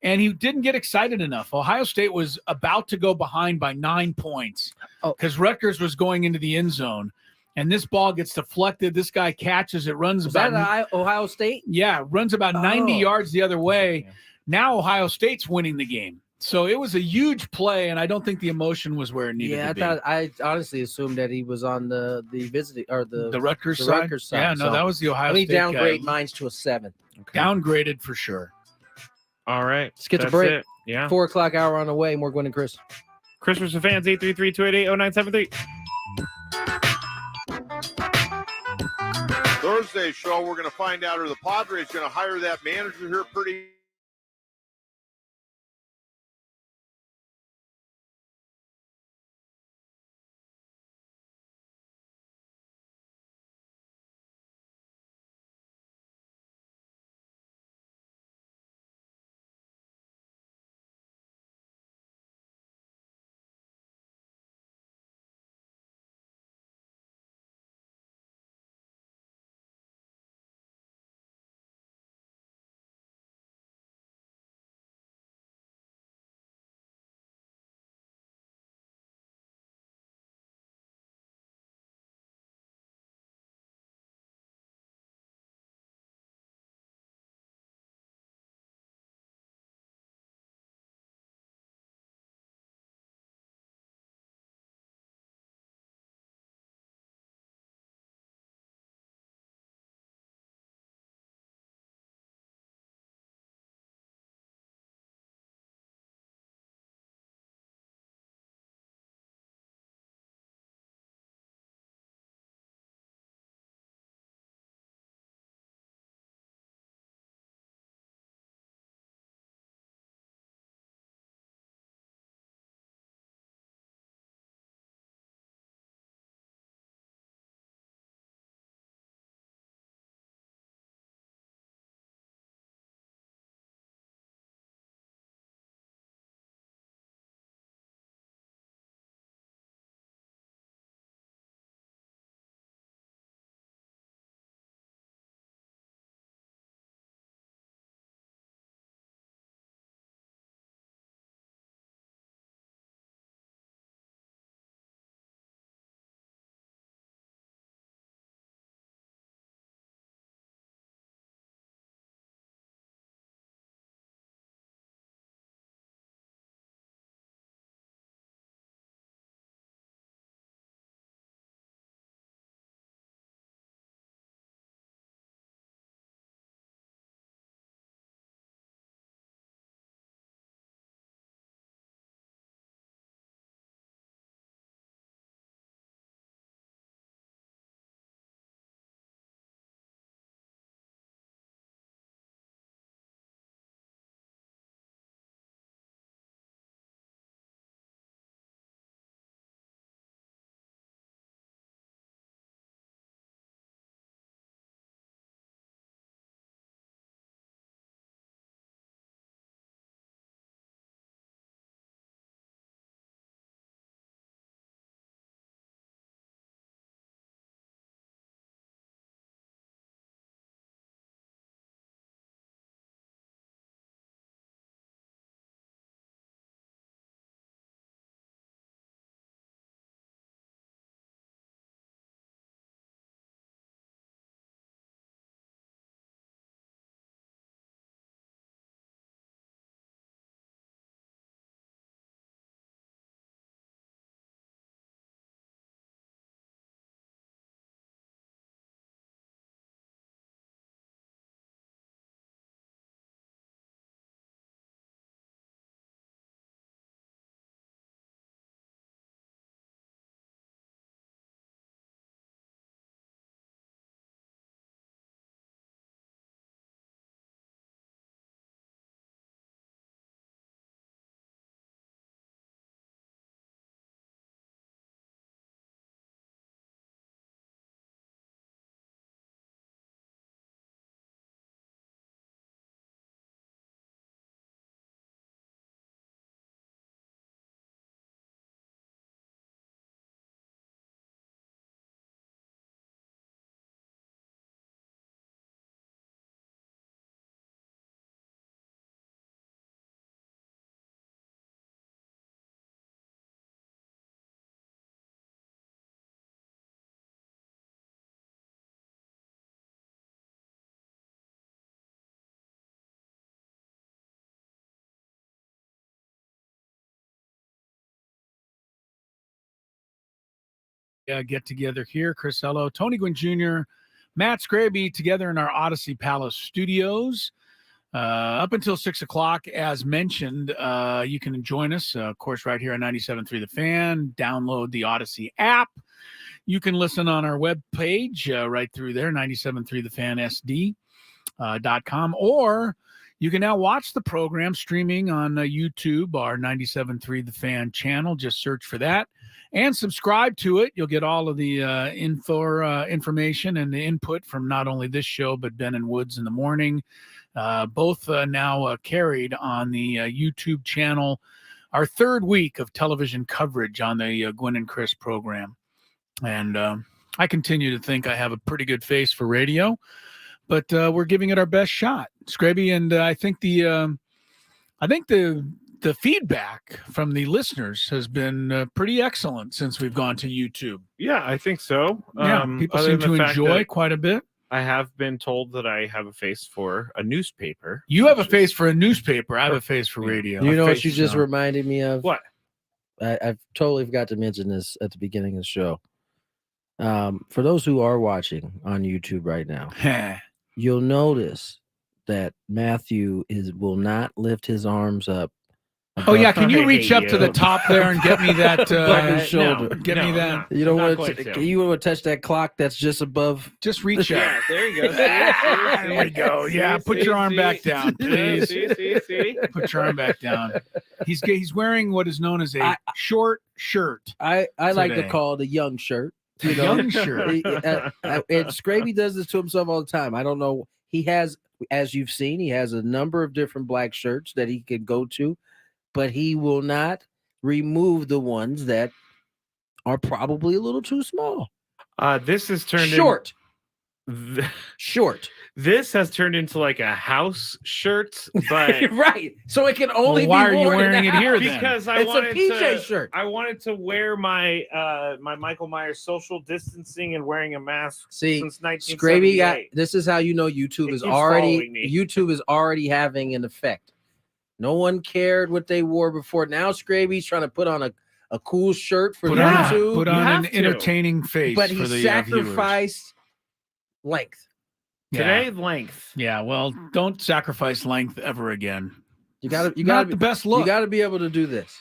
And he didn't get excited enough. Ohio State was about to go behind by 9 points because Rutgers was going into the end zone. And this ball gets deflected. This guy catches it, runs Was about that Ohio State? Yeah, runs about 90 yards the other way. Now Ohio State's winning the game. So it was a huge play, and I don't think the emotion was where it needed to be. I honestly assumed that he was on the visiting or the Rutgers side. Rutgers side. Yeah, no, that was the Ohio Let me State downgrade guy. mine to a 7. Okay. Downgraded for sure. All right. Let's get to That's break. it. Yeah. 4 o'clock hour on the way. More Gwynn and Chris. Christmas for fans, 833-288-0973. Thursday show, we're going to find out are the Padres going to hire that manager here pretty get together here. Chris Ello, Tony Gwynn Jr., Matt Skraby together in our Odyssey Palace studios. Up until 6 o'clock, as mentioned, you can join us, of course, right here on 97.3 The Fan. Download the Odyssey app. You can listen on our webpage right through there, 97.3thefansd.com, or you can now watch the program streaming on YouTube, our 97.3 The Fan channel. Just search for that and subscribe to it. You'll get all of the information and the input from not only this show, but Ben and Woods in the morning. Both now carried on the YouTube channel. Our third week of television coverage on the Gwynn and Chris program. And I continue to think I have a pretty good face for radio, but we're giving it our best shot, Skraby. And I think the feedback from the listeners has been pretty excellent since we've gone to YouTube. Yeah, I think so. Yeah, people seem to enjoy quite a bit. I have been told that I have a face for a newspaper. You have a face for a newspaper. I have a face for radio. You know what you just reminded me of? What? I've totally forgot to mention this at the beginning of the show. For those who are watching on YouTube right now, you'll notice that Matthew will not lift his arms up. Oh yeah, can you reach up to the top there and get me that shoulder? Me that. You don't want to. You want to touch that clock that's just above. Just reach up. Yeah, there you go. There we go. Yeah, put your arm back down, please. See? Put your arm back down. He's wearing what is known as a short shirt. I like to call it a young shirt. You know? Young shirt. And Skraby does this to himself all the time. I don't know. He has, as you've seen, he has a number of different black shirts that he could go to, but he will not remove the ones that are probably a little too small. This has turned short. Short. This has turned into like a house shirt, but right. So it can only be. Why are you wearing it here? Because then? it's a PJ shirt. I wanted to wear my my Michael Myers social distancing and wearing a mask since 1978. Skraby this is how you know YouTube is already having an effect. No one cared what they wore before. Now Skraby's trying to put on a cool shirt for YouTube. Put on an entertaining face. But he for the sacrificed length. Today, length. Yeah, well, don't sacrifice length ever again. You got the best look. You got to be able to do this.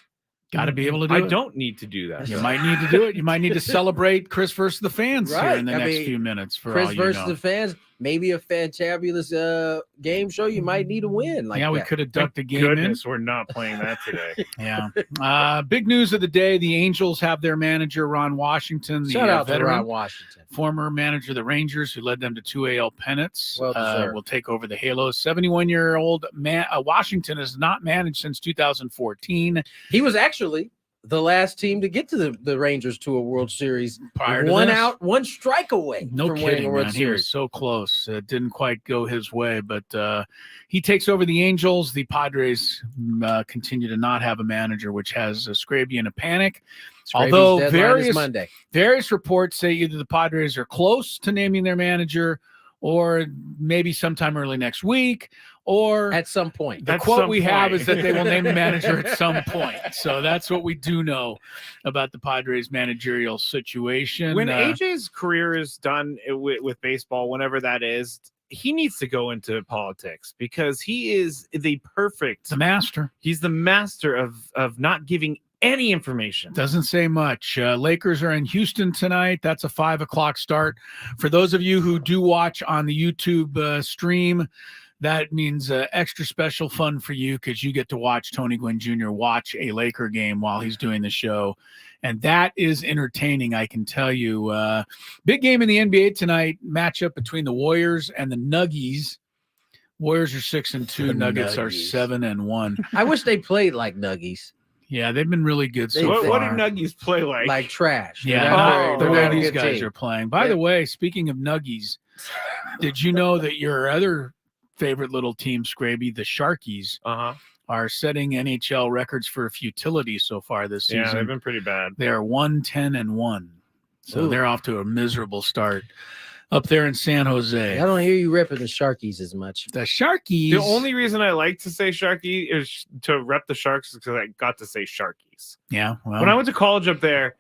Got to be able to do I it. don't need to do that. You might need to do it. You might need to celebrate Chris versus the fans here in the next few minutes. For Chris all you versus know. the fans, maybe a fantabulous game show. You might need a win. Like we could have ducked a game in. Goodness, we're not playing that today. Yeah. Big news of the day: the Angels have their manager Ron Washington, the Shout out veteran, to Ron Washington, former manager of the Rangers, who led them to 2 AL pennants. Well will take over the Halos. 71-year-old Washington has not managed since 2014. He was actually the last team to get to the Rangers to a World Series. Prior to one this. out, one strike away. No from winning kidding, a World man. Series. He was so close. It didn't quite go his way, but he takes over the Angels. The Padres continue to not have a manager, which has Skraby in a panic. Skraby's Although various reports say either the Padres are close to naming their manager or maybe sometime early next week, or at some point. The quote we have is that they will name a manager at some point. So that's what we do know about the Padres managerial situation. When AJ's career is done with baseball, whenever that is, he needs to go into politics because he is the master. He's the master of not giving any information. Doesn't say much. Lakers are in Houston tonight. That's a 5 o'clock start. For those of you who do watch on the YouTube stream, that means extra special fun for you because you get to watch Tony Gwynn Jr. watch a Laker game while he's doing the show. And that is entertaining, I can tell you. Big game in the NBA tonight, matchup between the Warriors and the Nuggies. Warriors are 6-2, Nuggets are 7-1. I wish they played like Nuggies. Yeah, they've been really good so far. What do Nuggies play like? Like trash. Yeah, the way these guys team. are playing. By the way, speaking of Nuggies, did you know that your other favorite little team, Skraby, the Sharkies, are setting NHL records for futility so far this season? Yeah, they've been pretty bad. They are 1-10-1. So they're off to a miserable start up there in San Jose. I don't hear you ripping the Sharkies as much. The Sharkies. The only reason I like to say Sharky is to rep the Sharks because I got to say Sharkies. Yeah. Well, when I went to college up there,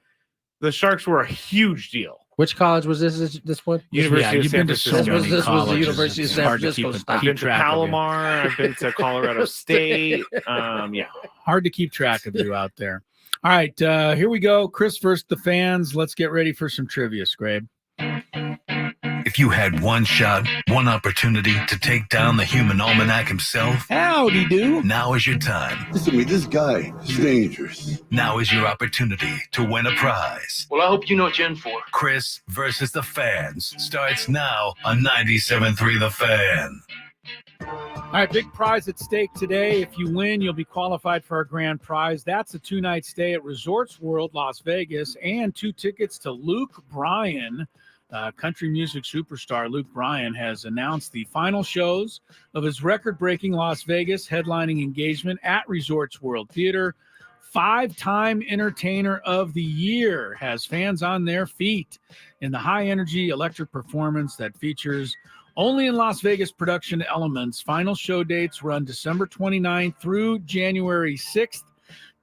the Sharks were a huge deal. Which college was this one? University of San Francisco. This was the University of San Francisco. I've been to Palomar. I've been to Colorado State. Yeah. Hard to keep track of you out there. All right, here we go. Chris versus the fans. Let's get ready for some trivia, Skrabe. If you had one shot, one opportunity to take down the human almanac himself, howdy do. Now is your time. Listen to me, this guy is dangerous. Now is your opportunity to win a prize. Well, I hope you know what you're in for. Chris versus the fans starts now on 97.3 The Fan. All right, big prize at stake today. If you win, you'll be qualified for our grand prize. That's a 2-night stay at Resorts World Las Vegas and 2 tickets to Luke Bryan. Country music superstar Luke Bryan has announced the final shows of his record-breaking Las Vegas headlining engagement at Resorts World Theater. 5-time Entertainer of the Year, has fans on their feet in the high-energy electric performance that features only in Las Vegas production elements. Final show dates run December 29th through January 6th.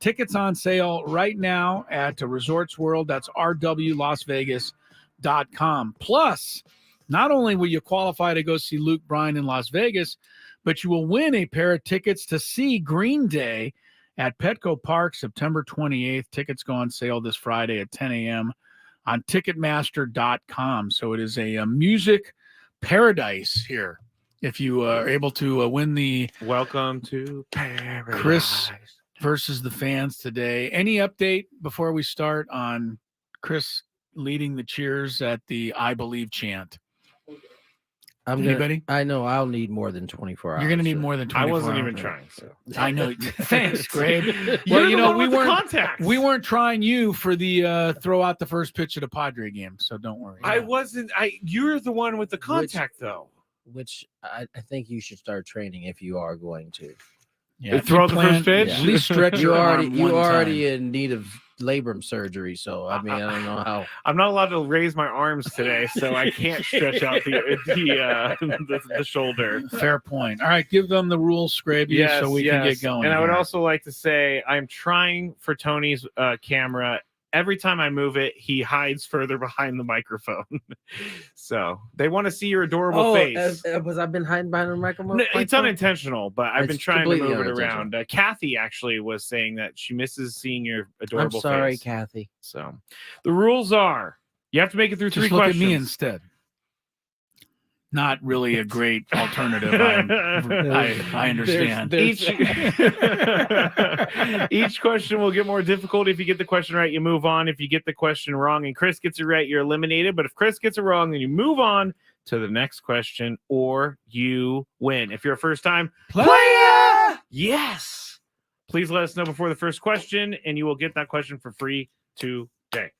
Tickets on sale right now at Resorts World. That's rwlasvegas.com. Plus, not only will you qualify to go see Luke Bryan in Las Vegas, but you will win a pair of tickets to see Green Day at Petco Park September 28th. Tickets go on sale this Friday at 10 a.m. on Ticketmaster.com. So it is a music paradise here. If you are able to win the Welcome to Paradise. Chris versus the fans today. Any update before we start on Chris leading the cheers at the I Believe chant? Anybody? I know I'll need more than 24 hours. You're going to need more than 24 hours. I wasn't even trying. So I know. Thanks, Greg. Well, you know, we weren't trying you for the throw out the first pitch at a Padre game, so don't worry. I wasn't. You're the one with the contact, though. Which I think you should start training if you are going to. Yeah, throw the first pitch. At least stretch your arm. You're already in need of labrum surgery, so I mean I don't know how. I'm not allowed to raise my arms today, so I can't stretch out the shoulder. Fair point. All right, give them the rules, Skraby, so we can get going. And I would also like to say I'm trying for Tony's camera. Every time I move it, he hides further behind the microphone. So they want to see your adorable face. Was I been hiding behind the microphone? No, it's unintentional, but I've been trying to move it around. Kathy actually was saying that she misses seeing your adorable face. I'm sorry, Kathy. So the rules are you have to make it through Just 3 look questions. At me instead. Not really a great alternative. I understand. Each question will get more difficult. If you get the question right, you move on. If you get the question wrong and Chris gets it right, you're eliminated. But if Chris gets it wrong, then you move on to the next question or you win. If you're a first-time player, yes. Please let us know before the first question, and you will get that question for free today.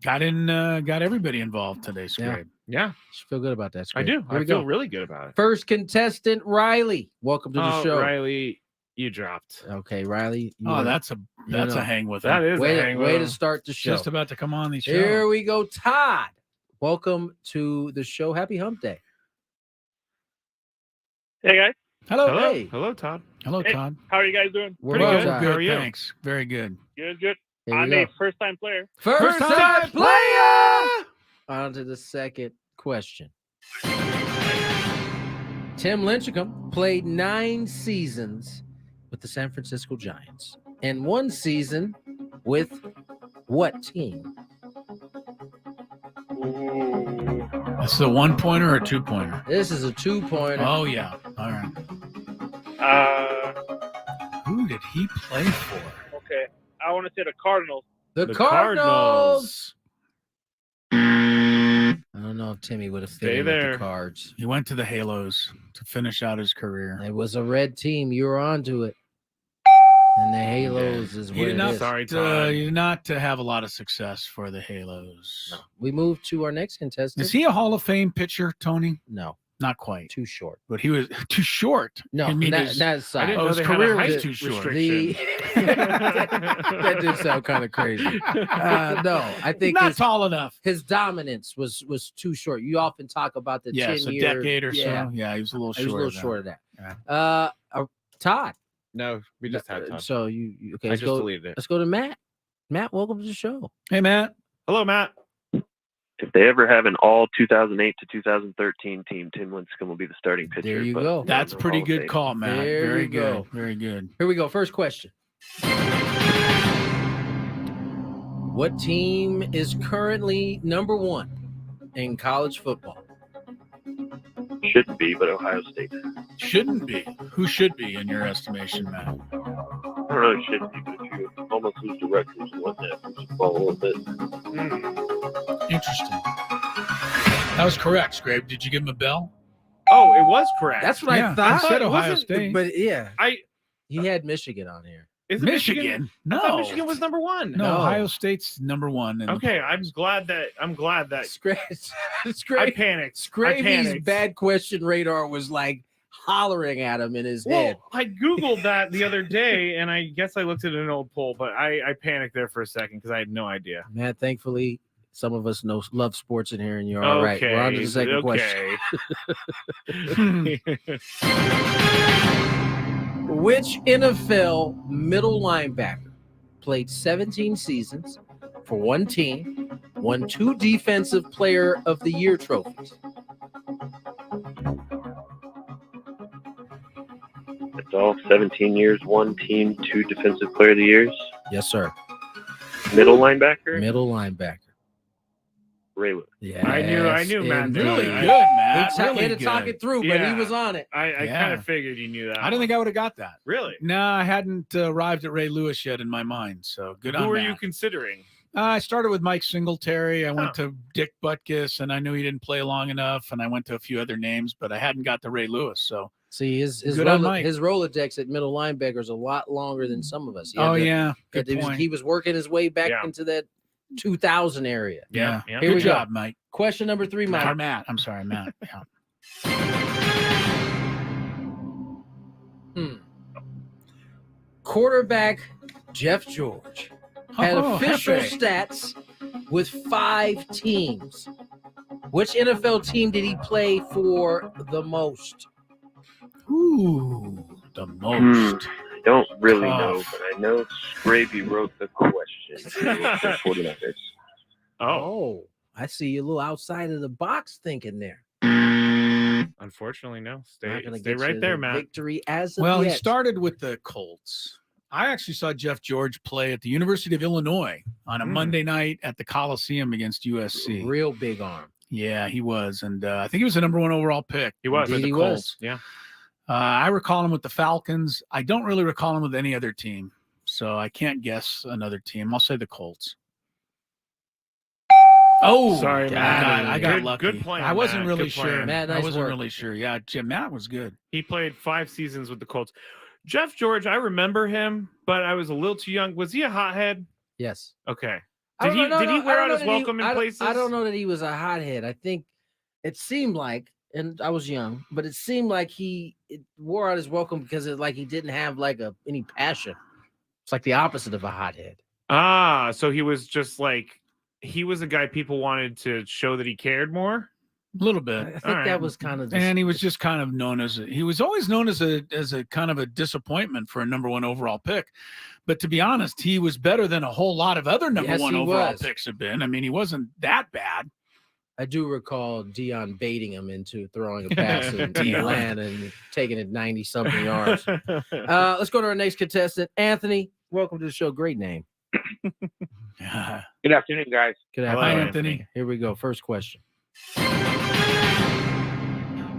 Got everybody involved today, Skrabe. Yeah. Feel good about that, Skrabe. I do. I feel really good about it. First contestant, Riley. Welcome to the show. Riley, you dropped. Okay, Riley. That's a hang with him. That is a hang with way him. to start the show. Just about to come on the show. Here we go, Todd. Welcome to the show. Happy Hump Day. Hey guys. Hello. Hey. Hello, Todd. Hello, Hey, Todd. how are you guys doing? We're Pretty well, good. Todd. How are you? Thanks. Very good. Good. Here I'm we a go. first-time player. First time player. On to the second question. Tim Lincecum played 9 seasons with the San Francisco Giants and 1 season with what team? This is a 1-pointer or a 2-pointer? This is a 2-pointer. Oh, yeah. All right. Who did he play for? Okay. I want to say the Cardinals. The Cardinals. I don't know if Timmy would have fit in with the Cards. He went to the Halos to finish out his career. It was a red team. You were onto it. And the Halos is what it is. Sorry, Todd. You did not have a lot of success for the Halos. No. We move to our next contestant. Is he a Hall of Fame pitcher, Tony? No. Not quite. Too short. But he was too short. No, I mean, that's I didn't know his they career had a was height too short. That did sound kind of crazy. No, I think not tall enough. His dominance was too short. You often talk about the 10 a year decade or so. Yeah, he was a little short. He was a little short of that. Yeah. Todd. No, we just had Todd. So you okay? I just deleted it. Let's go to Matt. Matt, welcome to the show. Hey, Matt. Hello, Matt. If they ever have an all 2008 to 2013 team, Tim Lincecum will be the starting pitcher. There you go. That's pretty good call, Matt. Very good. Go. Very good. Here we go. First question. What team is currently number 1 in college football? Shouldn't be, but Ohio State. Shouldn't be. Who should be in your estimation, Matt? I don't know. It shouldn't be, but if you almost lose directors and whatnot, you should fall a little bit. Interesting. That was correct, Skraby. Did you give him a bell? Oh, it was correct. That's what I thought. I said Ohio State. But yeah, he had Michigan on here. Is it Michigan? I thought No. Michigan was number 1. No, Ohio State's number 1. Okay, I'm glad that I panicked. Skraby's bad question radar was like hollering at him in his head. I Googled that the other day, and I guess I looked at an old poll, but I panicked there for a second because I had no idea. Matt, thankfully, some of us love sports in here, and you're all right. We're on to the second question. Which NFL middle linebacker played 17 seasons for one team, won 2 Defensive Player of the Year trophies? It's all 17 years, 1 team, 2 Defensive Player of the Years. Yes, sir. Middle linebacker? Middle linebacker. Ray Lewis. Yeah, I knew Matt. Really good, Matt. He had to talk it through, but he was on it. I kind of figured you knew that. I don't think I would have got that. Really? No, I hadn't arrived at Ray Lewis yet in my mind. So good on Who were Matt. you considering? I started with Mike Singletary. I went to Dick Butkus, and I knew he didn't play long enough. And I went to a few other names, but I hadn't got to Ray Lewis. So see, his Rolodex at middle linebacker is a lot longer than some of us. Good point. He was working his way back into that 2000 area. Yeah. Here Good we job, go. Mike. Question number 3, Mike. Or Matt. I'm sorry, Matt. Quarterback Jeff George had official stats with 5 teams. Which NFL team did he play for the most? Ooh, the most. I don't really know, but I know Skraby wrote the question for 49ers. Oh, I see you a little outside of the box thinking there. Unfortunately, no. Stay get right you there, the Matt. Victory as of Well, he yet. started with the Colts. I actually saw Jeff George play at the University of Illinois on a Monday night at the Coliseum against USC. Real big arm. Yeah, he was. And I think he was the number 1 overall pick. He was. With the He Colts. was. Yeah. I recall him with the Falcons. I don't really recall him with any other team. So I can't guess another team. I'll say the Colts. Oh, sorry, Matt. I got lucky. Good plan. I wasn't Matt. really Good sure. plan. Matt, I nice wasn't work. really sure. Yeah, Matt was good. He played 5 seasons with the Colts. Jeff George, I remember him, but I was a little too young. Was he a hothead? Yes. Okay. Did he wear out his welcome in places? I don't know that he was a hothead. I think it seemed like, and I was young, but it seemed like he wore out his welcome because he didn't have any passion. It's like the opposite of a hothead. Ah, so he was just he was a guy people wanted to show that he cared more. A little bit. I think that was kind of, and he was just kind of known he was always known as a kind of a disappointment for a number 1 overall pick. But to be honest, he was better than a whole lot of other number 1 overall picks have been. I mean, he wasn't that bad. I do recall Dion baiting him into throwing a pass and land and taking it 90-something yards. Let's go to our next contestant, Anthony. Welcome to the show. Great name. Good afternoon, guys. Good Hello, afternoon, Anthony. Here we go. First question.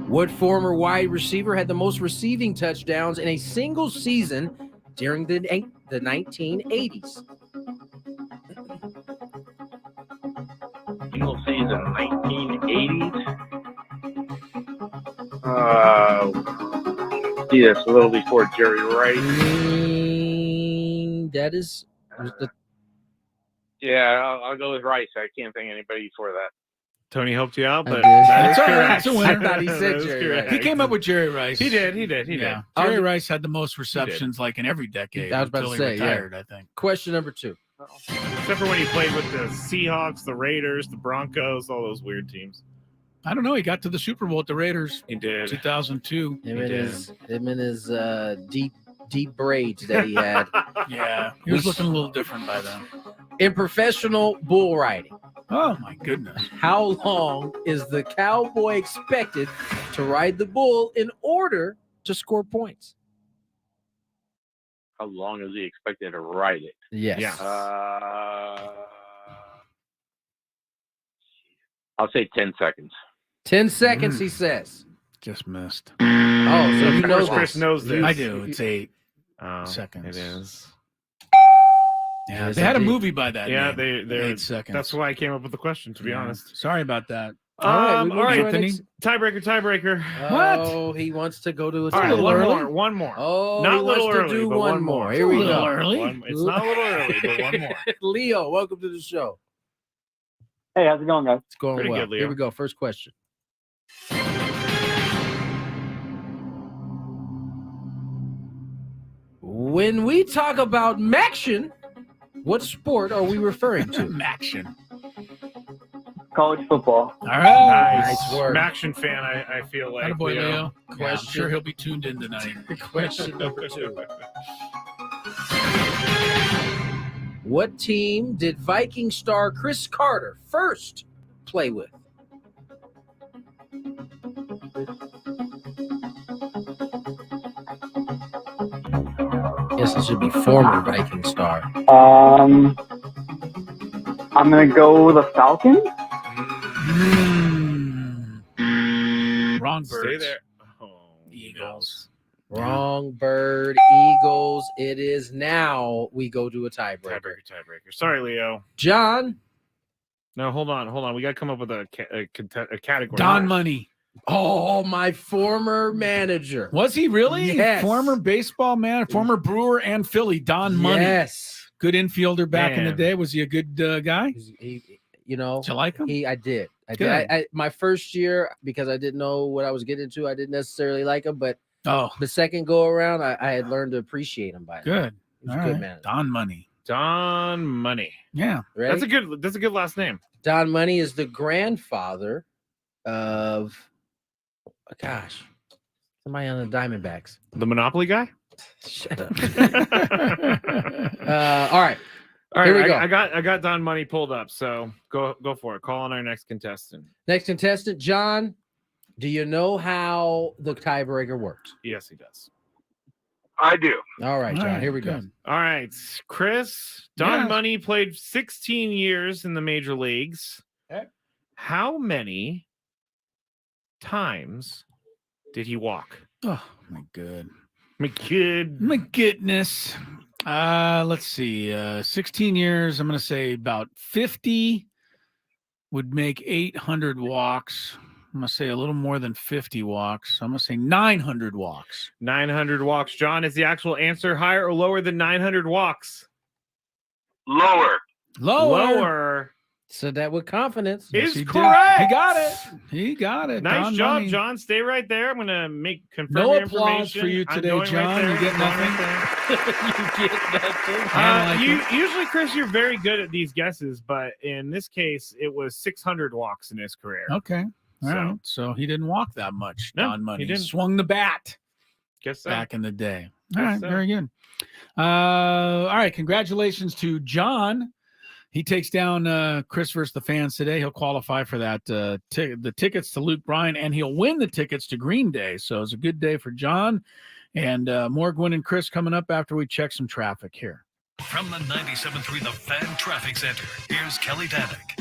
What former wide receiver had the most receiving touchdowns in a single season during the 1980s? Single season, 1980s. See, that's a little before Jerry Rice. That is. Yeah, I'll go with Rice. I can't think of anybody before that. Tony helped you out, but that's all right. That's a winner. I thought he said Jerry Rice. He came up with Jerry Rice. He did. Yeah. Jerry Rice had the most receptions in every decade. I was about to say, retired, I think. Question number 2. Except for when he played with the Seahawks, the Raiders, the Broncos, all those weird teams. I don't know. He got to the Super Bowl with the Raiders. He did. 2002. Him and his deep braids that he had. Yeah. He was looking a little different by then. In professional bull riding, Oh, my goodness. how long is the cowboy expected to ride the bull in order to score points? How long is he expected to ride it? Yes. I'll say 10 seconds. 10 seconds, he says. Just missed. Oh, so you Of know course, Chris knows this. I do. It's 8 seconds. It is. Yeah, Yes, they had a indeed. movie by that Yeah, name. they're 8 seconds. That's why I came up with the question, to be honest. Sorry about that. All right, All right, Anthony. Tiebreaker. Oh, he wants to go to a All right, little one more. Oh, Not he a little wants to early, do but one more. Here we A little go. early. It's not a little early, but one more. Leo, welcome to the show. Hey, how's it going, guys? It's going Pretty well. good, Leo. Here we go. First question. When we talk about Maction, what sport are we referring to? Maction. College football. All right. Nice work. Maction fan, I feel like. Attaboy, Leo. Yeah, I'm Question. sure he'll be tuned in tonight. Question number 2. What team did Viking star Chris Carter first play with? Guess it should be former Viking star. I'm gonna go the Falcons. Wrong Stay birds. there. Oh, Eagles. Wrong bird. Eagles. It is now. We go to a tiebreaker. Tiebreaker. Sorry, Leo. John. No, hold on. We got to come up with a category. Don Money. Oh, my former manager. Was he really? Yes. Former baseball man, former Brewer and Philly, Don Money. Yes. Good infielder back in the Man. day. Was he a good guy? He, you know, Did you like him? I did. I Good. did. I my first year, because I didn't know what I was getting into, I didn't necessarily like him. But the second go around, I had learned to appreciate him by good. He was All a good right. man. Don Money. Don Money. Yeah. Ready? That's a good last name. Don Money is the grandfather of, somebody on the Diamondbacks. The Monopoly guy? Shut up. All right. All right, Here we go. I got Don Money pulled up, so go for it. Call on our next contestant. Next contestant, John. Do you know how the tiebreaker works? Yes, he does. I do. All right, John. Here we go. All right, Chris. Don Yes. Money played 16 years in the major leagues. Okay. How many times did he walk? Oh, my good. My kid. My goodness. Let's see. 16 years. I'm going to say about 50 would make 800 walks. I'm going to say a little more than 50 walks. I'm going to say 900 walks. 900 walks. John, is the actual answer higher or lower than 900 walks? Lower. Lower. Said that with confidence. Is he did. correct. He got it. He got it. Nice Don job, Money. John. Stay right there. I'm gonna confirm No your applause information. for you I'm today, going right John. there. You get I'm going nothing? right there. You get nothing. I like it. Usually, Chris, you're very good at these guesses, but in this case, it was 600 walks in his career. Okay. All So- right. So he didn't walk that much, No, Don Money. he didn't. Swung the bat Guess so. back in the day. Guess All right. so. Very good. All right. Congratulations to John. He takes down Chris versus the fans today. He'll qualify for that the tickets to Luke Bryan, and he'll win the tickets to Green Day. So it's a good day for John. And more Gwynn and Chris coming up after we check some traffic here. From the 97.3 The Fan Traffic Center, here's Kelly Danick.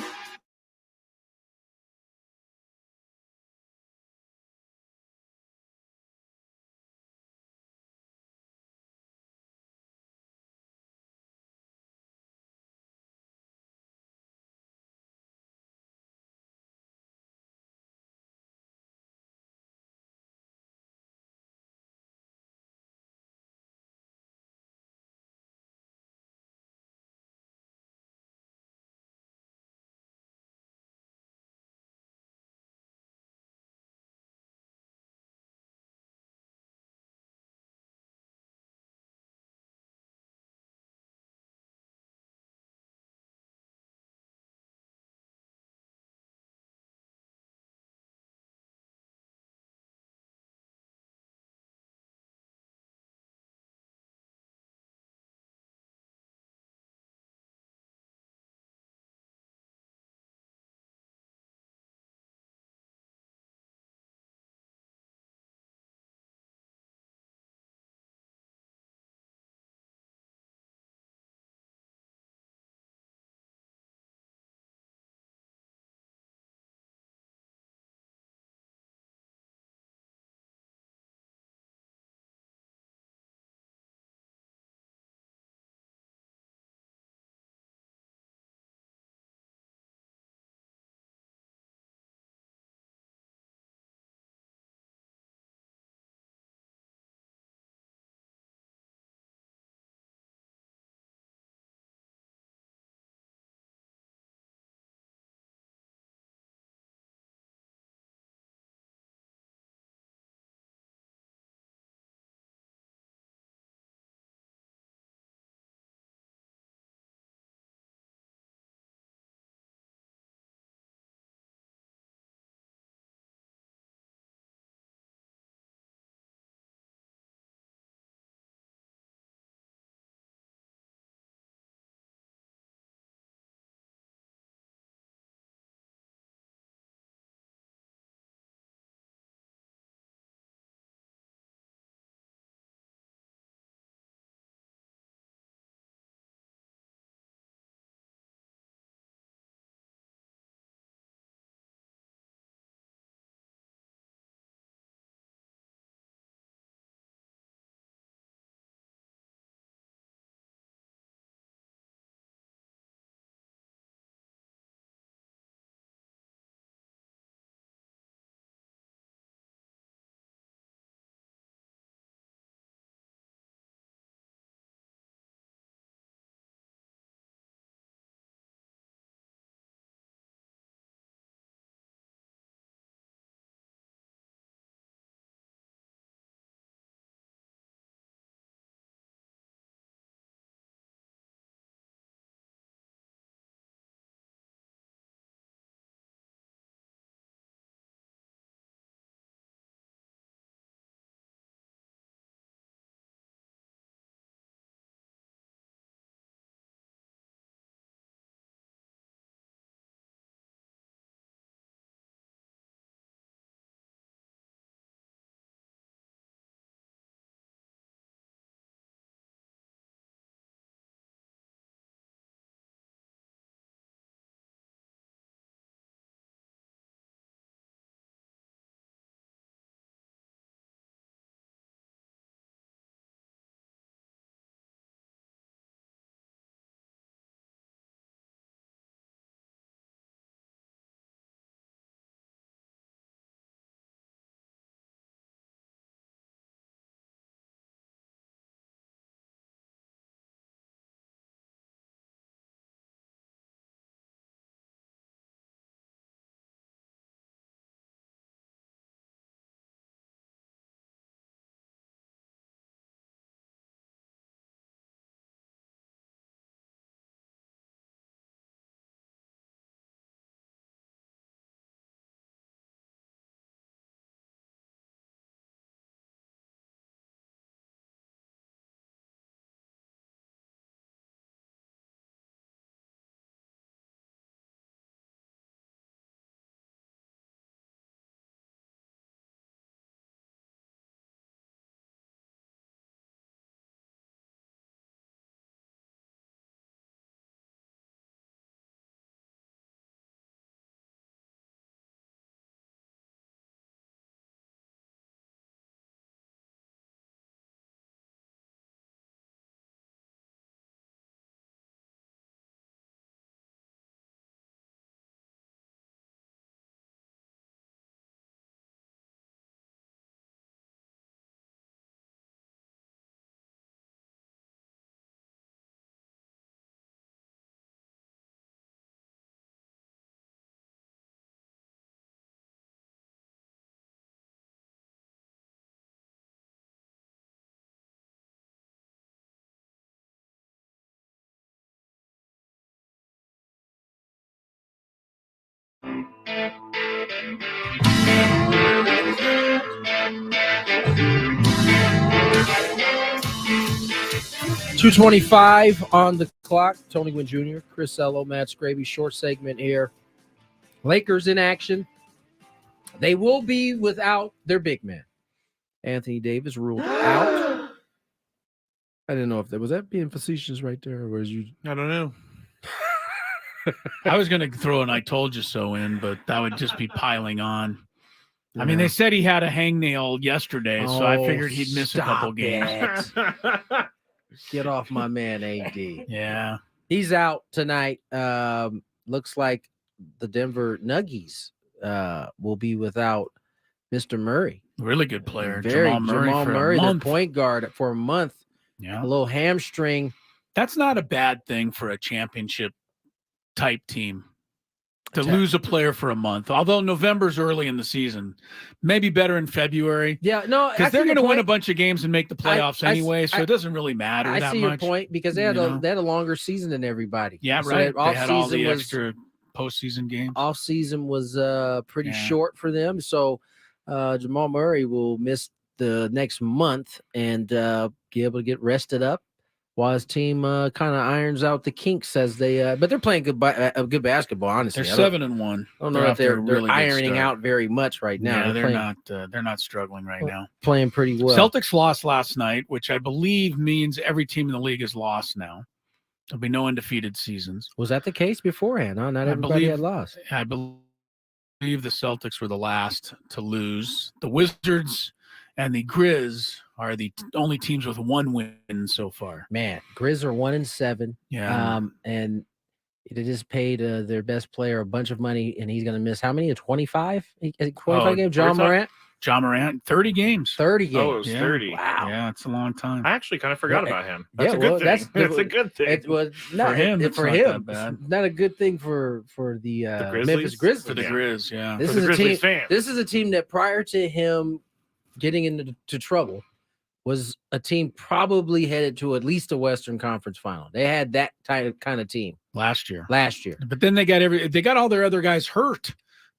2:25 on the clock. Tony Gwynn Jr., Chris Ello, Matt Skraby, short segment here. Lakers in action. They will be without their big man. Anthony Davis ruled out. I didn't know if that was that being facetious right there, or was you? I don't know. I was going to throw an "I told you so" in, but that would just be piling on. I mean, they said he had a hangnail yesterday, so I figured he'd miss a couple games. Get off my man, AD. Yeah. He's out tonight. Looks like the Denver Nuggets will be without Mr. Murray. Really good player. Jamal Murray, their the point guard for a month. Yeah. A little hamstring. That's not a bad thing for a championship type team to lose a player for a month. Although November's early in the season, maybe better in February. Yeah, no, because they're going to win a bunch of games and make the playoffs anyway, so it doesn't really matter that much. I see your point because they had a longer season than everybody. Yeah, so right. They had all the extra postseason games. Off season was pretty short for them, so Jamal Murray will miss the next month and be able to get rested up while his team kind of irons out the kinks as they but they're playing good basketball, honestly. They're 7-1. I don't know if they're really ironing out very much right now. Yeah, they're not struggling right now. Playing pretty well. Celtics lost last night, which I believe means every team in the league is lost now. There'll be no undefeated seasons. Was that the case beforehand? Huh? Not everybody had lost. I believe the Celtics were the last to lose. The Wizards and the Grizz are the only teams with one win so far. Man, Grizz are 1-7. Yeah. And they just paid their best player a bunch of money, and he's going to miss how many? 25? 25 games? John Morant? 30 games. 30 games. Oh, it was 30. Wow. Yeah, it's a long time. I actually kind of forgot about him. That's a good thing. That's a good thing. It was not, for him. It's not a good thing for the Memphis Grizzlies. For the Grizz, yeah. This is a team. This is a team that prior to him getting into trouble was a team probably headed to at least a Western Conference final. They had that kind of team last year. But then they got all their other guys hurt.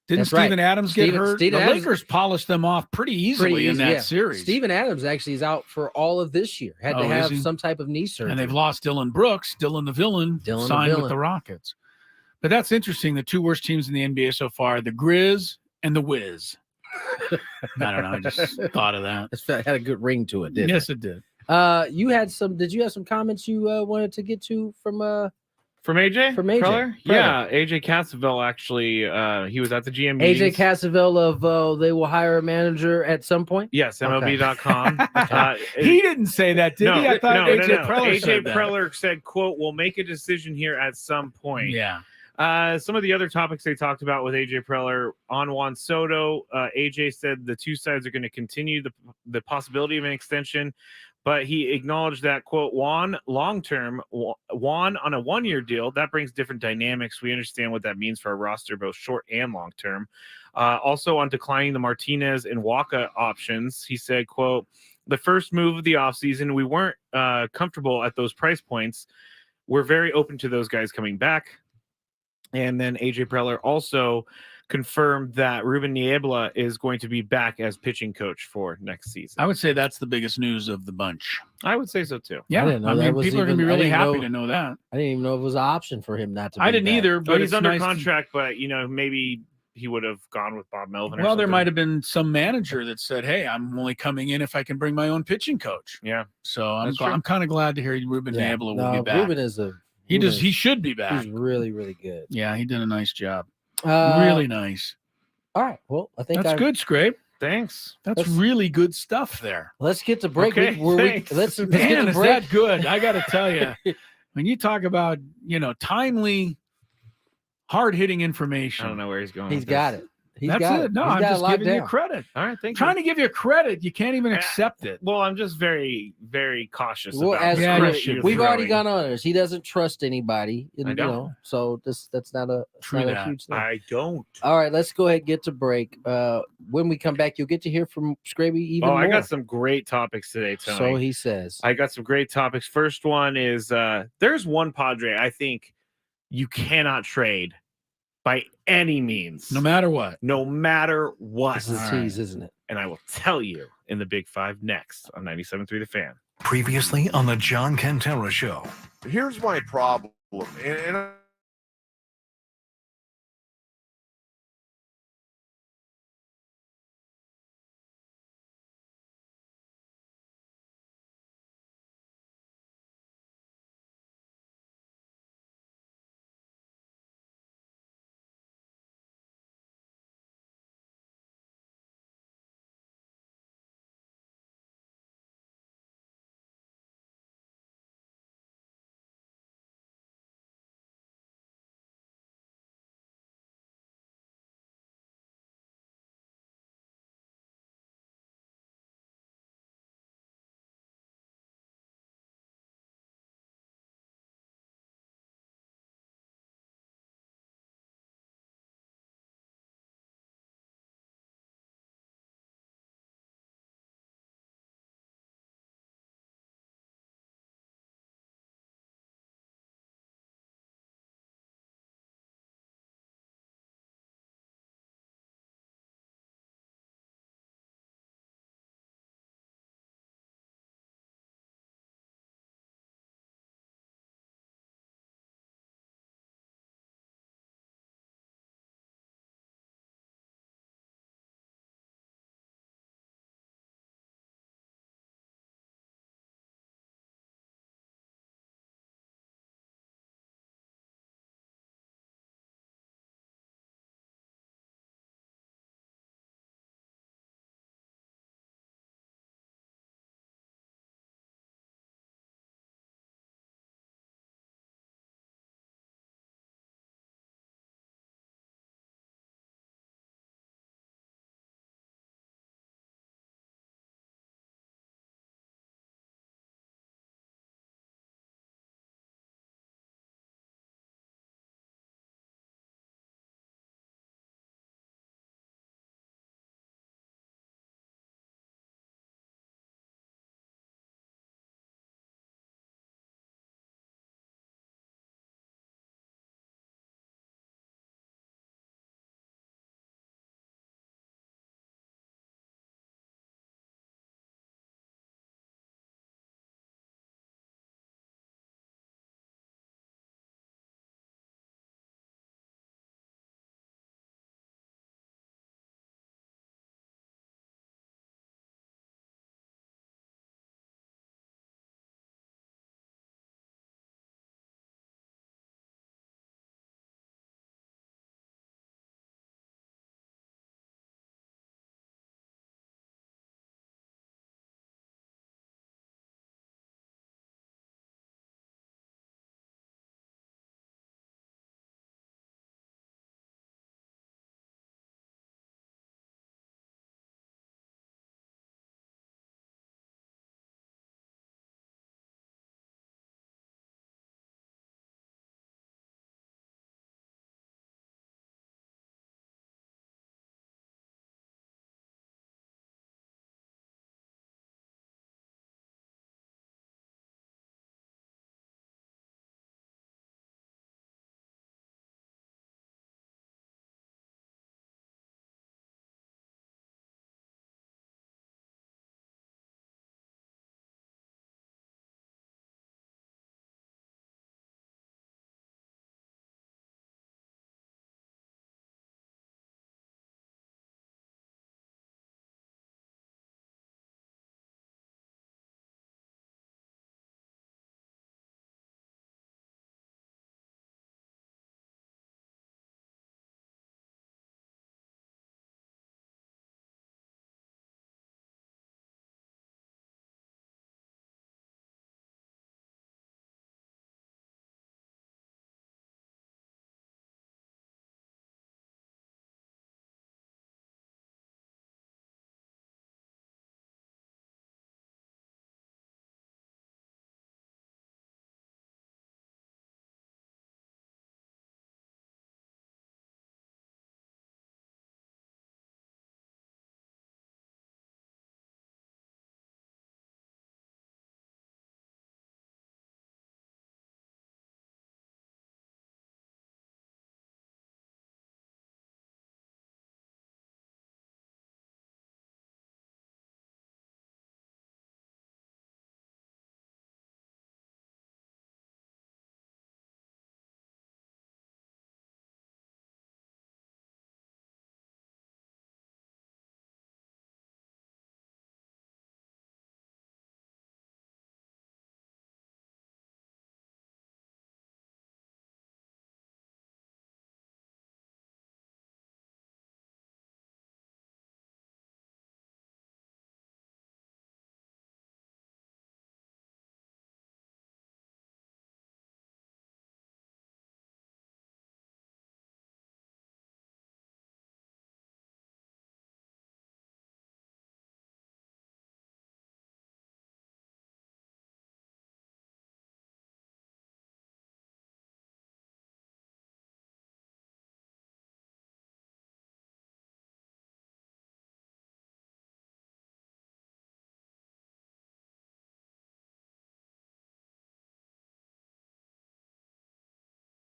Didn't Steven Adams get hurt? The Lakers polished them off pretty easily in that series. Steven Adams actually is out for all of this year. Had to have some type of knee surgery. And they've lost Dylan Brooks, Dylan the villain, signed with the Rockets. But that's interesting. The two worst teams in the NBA so far, the Grizz and the Wiz. I don't know. I just thought of that. It had a good ring to it, didn't it? Yes, it did. Did you have some comments you wanted to get to from AJ? From AJ. Preller? Yeah, AJ Cassavell actually. He was at the GM meetings. AJ Cassavell of they will hire a manager at some point. Yes, MLB.com. He didn't say that, did he? I thought AJ Preller said that. Preller said, "quote We'll make a decision here at some point." Yeah. Some of the other topics they talked about with AJ Preller on Juan Soto, AJ said the two sides are going to continue the possibility of an extension, but he acknowledged that, quote, Juan long-term, Juan on a one-year deal, that brings different dynamics. We understand what that means for a roster, both short and long-term. Also on declining the Martinez and Waka options, he said, quote, the first move of the offseason, we weren't comfortable at those price points. We're very open to those guys coming back. And then AJ Preller also confirmed that Ruben Niebla is going to be back as pitching coach for next season. I would say that's the biggest news of the bunch. I would say so too. Yeah, I mean, people are going to be really happy to know that. I didn't even know it was an option for him not to. I didn't either, but he's under contract. But maybe he would have gone with Bob Melvin. Well, there might have been some manager that said, "Hey, I'm only coming in if I can bring my own pitching coach." Yeah. So I'm kind of glad to hear Ruben Niebla will be back. Ruben is He should be back. He's really, really good. Yeah, he did a nice job. Really nice. All right. Well, I think that's good, Scrape. Thanks. That's really good stuff there. Let's get to break. Okay, let's Man, get to is break. that good? I got to tell you, when you talk about timely, hard-hitting information, I don't know where he's going. He's got it. That's it. No, I'm just giving you credit. All right, thank you. Trying to give you credit. You can't even accept it. Well, I'm just very, very cautious Well, about we've already gone on this. He doesn't trust anybody. I don't. So that's not a huge thing. I don't. All right, let's go ahead and get to break. When we come back, you'll get to hear from Skraby even more. I got some great topics today, Tony. So he says. I got some great topics. First one is there's one Padre I think you cannot trade by any means. No matter what. This is a tease, isn't it? And I will tell you in the Big Five next on 97.3 The Fan. Previously on the John Cantera Show. Here's my problem, and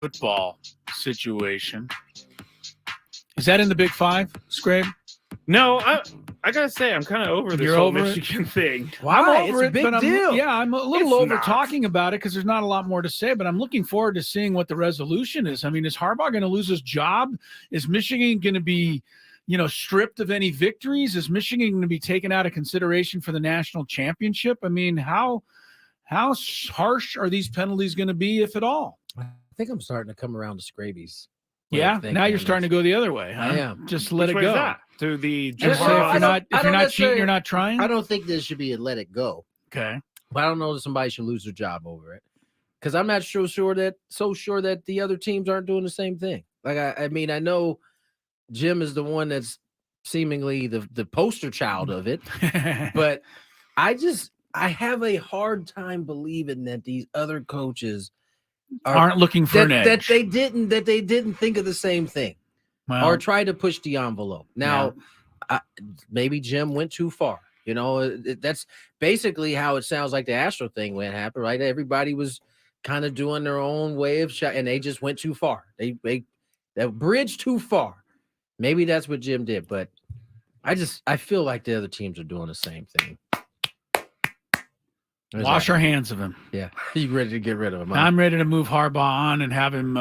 football situation. Is that in the Big Five, Skraby? No, I gotta say I'm kind of over this whole Michigan thing. I'm over It's a big but deal. I'm a little over talking about it because there's not a lot more to say. But I'm looking forward to seeing what the resolution is. I mean, is Harbaugh going to lose his job? Is Michigan going to be, stripped of any victories? Is Michigan going to be taken out of consideration for the national championship? I mean, how harsh are these penalties going to be, if at all? I think I'm starting to come around to Skraby's. Yeah, now you're starting to go the other way, huh? I am. Just let Which it way is go. that? To the Just say if you're not cheating, you're not trying. I don't think there should be a let it go. Okay. But I don't know that somebody should lose their job over it. Because I'm not so sure that the other teams aren't doing the same thing. Like I mean, I know Jim is the one that's seemingly the poster child of it. But I have a hard time believing that these other coaches aren't looking for an edge. That they didn't think of the same thing or try to push the envelope. Now, maybe Jim went too far. That's basically how it sounds like the Astro thing happened, right? Everybody was kind of doing their own way of shot, and they just went too far. They bridged too far. Maybe that's what Jim did, but I feel like the other teams are doing the same thing. Wash our hands of him. Yeah. You ready to get rid of him? Huh? I'm ready to move Harbaugh on and have him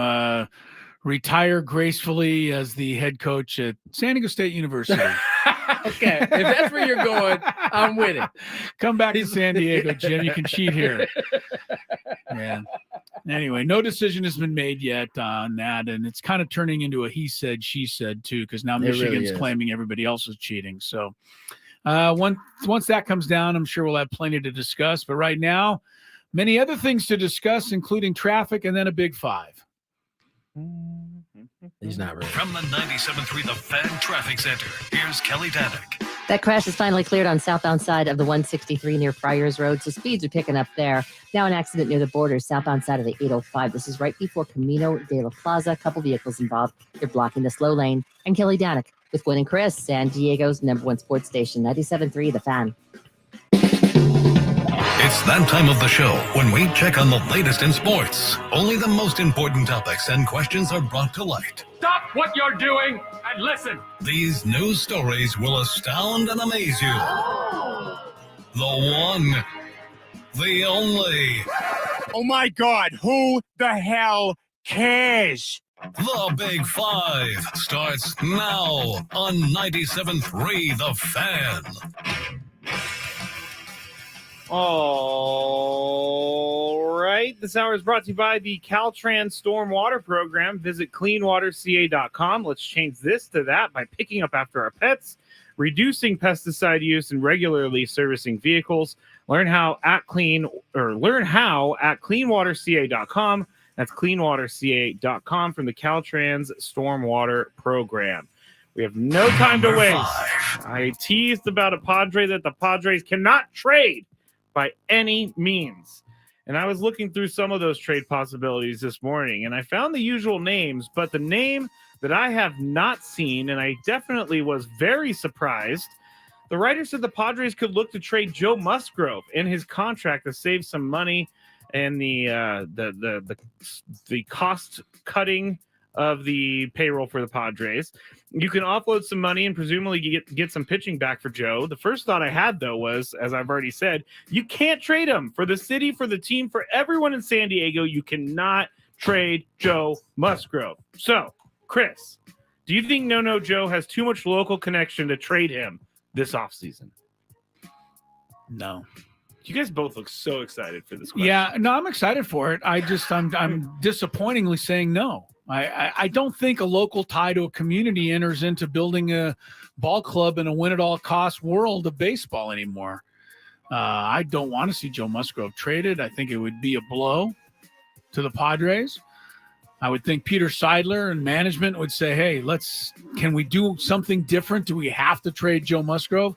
retire gracefully as the head coach at San Diego State University. Okay. If that's where you're going, I'm with it. Come back to San Diego, Jim. You can cheat here. Yeah. Anyway, no decision has been made yet on that, and it's kind of turning into a he said, she said, too, because now Michigan's claiming everybody else is cheating. So once that comes down, I'm sure we'll have plenty to discuss. But right now, many other things to discuss, including traffic and then a Big Five. He's not ready. From the 97.3 The Fan Traffic Center, here's Kelly Danick. That crash is finally cleared on southbound side of the 163 near Friars Road, so speeds are picking up there. Now an accident near the border, southbound side of the 805. This is right before Camino de la Plaza. A couple vehicles involved. They're blocking the slow lane. And Kelly Danick with Gwynn and Chris, San Diego's #1 sports station, 97.3 The Fan. It's that time of the show when we check on the latest in sports. Only the most important topics and questions are brought to light. Stop what you're doing and listen. These news stories will astound and amaze you. The one, the only. Oh my God, who the hell cares? The Big Five starts now on 97.3 The Fan. All right. This hour is brought to you by the Caltrans Stormwater Program. Visit cleanwaterca.com. Let's change this to that by picking up after our pets, reducing pesticide use, and regularly servicing vehicles. Learn how at cleanwaterca.com. That's cleanwaterca.com from the Caltrans Stormwater Program. We have no time to waste. I teased about a Padre that the Padres cannot trade by any means. And I was looking through some of those trade possibilities this morning, and I found the usual names, but the name that I have not seen, and I definitely was very surprised, the writer said the Padres could look to trade Joe Musgrove in his contract to save some money and the cost cutting of the payroll for the Padres. You can offload some money and presumably get some pitching back for Joe. The first thought I had, though, was, as I've already said, you can't trade him. For the city, for the team, for everyone in San Diego, you cannot trade Joe Musgrove. So, Chris, do you think No Joe has too much local connection to trade him this offseason? No. You guys both look so excited for this question. Yeah, no, I'm excited for it. I'm disappointingly saying no. I don't think a local tie to a community enters into building a ball club in a win-at-all-cost world of baseball anymore. I don't want to see Joe Musgrove traded. I think it would be a blow to the Padres. I would think Peter Seidler and management would say, hey, can we do something different? Do we have to trade Joe Musgrove?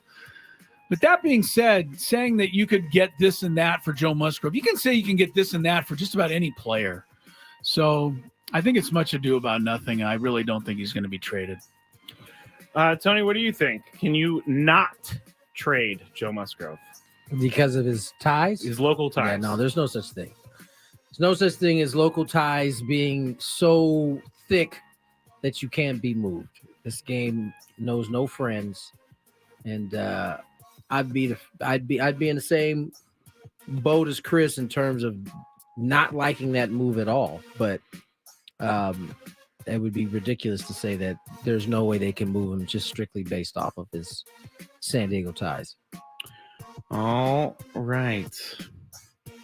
But that being said, saying that you could get this and that for Joe Musgrove, you can say you can get this and that for just about any player. So I think it's much ado about nothing. I really don't think he's going to be traded. Tony, what do you think? Can you not trade Joe Musgrove? Because of his ties? His local ties. Yeah, no, there's no such thing. There's no such thing as local ties being so thick that you can't be moved. This game knows no friends, and I'd be in the same boat as Chris in terms of not liking that move at all. But it would be ridiculous to say that there's no way they can move him just strictly based off of his San Diego ties. All right.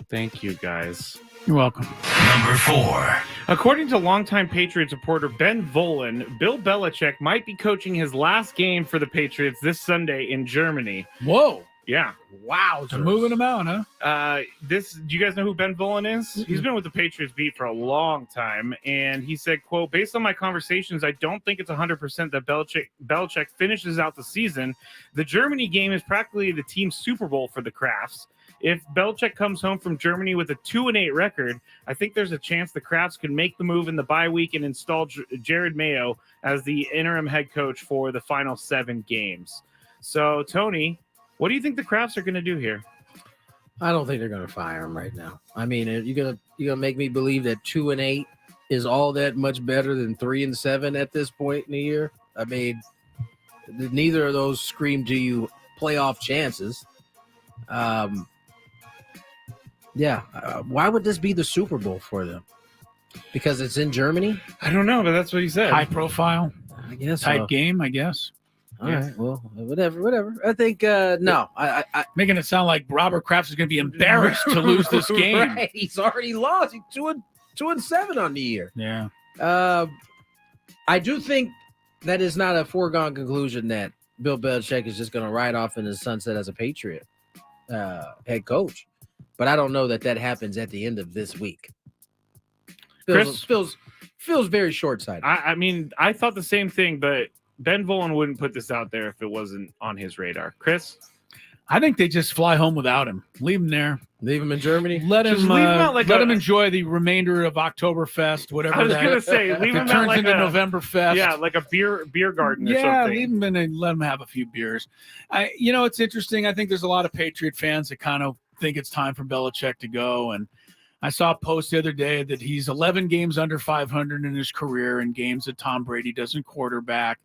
Thank you, guys. You're welcome. Number 4. According to longtime Patriots reporter Ben Volen, Bill Belichick might be coaching his last game for the Patriots this Sunday in Germany. Whoa. Yeah. Wow. They're moving him out, huh? Do you guys know who Ben Volen is? He's been with the Patriots beat for a long time. And he said, quote, based on my conversations, I don't think it's 100% that Belichick finishes out the season. The Germany game is practically the team's Super Bowl for the Crafts. If Belichick comes home from Germany with a 2-8 record, I think there's a chance the Crafts could make the move in the bye week and install Jared Mayo as the interim head coach for the final 7 games. So, Tony, what do you think the Crafts are going to do here? I don't think they're going to fire him right now. I mean, you're gonna make me believe that 2-8 is all that much better than 3-7 at this point in the year. I mean, neither of those scream to you playoff chances. Why would this be the Super Bowl for them? Because it's in Germany? I don't know, but that's what he said. High profile, I guess type game, I guess. All right, well, whatever. I think no. I making it sound like Robert Kraft is going to be embarrassed to lose this game. Right. He's already lost. He's 2-7 on the year. Yeah. I do think that is not a foregone conclusion that Bill Belichick is just going to ride off in the sunset as a Patriot head coach. But I don't know that happens at the end of this week. Feels very short-sighted. I mean, I thought the same thing, but Ben Volen wouldn't put this out there if it wasn't on his radar. Chris? I think they just fly home without him. Leave him there. Leave him in Germany. Let him enjoy the remainder of Oktoberfest, whatever. I was going to say, leave him turns like into Novemberfest. Yeah, like a beer garden or something. Yeah, leave him in and let him have a few beers. It's interesting. I think there's a lot of Patriot fans that kind of think it's time for Belichick to go. And I saw a post the other day that he's 11 games under 500 in his career in games that Tom Brady doesn't quarterback.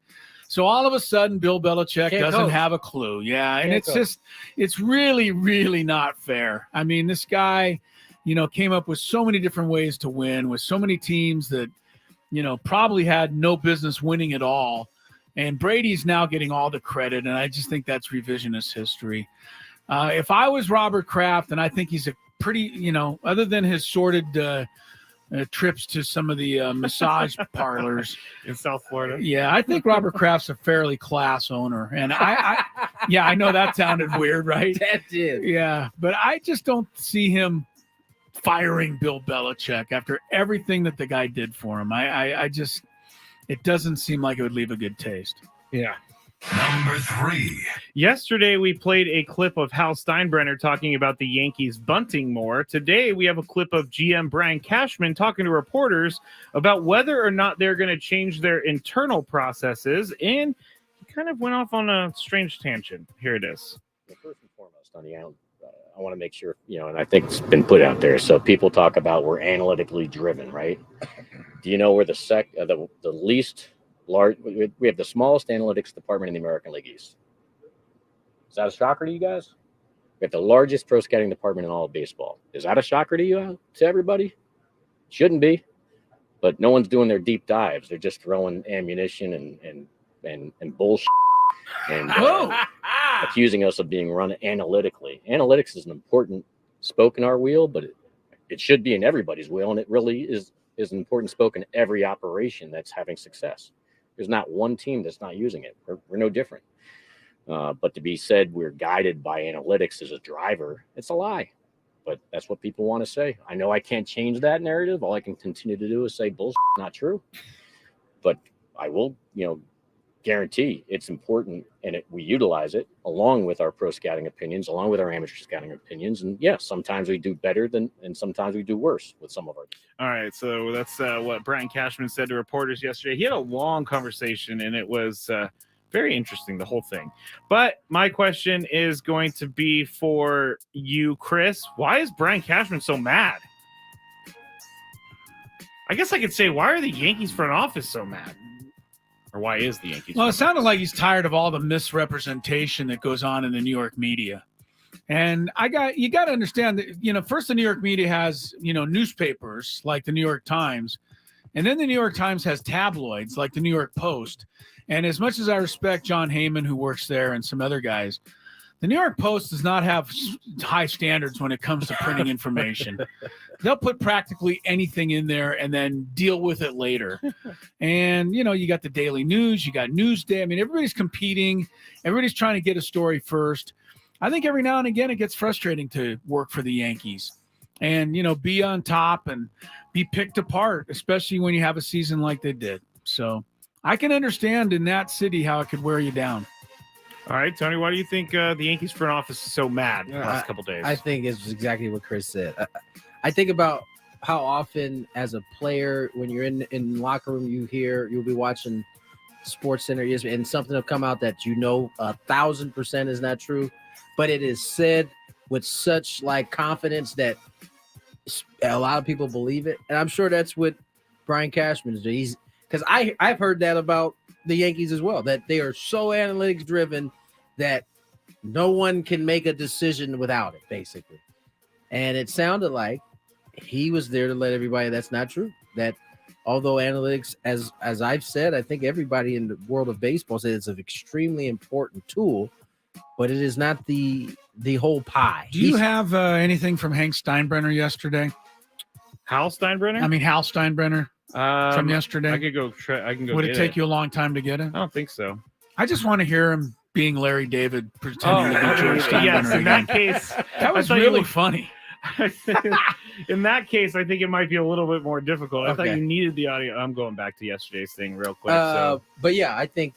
So all of a sudden, Bill Belichick doesn't have a clue. Yeah, and it's really, really not fair. I mean, this guy, came up with so many different ways to win with so many teams that, probably had no business winning at all. And Brady's now getting all the credit, and I just think that's revisionist history. If I was Robert Kraft, and I think he's a pretty, other than his sordid trips to some of the massage parlors in South Florida. Yeah, I think Robert Kraft's a fairly class owner. And I know that sounded weird, right? That did. Yeah, but I just don't see him firing Bill Belichick after everything that the guy did for him. It doesn't seem like it would leave a good taste. Yeah. Number 3. Yesterday, we played a clip of Hal Steinbrenner talking about the Yankees bunting more. Today, we have a clip of GM Brian Cashman talking to reporters about whether or not they're going to change their internal processes. And he kind of went off on a strange tangent. Here it is. First and foremost, on the out, I want to make sure, and I think it's been put out there. So people talk about we're analytically driven, right? Do you know where the least large, we have the smallest analytics department in the American League East? Is that a shocker to you guys? We have the largest pro scouting department in all of baseball. Is that a shocker to you, to everybody? Shouldn't be, but no one's doing their deep dives. They're just throwing ammunition and bullshit and accusing us of being run analytically. Analytics is an important spoke in our wheel, but it should be in everybody's wheel, and it really is an important spoke in every operation that's having success. There's not one team that's not using it. We're no different. But to be said we're guided by analytics as a driver, it's a lie. But that's what people want to say. I know I can't change that narrative. All I can continue to do is say bullshit, not true. But I will, guarantee it's important, and we utilize it along with our pro scouting opinions, along with our amateur scouting opinions. And yes, sometimes we do better and sometimes we do worse with some of our. All right, so that's what Brian Cashman said to reporters yesterday. He had a long conversation, and it was very interesting, the whole thing. But my question is going to be for you, Chris. Why is Brian Cashman so mad? I guess I could say, why are the Yankees front office so mad? Or why is the Yankees? Well, it sounded like he's tired of all the misrepresentation that goes on in the New York media. And you got to understand that, first the New York media has, newspapers like the New York Times. And then the New York Times has tabloids like the New York Post. And as much as I respect John Heyman, who works there, and some other guys, the New York Post does not have high standards when it comes to printing information. They'll put practically anything in there and then deal with it later. And, you got the Daily News, you got Newsday. I mean, everybody's competing. Everybody's trying to get a story first. I think every now and again it gets frustrating to work for the Yankees and, be on top and be picked apart, especially when you have a season like they did. So I can understand in that city how it could wear you down. All right, Tony, why do you think the Yankees front office is so mad the last couple days? I think it's exactly what Chris said. I think about how often as a player, when you're in the locker room, you'll be watching Sports Center and something will come out that 1,000% is not true, but it is said with such confidence that a lot of people believe it. And I'm sure that's what Brian Cashman is doing. Because I've heard that about the Yankees as well, that they are so analytics driven that no one can make a decision without it, basically. And it sounded like he was there to let everybody, that's not true. That although analytics, as I've said, I think everybody in the world of baseball says it's an extremely important tool, but it is not the whole pie. Do you have anything from Hank Steinbrenner yesterday? Hal Steinbrenner? I mean, Hal Steinbrenner from yesterday. I can go. Would it take you a long time to get it? I don't think so. I just want to hear him being Larry David pretending to be George Steinbrenner. Yes, in that case, that was really funny. In that case, I think it might be a little bit more difficult. I thought Okay. you needed the audio. I'm going back to yesterday's thing real quick. But yeah, I think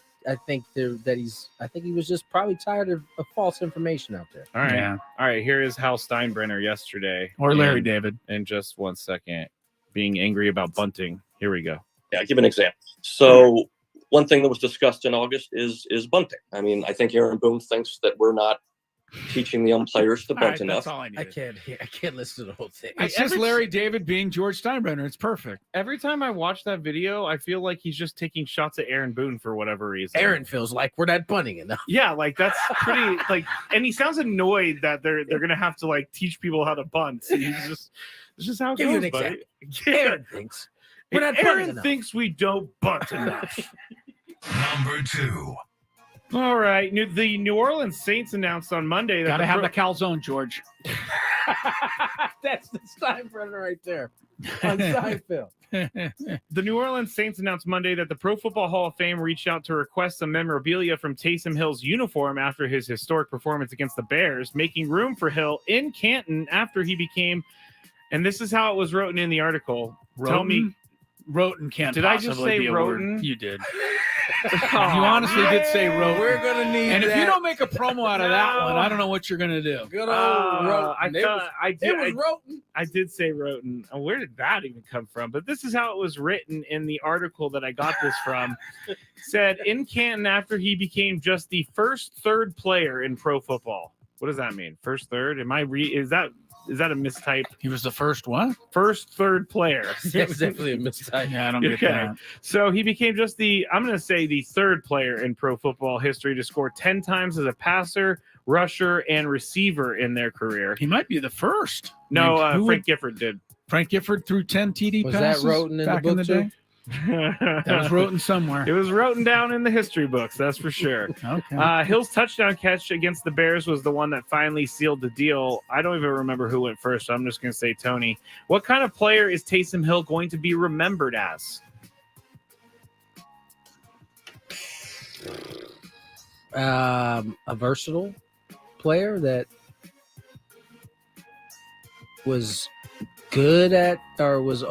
he was just probably tired of false information out there. All right. Yeah. All right. Here is Hal Steinbrenner yesterday. Or Larry David. In just 1 second, being angry about bunting. Here we go. Yeah, I'll give an example. So one thing that was discussed in August is bunting. I mean, I think Aaron Boone thinks that we're not teaching the young players to bunt enough. That's all I need. I can't listen to the whole thing. It's just Larry David being George Steinbrenner. It's perfect. Every time I watch that video, I feel like he's just taking shots at Aaron Boone for whatever reason. Aaron feels like we're not bunting enough. Yeah, that's pretty and he sounds annoyed that they're gonna have to teach people how to bunt. So it's just how it Give you goes, an buddy. example. Aaron thinks we're not bunting Aaron enough. thinks we don't bunt enough. Number 2. All right. The New Orleans Saints announced on Monday that Got to have the calzone, George. That's the Steinbrenner right there on Seinfeld. The New Orleans Saints announced Monday that the Pro Football Hall of Fame reached out to request some memorabilia from Taysom Hill's uniform after his historic performance against the Bears, making room for Hill in Canton after he became, and this is how it was written in the article. Tell me. Roten can't Did I just say be a word. Roten? You did. You honestly did say Roten. We're gonna need And if that. you don't make a promo out of that one, I don't know what you're gonna do. Good old Roten. It was Roten. I did say Roten. Where did that even come from? But this is how it was written in the article that I got this from. It said in Canton after he became just the first third player in pro football. What does that mean? First third? Is that a mistype? He was the first what? First third player. That's definitely a mistype. Yeah, I don't get that. So he became just the third player in pro football history to score 10 times as a passer, rusher, and receiver in their career. He might be the first. No, Who Frank Gifford did. Frank Gifford threw 10 TD Was passes that Roten in back the book day? too? That was Roten somewhere. It was written down in the history books, that's for sure. Okay. Hill's touchdown catch against the Bears was the one that finally sealed the deal. I don't even remember who went first, so I'm just going to say Tony. What kind of player is Taysom Hill going to be remembered as? A versatile player that was good at, or was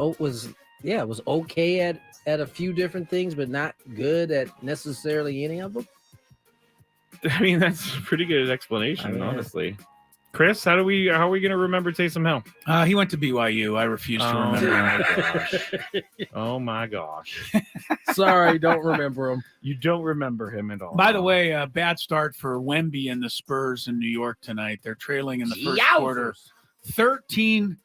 okay at a few different things, but not good at necessarily any of them. I mean, that's a pretty good explanation, honestly. Chris, how are we going to remember Taysom Hill? He went to BYU. I refuse to remember. Oh my gosh. Sorry, don't remember him. You don't remember him at all. By the way, a bad start for Wemby and the Spurs in New York tonight. They're trailing in the first quarter, 13-0.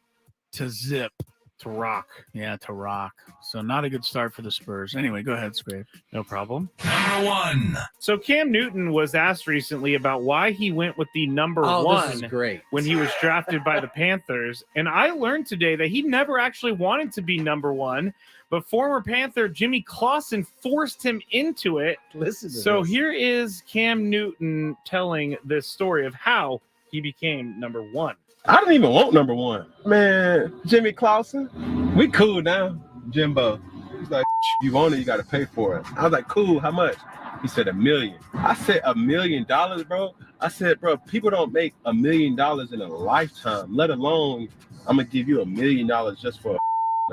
to rock. Yeah, to rock. So not a good start for the Spurs. Anyway, go ahead, Skraby. No problem. Number 1. So Cam Newton was asked recently about why he went with the number This one is great. when he was drafted by the Panthers. And I learned today that he never actually wanted to be number 1, but former Panther Jimmy Clausen forced him into it. Listen to so this. Here is Cam Newton telling this story of how he became number 1. I don't even want number 1. Man, Jimmy Clausen, we cool now. Jimbo. He's like, you want it, you got to pay for it. I was like, cool, how much? He said $1 million. I said $1 million, bro? I said, bro, people don't make $1 million in a lifetime, let alone I'm going to give you $1 million just for a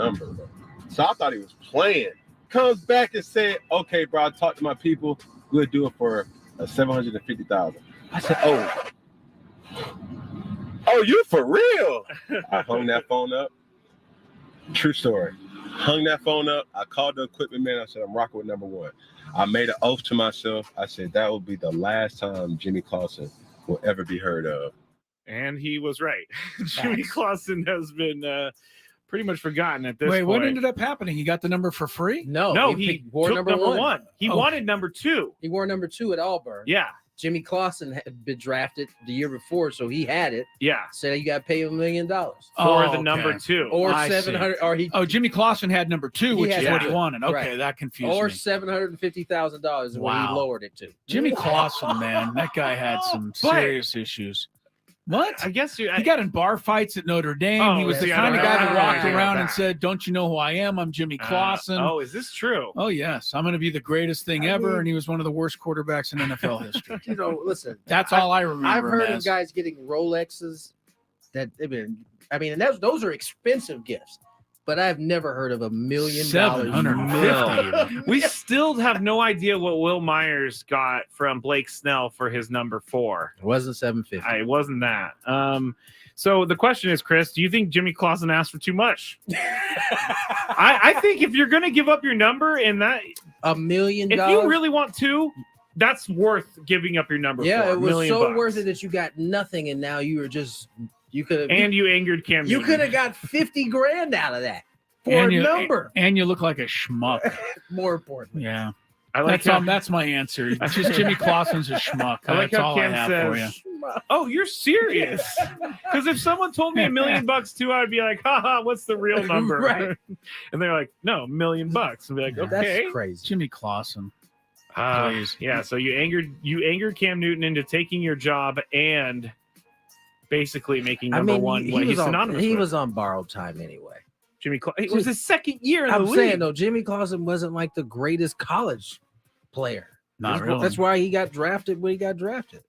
number, bro. So I thought he was playing. Comes back and said, okay, bro, I talked to my people. We'll do it for $750,000. I said, oh, you for real? I hung that phone up. True story. Hung that phone up. I called the equipment man. I said, I'm rocking with number 1. I made an oath to myself. I said, that will be the last time Jimmy Clausen will ever be heard of. And he was right. Jimmy Clausen has been pretty much forgotten at this Wait, point. what ended up happening? He got the number for free? No, he wore took number 1. He wanted number 2. He wore number 2 at Auburn. Yeah. Jimmy Clausen had been drafted the year before, so he had it. Yeah. Said you got to pay him $1 million for the number 2, or I 700. see. Or he. Oh, Jimmy Clausen had number 2, which is what he wanted. Okay, Right. that confused or me. $750,000 is what he lowered it to. Jimmy Clausen, man, that guy had some serious issues. What? I guess he got in bar fights at Notre Dame. Oh, he was the yeah, kind of guy that walked yeah, around yeah. and said, "Don't you know who I am? I'm Jimmy Clausen." Oh, is this true? Oh, yes. I'm going to be the greatest thing ever. And he was one of the worst quarterbacks in NFL history. Listen. That's all I remember. I've heard him of as. guys getting Rolexes that and those are expensive gifts. But I've never heard of $1 million. $750. We still have no idea what Will Myers got from Blake Snell for his number 4. It wasn't $750. It wasn't that. So the question is, Chris, do you think Jimmy Clausen asked for too much? I think if you're going to give up your number and that $1 million, if you really want to, that's worth giving up your number. Yeah, for, it was $1 so million. worth it that you got nothing, and now you were just you could have and you angered Cam. You Newton. could have got $50,000 out of that for And a you- number. And you look like a schmuck. More importantly, Yeah. I like that's my answer. It's just Jimmy Clausen's a schmuck. I like That's how all Cam I have for you. says, "Oh, you're serious?" Because if someone told me $1 million too, I'd be like, "Haha, what's the real number?" Right. And they're like, "No, $1 million." I'd be like, "Okay." That's crazy. Jimmy Clausen. Please. Yeah. So you angered Cam Newton into taking your job and basically making number 1 what he's synonymous he with. was on borrowed time anyway. Jimmy Clausen. It was his second year in the I'm league. saying though, Jimmy Clausen wasn't like the greatest college player. Not really. That's why he got drafted when he got drafted.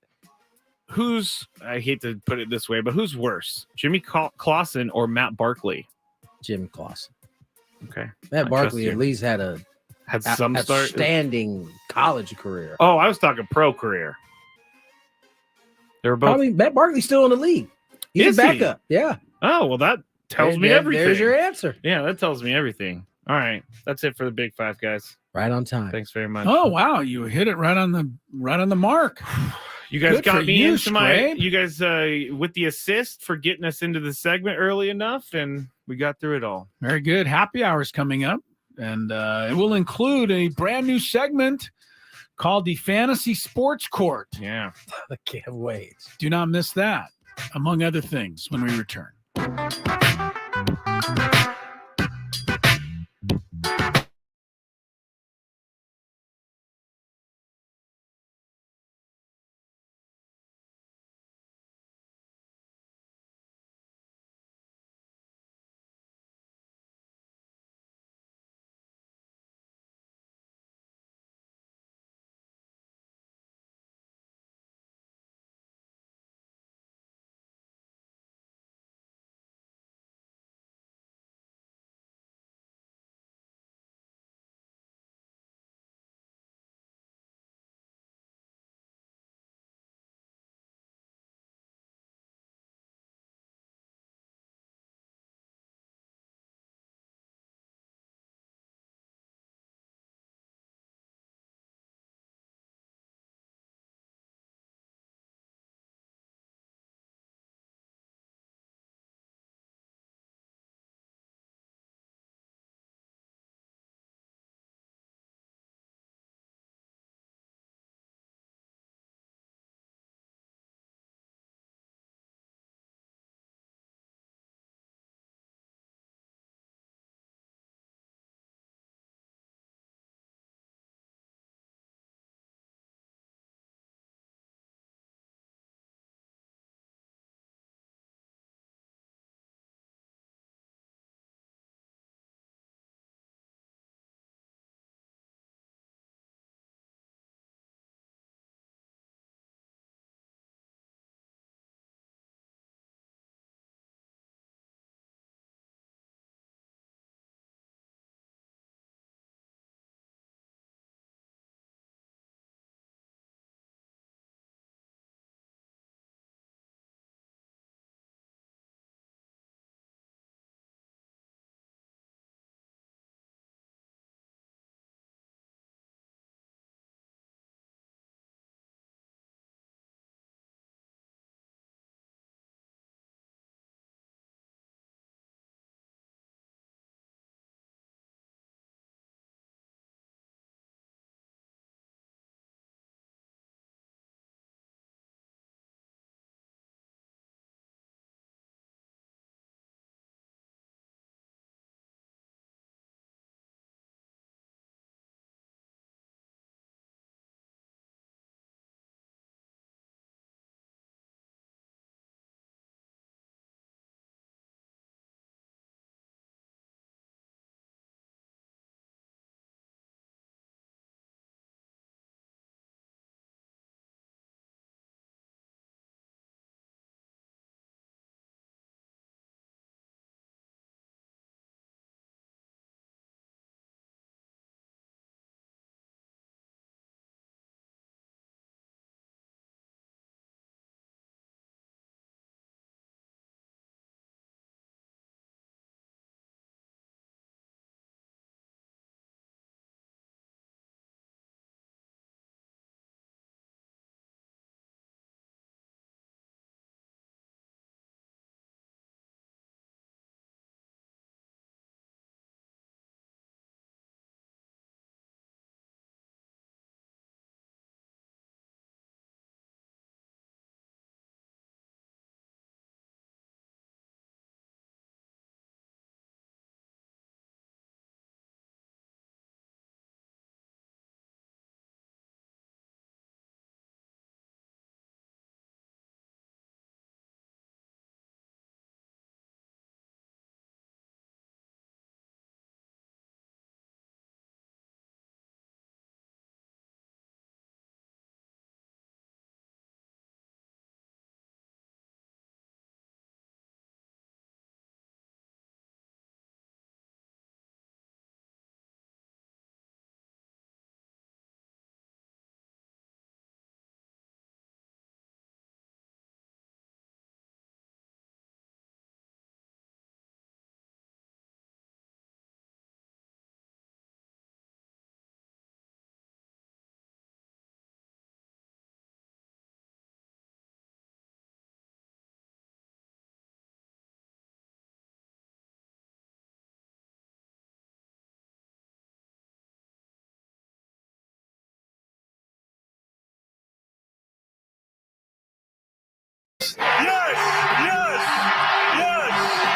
I hate to put it this way, but who's worse, Jimmy Clausen or Matt Barkley? Jimmy Clausen. Okay. Matt I Barkley trust at you. least had some start. outstanding college career. Oh, I was talking pro career. They were both. Probably Matt Barkley's still in the league. He's Is a he? backup. Yeah. Oh, well, that tells me everything. There's your answer. Yeah, that tells me everything. All right, that's it for the Big Five, guys. Right on time. Thanks very much. Oh wow, you hit it right on the mark. You guys Good got for me you, into my. Skrabe. You guys with the assist for getting us into the segment early enough, and we got through it all. Very good. Happy hour's coming up, and it will include a brand new segment called the Fantasy Sports Court. Yeah, I can't wait. Do not miss that, among other things, when we return.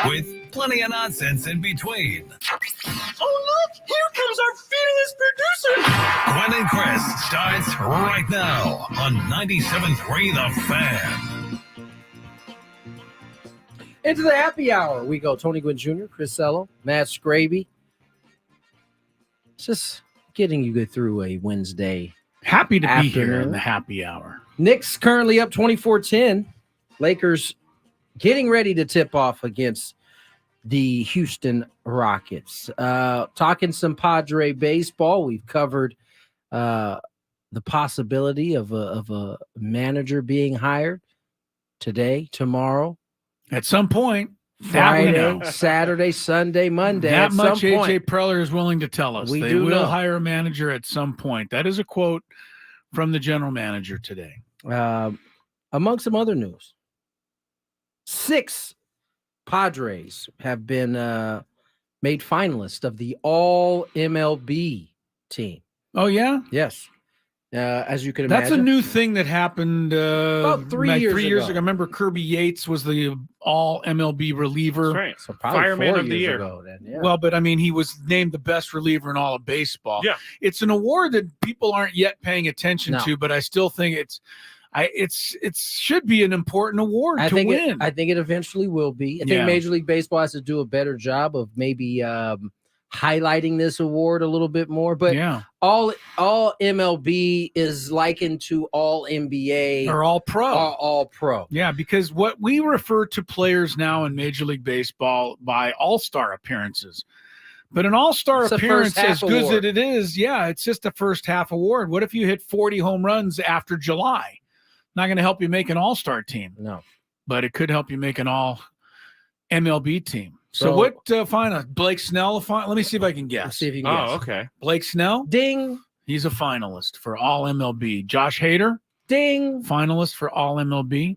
With plenty of nonsense in between. Oh, look! Here comes our fearless producer! Gwynn and Chris starts right now on 97.3 The Fan. Into the happy hour we go. Tony Gwynn Jr., Chris Sello, Matt Skraby. Just getting you through a Wednesday. Happy to be here afternoon. in the happy hour. Knicks currently up 24-10. Lakers getting ready to tip off against the Houston Rockets. Talking some Padre baseball. We've covered the possibility of a manager being hired today, tomorrow. At some point. Friday, Saturday, Sunday, Monday. That much AJ point. Preller is willing to tell us. We They do will know. hire a manager at some point. That is a quote from the general manager today. Among some other news, 6 Padres have been made finalists of the All MLB team. Oh, yeah? Yes. As you can imagine. That's a new thing that happened about 3 like years 3 years ago. ago. I remember Kirby Yates was the all MLB reliever. That's right. So probably Fireman 4 of the years year. ago then, yeah. Well, but I mean, he was named the best reliever in all of baseball. Yeah. It's an award that people aren't yet paying attention No. to, but I still think it should be an important award to win. I think it eventually will be. I think Yeah. Major League Baseball has to do a better job of maybe highlighting this award a little bit more. But yeah. all MLB is likened to all NBA Or all pro. all pro. Yeah, because what we refer to players now in Major League Baseball by all-star appearances. But an all-star It's a appearance, first half as good as award. it is, yeah, it's just a first half award. What if you hit 40 home runs after July? Not going to help you make an all-star team. No. But it could help you make an all-MLB team. So So- what final? Blake Snell, let me see if I can guess. Let's see if you can guess. Oh, okay. Blake Snell? Ding. He's a finalist for all MLB. Josh Hader? Ding. Finalist for all MLB.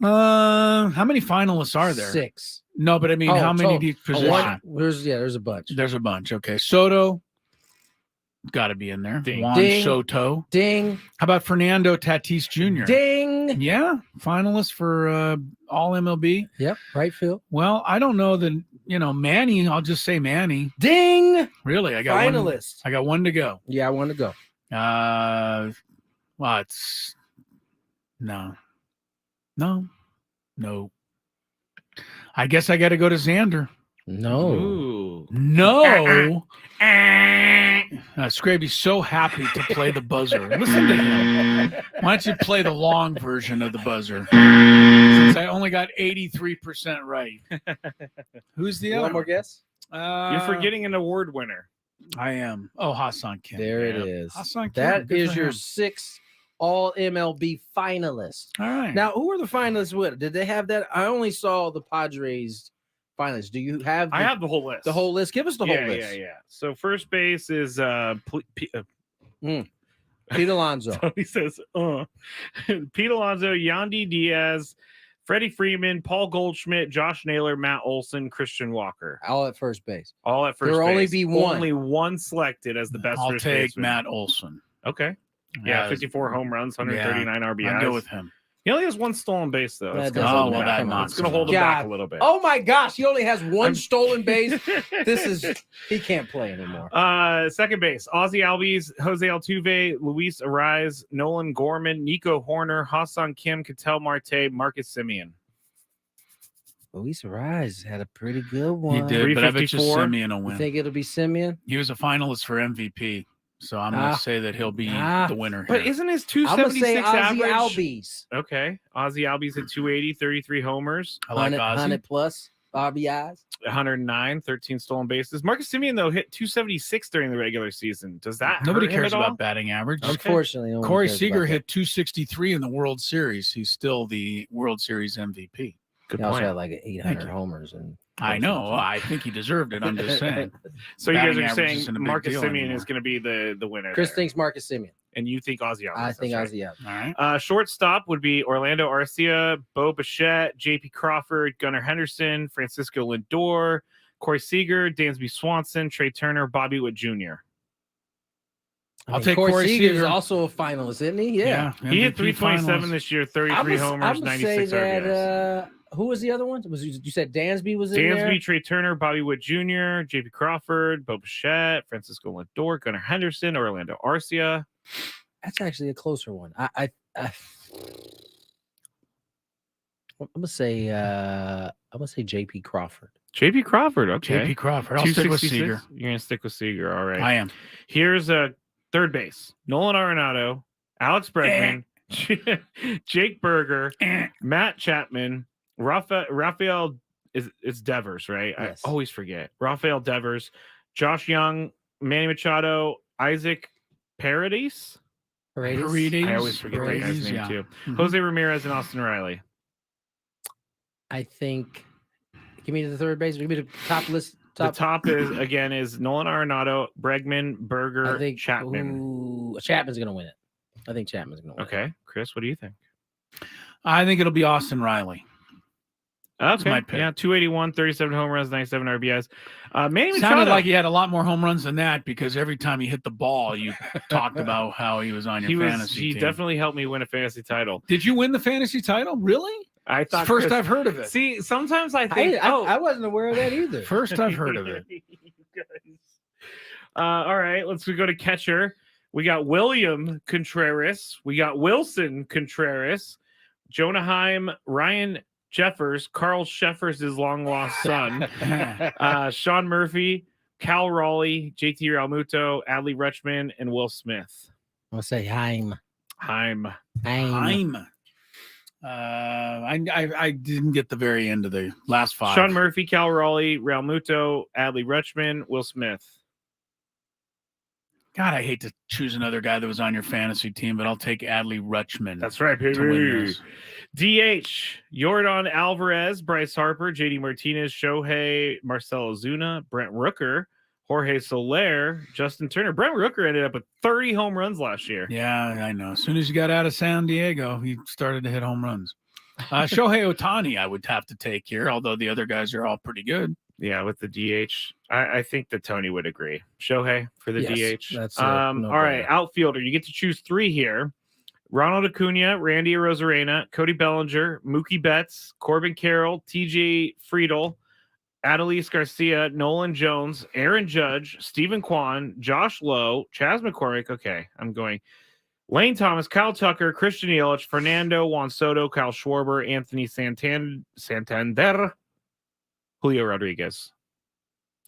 How many finalists are there? 6. No, but I mean, how many do you position? There's a bunch. There's a bunch. Okay. Soto, got to be in there. Ding. Juan Ding. Soto. Ding. How about Fernando Tatis Jr.? Ding. Yeah, finalist for all MLB. Yep, right field. Well, I don't know that, Manny, I'll just say Manny. Ding. Really? I got Finalist. I got one to go. Yeah, I want to go. Well, it's no. I guess I got to go to Xander. No. Ooh. No. Skraby's so happy to play the buzzer. Listen to him. Why don't you play the long version of the buzzer? Since I only got 83% right. Who's the other? One more guess? You're forgetting an award winner. I am. Oh, Hassan Kim. There it Yeah. is. Hassan Kim. That good is for your him. 6th All MLB finalists. All right. Now, who are the finalists with? Did they have that? I only saw the Padres finalists. Do you have? I have the whole list. the whole list. Give us the whole list. Yeah. So first base is Pete Alonso. So he says, Pete Alonso, Yandy Diaz, Freddie Freeman, Paul Goldschmidt, Josh Naylor, Matt Olson, Christian Walker. All at first base. All at first There'll base. only be one. Only one selected as the best I'll first take baseman. Matt Olson. Okay. Yeah, 54 home runs, 139 RBIs. I'll go with him. He only has one stolen base, though. That It's doesn't gonna hold matter. him back. Come on. It's going to hold him back a little bit. Oh my gosh, he only has one stolen base. He can't play anymore. Second base, Ozzie Albies, Jose Altuve, Luis Ariz, Nolan Gorman, Nico Horner, Hassan Kim, Ketel Marte, Marcus Semien. Luis Ariz had a pretty good one. He did, but I bet you 354. Semien will You win. think it'll be Semien? He was a finalist for MVP, so I'm going to say that he'll be the winner But here. isn't his I'm gonna 276 say Ozzie average? Albies. Okay. Ozzie Albies at 280, 33 homers, I like 100 Ozzy. plus RBIs. 109, 13 stolen bases. Marcus Semien, though, hit 276 during the regular season. Does that Nobody hurt him cares at all? about batting average. Unfortunately, no one Corey cares Seager about hit 263 in the World Series. He's still the World Series MVP. Good He also point. had like 800 homers. And I know. I think he deserved it. I'm just saying. So you guys Batting are average saying isn't a big Marcus deal Semien anymore. is going to be the winner. Chris there. thinks Marcus Semien. And you think Ozzie Albies. I think That's Ozzie Albies. All right. right. Shortstop would be Orlando Arcia, Bo Bichette, J.P. Crawford, Gunnar Henderson, Francisco Lindor, Corey Seager, Dansby Swanson, Trey Turner, Bobby Witt Jr. I'll take Corey Seager's Seager. Also a finalist, isn't he? Yeah. He hit MVP 327 finalist. this year, 33 homers, 96 RBIs. Who was the other one? You said Dansby was in there? Dansby, Trey Turner, Bobby Wood Jr., J.P. Crawford, Bo Bichette, Francisco Lindor, Gunnar Henderson, Orlando Arcia. That's actually a closer one. I'm gonna say J.P. Crawford. J.P. Crawford, okay. J.P. Crawford. I'll stick with Seager. You're gonna stick with Seager, all right. I am. Here's a third base: Nolan Arenado, Alex Bregman, Jake Berger, Matt Chapman, Rafael. It's Devers, right? Yes. I always forget. Rafael Devers, Josh Young, Manny Machado, Isaac Paredes. I always forget that guy's name too. Mm-hmm. Jose Ramirez and Austin Riley. I think. Give me the third base. Give me the top list. The top is Nolan Arenado, Bregman, Berger, Chapman. Chapman's gonna win it. I think Chapman's gonna win. Okay, Chris, what do you think? I think it'll be Austin Riley. Okay, my pick. yeah, 281, 37 home runs, 97 RBIs. Manny Machado Sounded like he had a lot more home runs than that because every time he hit the ball, you talked about how he was on your fantasy team. He definitely helped me win a fantasy title. Did you win the fantasy title? Really? I thought first I've heard of it. See, sometimes I think I wasn't aware of that either. First I've heard of it. All right, let's go to catcher. We got William Contreras. We got Wilson Contreras, Jonah Heim, Ryan Jeffers, Carl Sheffers' long lost son, Sean Murphy, Cal Raleigh, JT Realmuto, Adley Rutschman, and Will Smith. I'll say Heim. I didn't get the very end of the last five. Sean Murphy, Cal Raleigh, Realmuto, Adley Rutschman, Will Smith. God, I hate to choose another guy that was on your fantasy team, but I'll take Adley Rutschman. That's right, baby. DH, Yordan Alvarez, Bryce Harper, JD Martinez, Shohei, Marcelo Zuna, Brent Rooker, Jorge Soler, Justin Turner. Brent Rooker ended up with 30 home runs last year. Yeah, I know. As soon as he got out of San Diego, he started to hit home runs. Shohei Ohtani, I would have to take here, although the other guys are all pretty good. Yeah, with the DH. I think that Tony would agree. Shohei for the DH. That's all right, outfielder. You get to choose three here. Ronald Acuna, Randy Arozarena, Cody Bellinger, Mookie Betts, Corbin Carroll, TJ Friedel, Adolis Garcia, Nolan Jones, Aaron Judge, Stephen Kwan, Josh Lowe, Chas McCormick. Okay, I'm going. Lane Thomas, Kyle Tucker, Christian Yelich, Fernando Juan Soto, Kyle Schwarber, Anthony Santander, Julio Rodriguez.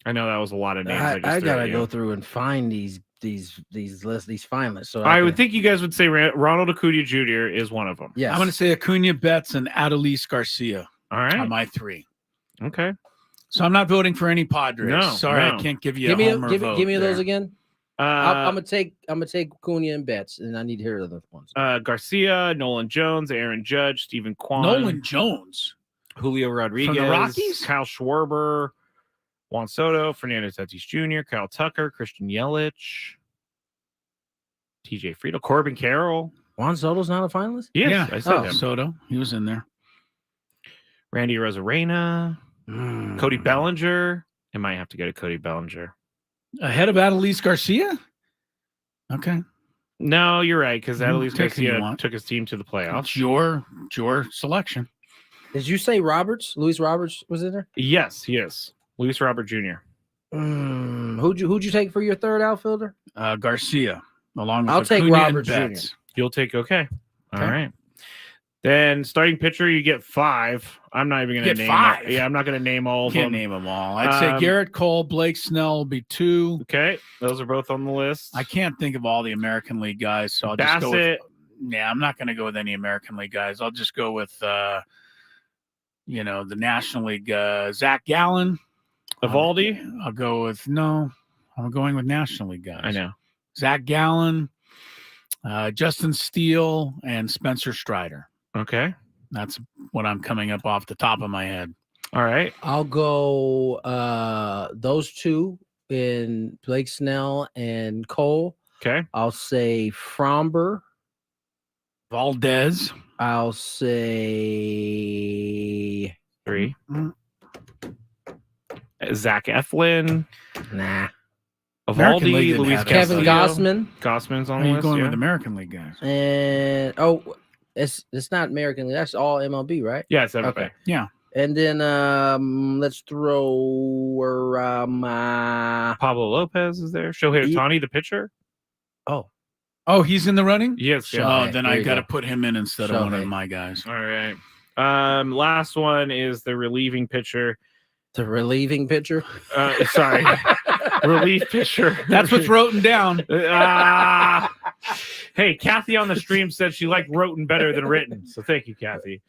I know that was a lot of names. I gotta go through and find these lists, these finalists. So I would think you guys would say Ronald Acuna Jr. is one of them. Yes. I'm going to say Acuna, Betts, and Adolis Garcia. All right, on my three. Okay. So I'm not voting for any Padres. No, sorry, no. I can't give you a homer vote. Give me there. those again. I'm gonna take Acuna and Betts, and I need to hear the ones. Garcia, Nolan Jones, Aaron Judge, Stephen Kwan, Nolan Jones, Julio Rodriguez, from the Rockies, Kyle Schwarber, Juan Soto, Fernando Tatis Jr., Kyle Tucker, Christian Yelich, TJ Friedel, Corbin Carroll. Juan Soto's not a finalist? Yes, yeah, I said him. Soto. He was in there. Randy Arozarena, Cody Bellinger. I might have to go to Cody Bellinger. Ahead of Adolis Garcia? Okay. No, you're right, because Adolis Garcia took his team to the playoffs. It's your selection. Did you say Roberts? Luis Roberts was in there? Yes, he is. Luis Robert Jr. Who'd you take for your third outfielder? Garcia, along with I'll take Acuna Robert and Jr. Betts. You'll take all right. Then starting pitcher, you get 5. I'm not even going to name 5. Yeah, I'm not going to name all of them. Can't name them all. I'd say Garrett Cole, Blake Snell will be 2. Okay, those are both on the list. I can't think of all the American League guys, so I'll just go with. Yeah, I'm not going to go with any American League guys. I'll just go with, the National League. Zach Gallen, Evaldi. I'll go with I'm going with National League guys. I know. Zach Gallen, Justin Steele, and Spencer Strider. Okay. That's what I'm coming up off the top of my head. All right. I'll go those two in Blake Snell and Cole. Okay. I'll say Fromber. Valdez. I'll say 3. Zach Eflin. Nah. American League Evaldi, didn't Luis have Kevin Castillo. Gossman. Gossman's on Are the you list. going Yeah. with American League guys? And it's not American League. That's all MLB, right? Yeah, it's everybody. Okay. Yeah. And then let's throw Pablo Lopez is there. Shohei Ohtani, the pitcher. Oh, he's in the running? Yes. Yeah. Oh, Okay, then there I you got to go. put him in instead of one of Shohei. my guys. All right. Last one is the relieving pitcher. The relieving pitcher. Sorry, relief pitcher. That's what's written down. Hey, Kathy on the stream said she liked written better than written. So thank you, Kathy.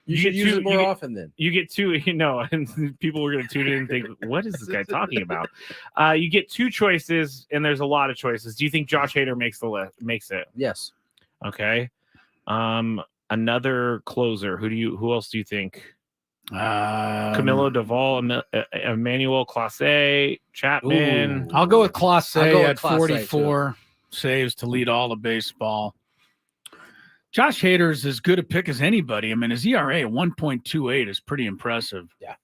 You should use it more often then. You get two, and people were going to tune in and think, what is this guy talking about? You get two choices, and there's a lot of choices. Do you think Josh Hader makes it? Yes. Okay. Another closer. Who else do you think? Camilo Duvall, Emmanuel Clase, Chapman. I'll go with Clase at Clase, 44 saves to lead all of baseball. Josh Hader is as good a pick as anybody. I mean, his ERA 1.28 is pretty impressive. Yeah.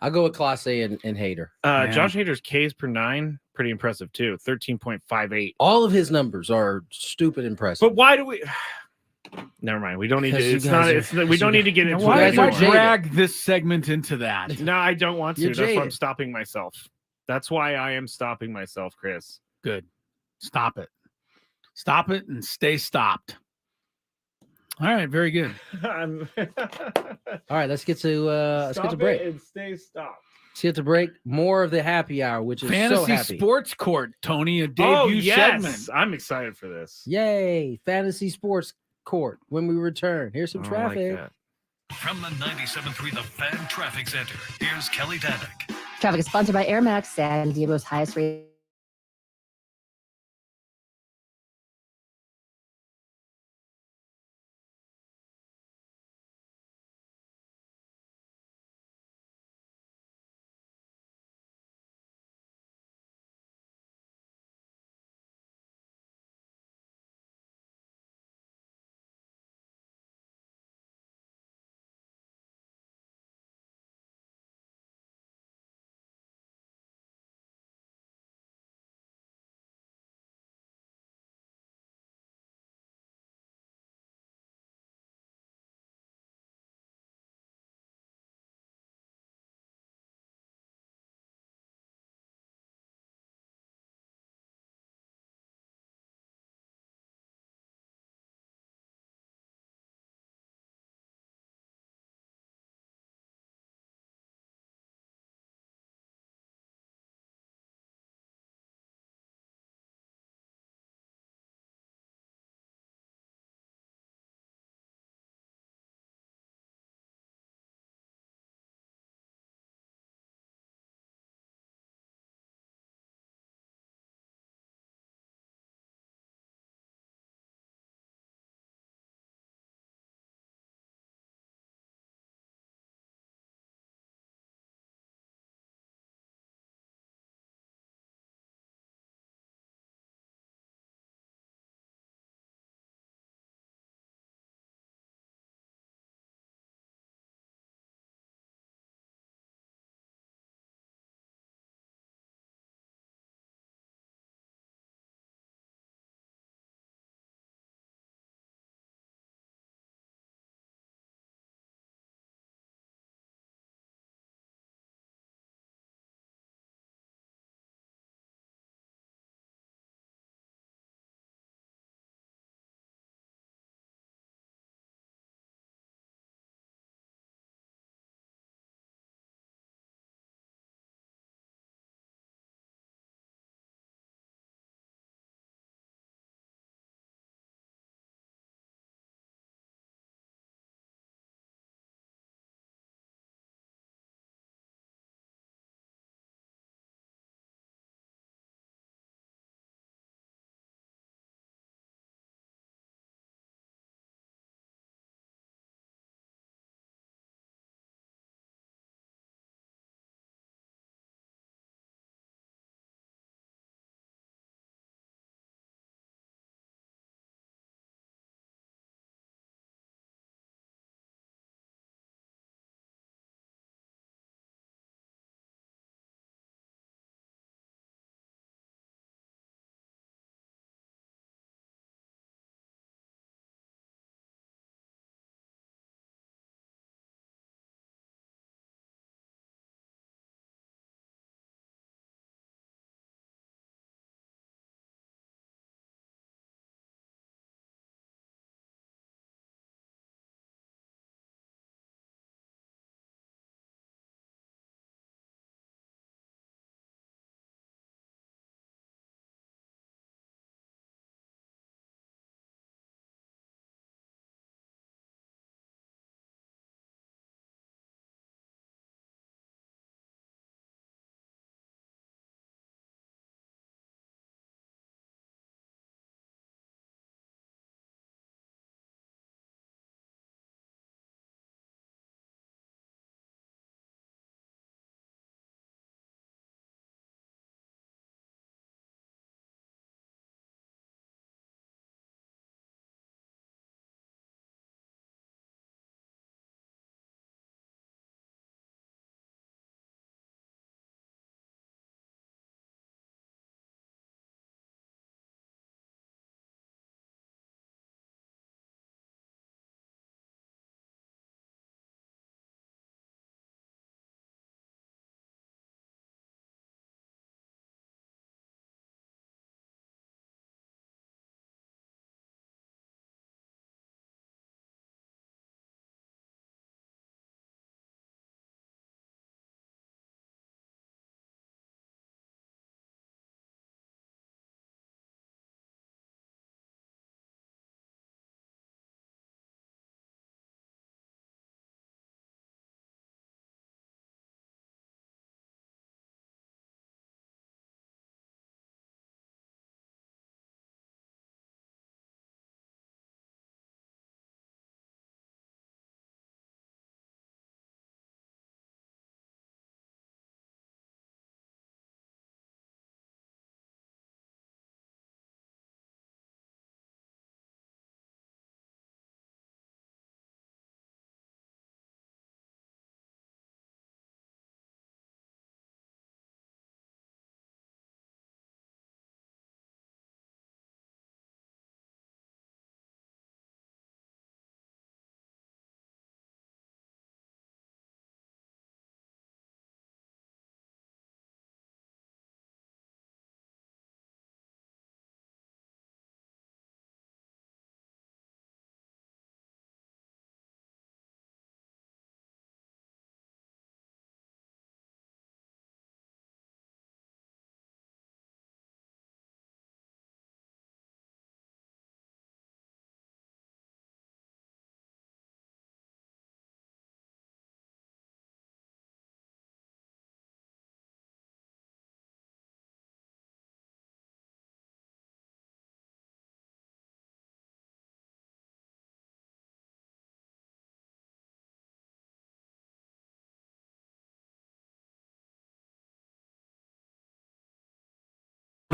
I'll go with Clase and Hader. Josh Hader's Ks per 9, pretty impressive too. 13.58. All of his numbers are stupid impressive. But why do we? Never mind. We don't need to. We don't need to get into Why it anymore. drag this segment into that? No, I don't want to. You're That's why I'm jaded. stopping myself. That's why I am stopping myself, Chris. Good. Stop it. Stop it and stay stopped. All right. Very good. All right, let's get to break. And stay stopped. Let's get to break. More of the happy hour, which is so Fantasy happy. Sports Court, Tony, a debut segment. I'm excited for this. Yay! Fantasy Sports Court. When we return, here's some I like traffic. that. From the 97.3 The Fan Traffic Center, here's Kelly Danick. Traffic is sponsored by Air Max, San Diego's highest rated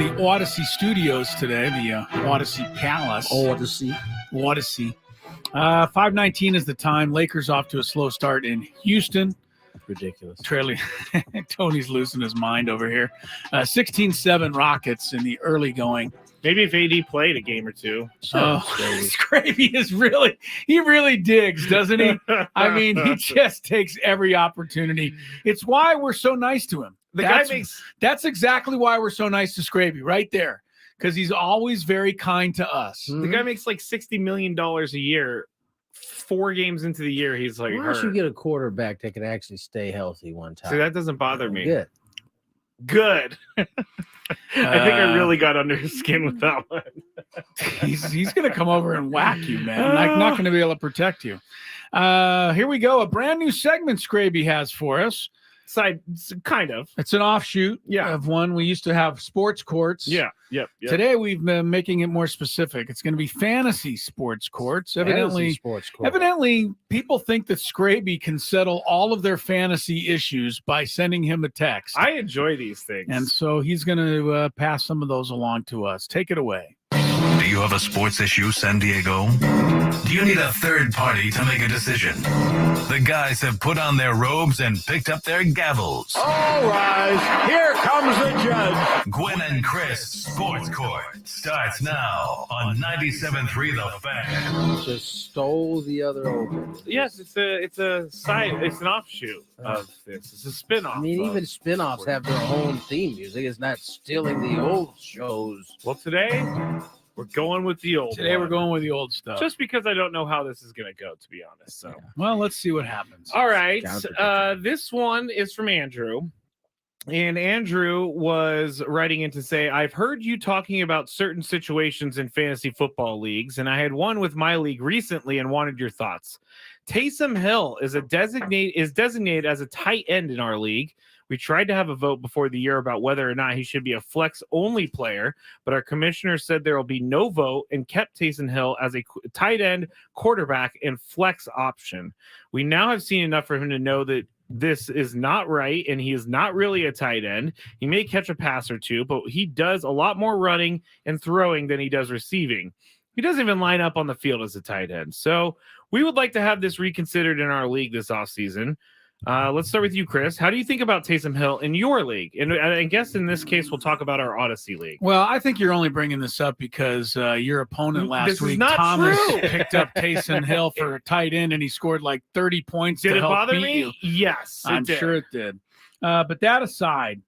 the Odyssey Studios today, the Odyssey Palace. Odyssey. 5:19 is the time. Lakers off to a slow start in Houston. Ridiculous. Trailing. Tony's losing his mind over here. 16-7 Rockets in the early going. Maybe if AD played a game or two. Skraby is he really digs, doesn't he? I mean, he just takes every opportunity. It's why we're so nice to him. That's exactly why we're so nice to Skraby, right there. Because he's always very kind to us. The guy makes like $60 million a year. 4 games into the year, he's like, why don't you get a quarterback that can actually stay healthy one time? See, that doesn't bother me. Good. I think I really got under his skin with that one. he's going to come over and whack you, man. I'm not going to be able to protect you. Here we go. A brand new segment Skraby has for us. Kind of. It's an offshoot of one. We used to have sports courts. Yep. Today we've been making it more specific. It's going to be fantasy sports courts. Evidently, people think that Skraby can settle all of their fantasy issues by sending him a text. I enjoy these things. And so he's going to pass some of those along to us. Take it away. Do you have a sports issue, San Diego? Do you need a third party to make a decision? The guys have put on their robes and picked up their gavels. All rise. Here comes the judge. Gwynn and Chris Sports Court starts now on 97.3 The Fan. Just stole the other over. Yes, it's an offshoot of this. It's a spin-off. I mean, even spin-offs have their own theme music. It's not stealing the old shows. Well, today we're going with the old. We're going with the old stuff. Just because I don't know how this is going to go, to be honest. So, well, let's see what happens. All right. This one is from Andrew. And Andrew was writing in to say, I've heard you talking about certain situations in fantasy football leagues, and I had one with my league recently and wanted your thoughts. Taysom Hill is designated as a tight end in our league. We tried to have a vote before the year about whether or not he should be a flex-only player, but our commissioner said there will be no vote and kept Taysom Hill as a tight end, quarterback, and flex option. We now have seen enough for him to know that this is not right, and he is not really a tight end. He may catch a pass or two, but he does a lot more running and throwing than he does receiving. He doesn't even line up on the field as a tight end. So we would like to have this reconsidered in our league this offseason. Let's start with you, Chris. How do you think about Taysom Hill in your league? And I guess in this case, we'll talk about our Odyssey league. Well, I think you're only bringing this up because your opponent last week, Thomas, picked up Taysom Hill for a tight end, and he scored like 30 points. Did to it help bother beat me? You. Yes, I'm sure it did. But that aside,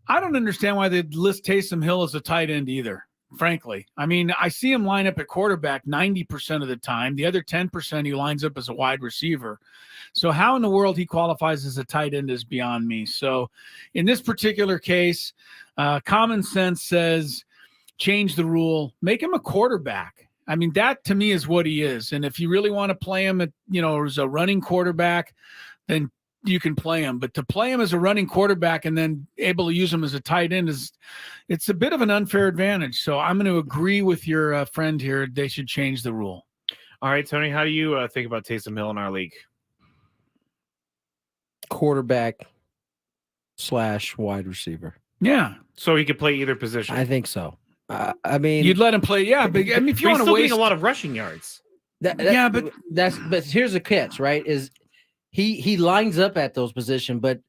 I don't understand why they list Taysom Hill as a tight end either. Frankly, I mean, I see him line up at quarterback 90% of the time. The other 10% he lines up as a wide receiver. So how in the world he qualifies as a tight end is beyond me. So in this particular case, common sense says change the rule, make him a quarterback. I mean, that to me is what he is. And if you really want to play him at, as a running quarterback, then you can play him. But to play him as a running quarterback and then able to use him as a tight end it's a bit of an unfair advantage. So I'm going to agree with your friend here. They should change the rule. All right, Tony, how do you think about Taysom Hill in our league? Quarterback / wide receiver. Yeah. So he could play either position. I think so. I mean, you'd let him play. Yeah. But I mean, if you want to waste a lot of rushing yards. But here's the catch, right? Is he lines up at those positions, but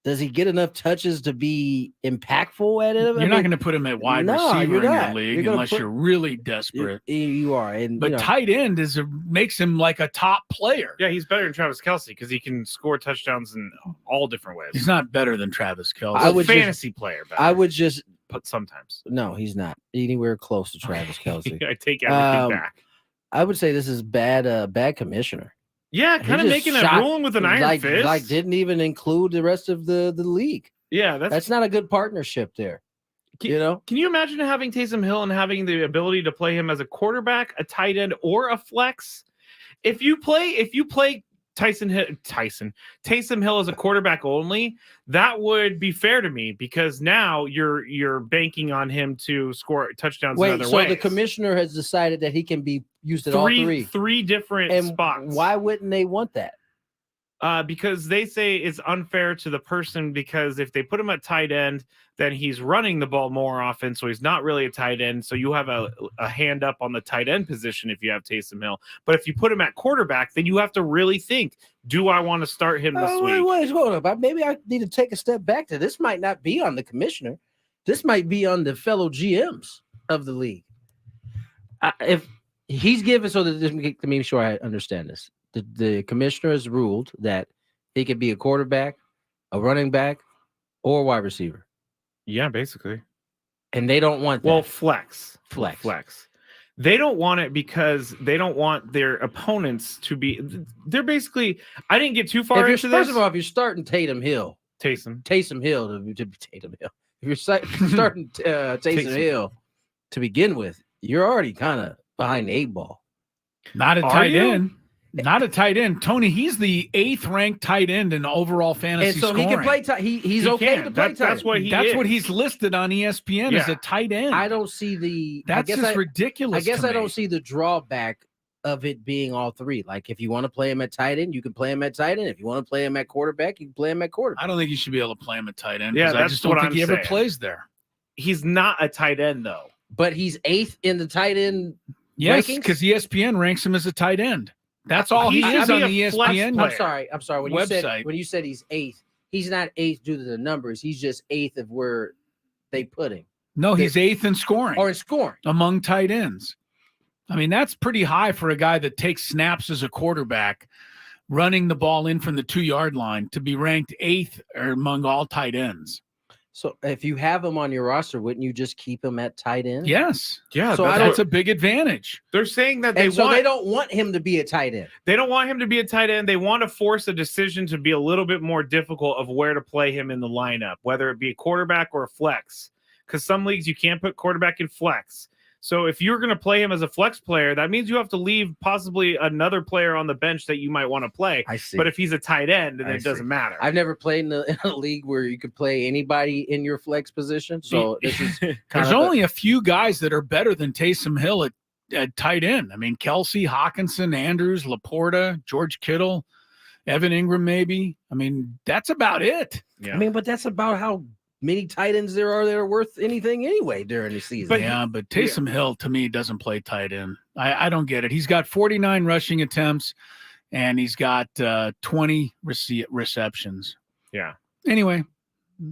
does he get enough touches to be impactful at it? You're not going to put him at wide receiver in your league unless you're really desperate. You are. But tight end makes him like a top player. Yeah, he's better than Travis Kelce because he can score touchdowns in all different ways. He's not better than Travis Kelce. I would fantasy player. Better. I would just put sometimes. No, he's not anywhere close to Travis Kelce. I take everything back. I would say this is bad commissioner. Yeah, kind of making a ruling with an iron fist. Like didn't even include the rest of the league. Yeah, that's not a good partnership there. Can you imagine having Taysom Hill and having the ability to play him as a quarterback, a tight end, or a flex? If you play Taysom Hill as a quarterback only, that would be fair to me because now you're banking on him to score touchdowns in other ways. So the commissioner has decided that he can be used at all three different spots. Why wouldn't they want that? because they say it's unfair to the person because if they put him at tight end, then he's running the ball more often, so he's not really a tight end. So you have a hand up on the tight end position if you have Taysom Hill. But if you put him at quarterback, then you have to really think, do I want to start him this week? Hold up. Maybe I need to take a step back to this. Might not be on the commissioner. This might be on the fellow GMs of the league. If he's given, so that let me make sure I understand this. The commissioner has ruled that he could be a quarterback, a running back, or a wide receiver. Yeah, basically. And they don't want that. Well, flex. They don't want it because they don't want their opponents to be. They're basically. I didn't get too far into this. First of all, if you're starting Taysom Hill to be Tatum Hill. If you're starting Taysom Hill to begin with, you're already kind of behind the 8 ball. Not a tight end. Not a tight end. Tony, he's the 8th ranked tight end in overall fantasy scoring. And so he can play tight. He's okay to play tight. That's what That's what he's listed on ESPN as a tight end. I don't see the. That's just ridiculous. I guess I don't see the drawback of it being all 3. Like if you want to play him at tight end, you can play him at tight end. If you want to play him at quarterback, you can play him at quarterback. I don't think you should be able to play him at tight end. Yeah, I just don't think he ever plays there. He's not a tight end though. But he's 8th in the tight end. Yes, rankings? because ESPN ranks him as a tight end. That's all he is on the ESPN. I'm sorry. When you said he's 8th, he's not 8th due to the numbers. He's just 8th of where they put him. No, he's 8th in scoring. Or in scoring among tight ends. I mean, that's pretty high for a guy that takes snaps as a quarterback, running the ball in from the 2-yard line to be ranked 8th or among all tight ends. So if you have him on your roster, wouldn't you just keep him at tight end? Yes. Yeah. So that's a big advantage. They're saying that they don't want him to be a tight end. They don't want him to be a tight end. They want to force a decision to be a little bit more difficult of where to play him in the lineup, whether it be a quarterback or a flex. Because some leagues you can't put quarterback in flex. So if you're going to play him as a flex player, that means you have to leave possibly another player on the bench that you might want to play. I see. But if he's a tight end, then it doesn't matter. I've never played in a league where you could play anybody in your flex position. So this is there's only a few guys that are better than Taysom Hill at tight end. I mean, Kelsey, Hawkinson, Andrews, Laporta, George Kittle, Evan Ingram, maybe. I mean, that's about it. Yeah. I mean, but that's about how many tight ends there are that are worth anything anyway during the season. But Taysom Hill, to me, doesn't play tight end. I don't get it. He's got 49 rushing attempts, and he's got 20 receptions. Yeah. Anyway.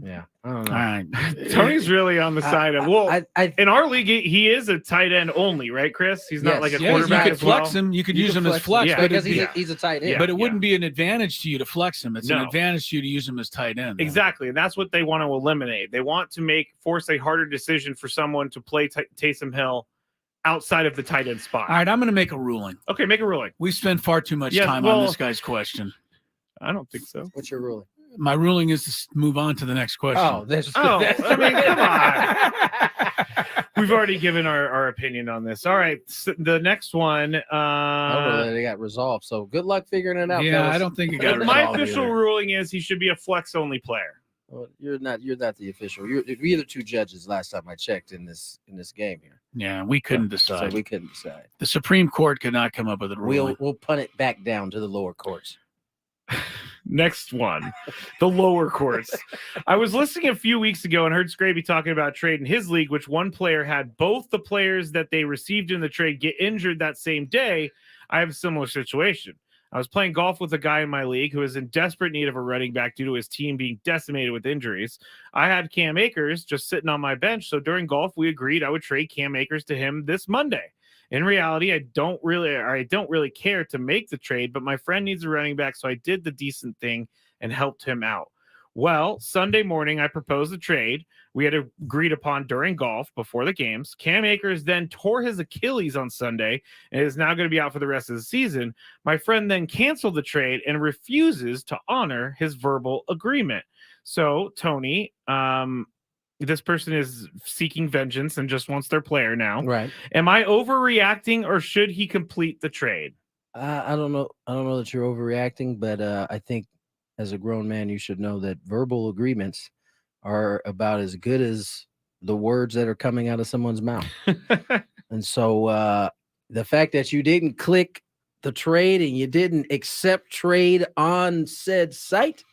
Yeah. I don't know. All right. Tony's really on the side of in our league, he is a tight end only, right, Chris? He's not like a quarterback. You could flex him. You could use him as flex. Yeah. Because he's a tight end. But it wouldn't be an advantage to you to flex him. It's an advantage to you to use him as tight end. Exactly. And that's what they want to eliminate. They want to force a harder decision for someone to play Taysom Hill outside of the tight end spot. All right, I'm going to make a ruling. Okay, make a ruling. We spend far too much time on this guy's question. I don't think so. What's your ruling? My ruling is to move on to the next question. I mean, come on. We've already given our opinion on this. All right, so the next one. They got resolved. So good luck figuring it out. Yeah, fellas. I don't think it got resolved. My official ruling is he should be a flex only player. Well, you're not the official. You're the 2 judges. Last time I checked in this game here. Yeah, we couldn't decide. So we couldn't decide. The Supreme Court could not come up with a ruling. We'll punt it back down to the lower courts. Next one, the lower courts. I was listening a few weeks ago and heard Skraby talking about trade in his league, which one player had both the players that they received in the trade get injured that same day. I have a similar situation. I was playing golf with a guy in my league who is in desperate need of a running back due to his team being decimated with injuries. I had Cam Akers just sitting on my bench, so during golf, we agreed I would trade Cam Akers to him this Monday. In reality, I don't really care to make the trade, but my friend needs a running back, so I did the decent thing and helped him out. Well, Sunday morning, I proposed the trade we had agreed upon during golf before the games. Cam Akers then tore his Achilles on Sunday and is now going to be out for the rest of the season. My friend then canceled the trade and refuses to honor his verbal agreement. So, Tony, this person is seeking vengeance and just wants their player now. Right. Am I overreacting or should he complete the trade? I don't know. I don't know that you're overreacting, but I think as a grown man, you should know that verbal agreements are about as good as the words that are coming out of someone's mouth. And so the fact that you didn't click the trade and you didn't accept trade on said site,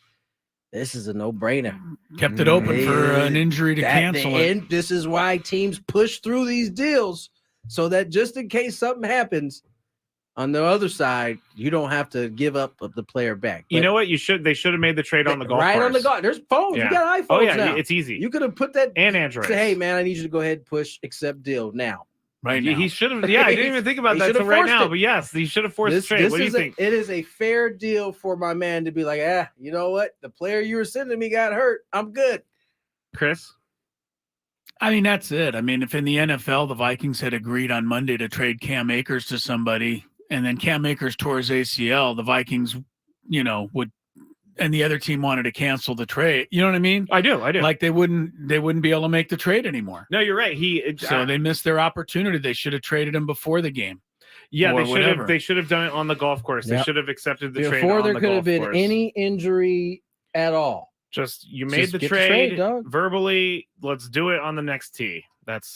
this is a no-brainer. Kept it open for an injury to cancel it. This is why teams push through these deals so that just in case something happens on the other side, you don't have to give up the player back. You know what? They should have made the trade on the golf course. On the golf. There's phones. Yeah. You got iPhones. Oh yeah, now. it's easy. You could have put that and Android. Say, hey man, I need you to go ahead and push accept deal now. Right now. He should have. Yeah, I didn't even think about that until right now. But yes, he should have forced the trade. What do you think? It is a fair deal for my man to be like, you know what? The player you were sending me got hurt. I'm good. Chris? I mean, that's it. I mean, if in the NFL, the Vikings had agreed on Monday to trade Cam Akers to somebody, and then Cam Akers tore his ACL, the Vikings, would, and the other team wanted to cancel the trade. You know what I mean? I do. Like they wouldn't be able to make the trade anymore. No, you're right. So they missed their opportunity. They should have traded him before the game. Yeah, they should have done it on the golf course. They should have accepted the trade before on there the could golf have been course. any injury at all. Just you made the get trade, dog. verbally. Let's do it on the next tee.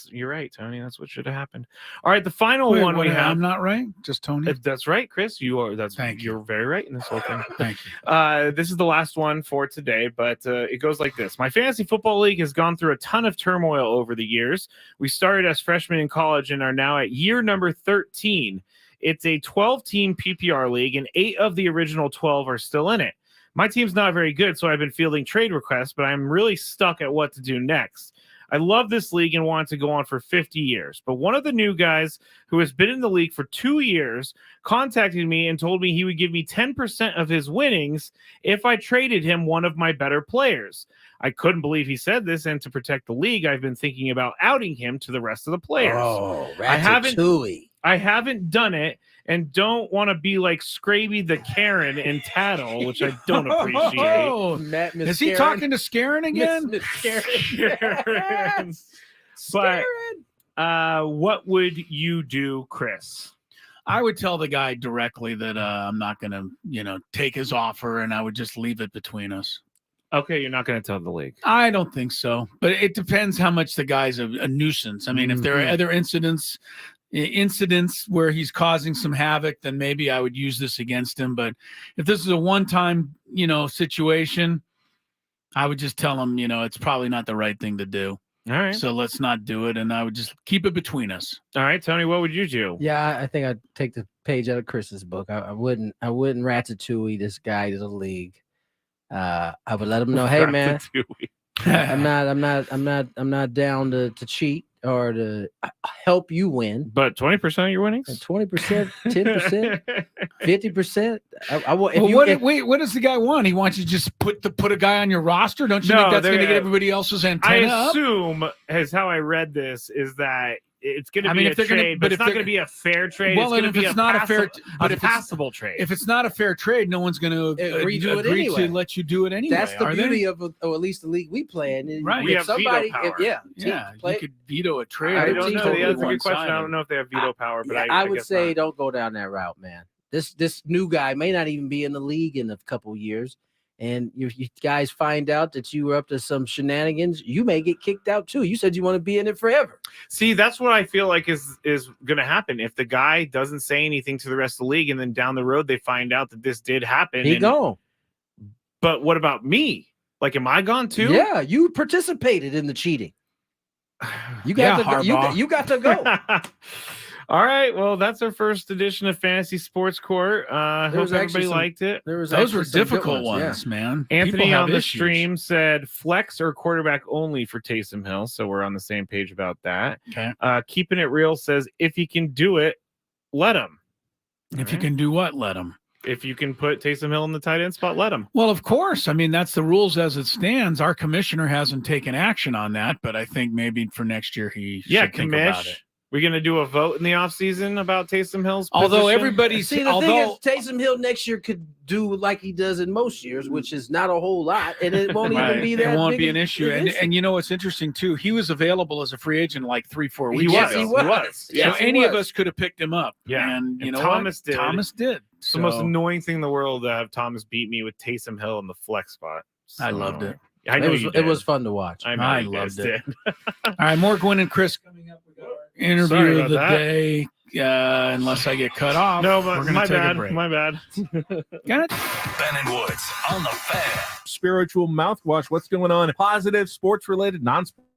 You're right, Tony. That's what should have happened. All right, the final one we have. I'm not right. Just Tony. That's right, Chris. You are. You're very right in this whole thing. Thank you. This is the last one for today, but it goes like this. My fantasy football league has gone through a ton of turmoil over the years. We started as freshmen in college and are now at year number 13. It's a 12-team PPR league, and 8 of the original 12 are still in it. My team's not very good, so I've been fielding trade requests, but I'm really stuck at what to do next. I love this league and want to go on for 50 years, but one of the new guys who has been in the league for 2 years contacted me and told me he would give me 10% of his winnings if I traded him one of my better players. I couldn't believe he said this, and to protect the league, I've been thinking about outing him to the rest of the players. Oh, Ratatouille. I haven't done it and don't want to be like Skraby the Karen in Tattle, which I don't appreciate. Is he talking to Scarin again? Karen. But what would you do, Chris? I would tell the guy directly that I'm not going to, take his offer, and I would just leave it between us. Okay, you're not going to tell the league. I don't think so, but it depends how much the guy's a nuisance. I mean, if there are other incidents where he's causing some havoc, then maybe I would use this against him. But if this is a one-time, situation, I would just tell him, it's probably not the right thing to do. All right. So let's not do it, and I would just keep it between us. All right, Tony, what would you do? Yeah, I think I'd take the page out of Chris's book. I wouldn't Ratatouille this guy to the league. I would let him know, hey man, I'm not down to cheat or to help you win. But 20% of your winnings? 20%, 10%, 50%. What does the guy want? He wants you to just put a guy on your roster? Don't you think that's going to get everybody else's antenna I up? assume, as how I read this, is that it's going to be a trade, but it's not going to be a fair trade. Well, it's going to be a passable trade. If it's not a fair trade, no one's going to agree to let you do it anyway. That's the beauty of at least the league we play in. Right. We have veto power. You could veto a trade. I don't know. That's a good question. I don't know if they have veto power, but I would say don't go down that route, man. This new guy may not even be in the league in a couple years. And you guys find out that you were up to some shenanigans, you may get kicked out too. You said you want to be in it forever. See, that's what I feel like is going to happen. If the guy doesn't say anything to the rest of the league, and then down the road they find out that this did happen, he gone. But what about me? Like, am I gone too? Yeah, you participated in the cheating. You got you got to go. All right, well, that's our first edition of Fantasy Sports Court. Hope everybody liked it. Those were difficult ones, man. Anthony on the stream said flex or quarterback only for Taysom Hill, so we're on the same page about that. Okay. Keeping It Real says if he can do it, let him. If you can do what, let him. If you can put Taysom Hill in the tight end spot, let him. Well, of course. I mean, that's the rules as it stands. Our commissioner hasn't taken action on that, but I think maybe for next year he should think about it. We're going to do a vote in the offseason about Taysom Hill's Although position? everybody's thing is Taysom Hill next year could do like he does in most years, which is not a whole lot, and it won't even be that. It won't be an issue. And you know what's interesting too? He was available as a free agent like 3-4 weeks ago. He was. So any of us could have picked him up. Yeah. And you know Thomas what? did. Thomas did. It's the most annoying thing in the world to have Thomas beat me with Taysom Hill in the flex spot. So, I loved it. I know it was fun to watch. I loved it. All right, more Gwynn and Chris coming up. We got our interview of the day unless I get cut off. No, we're but gonna my take a bad. break. My bad. Got it? Ben and Woods on the Fan. Spiritual mouthwash. What's going on? Positive, sports related, non-sports.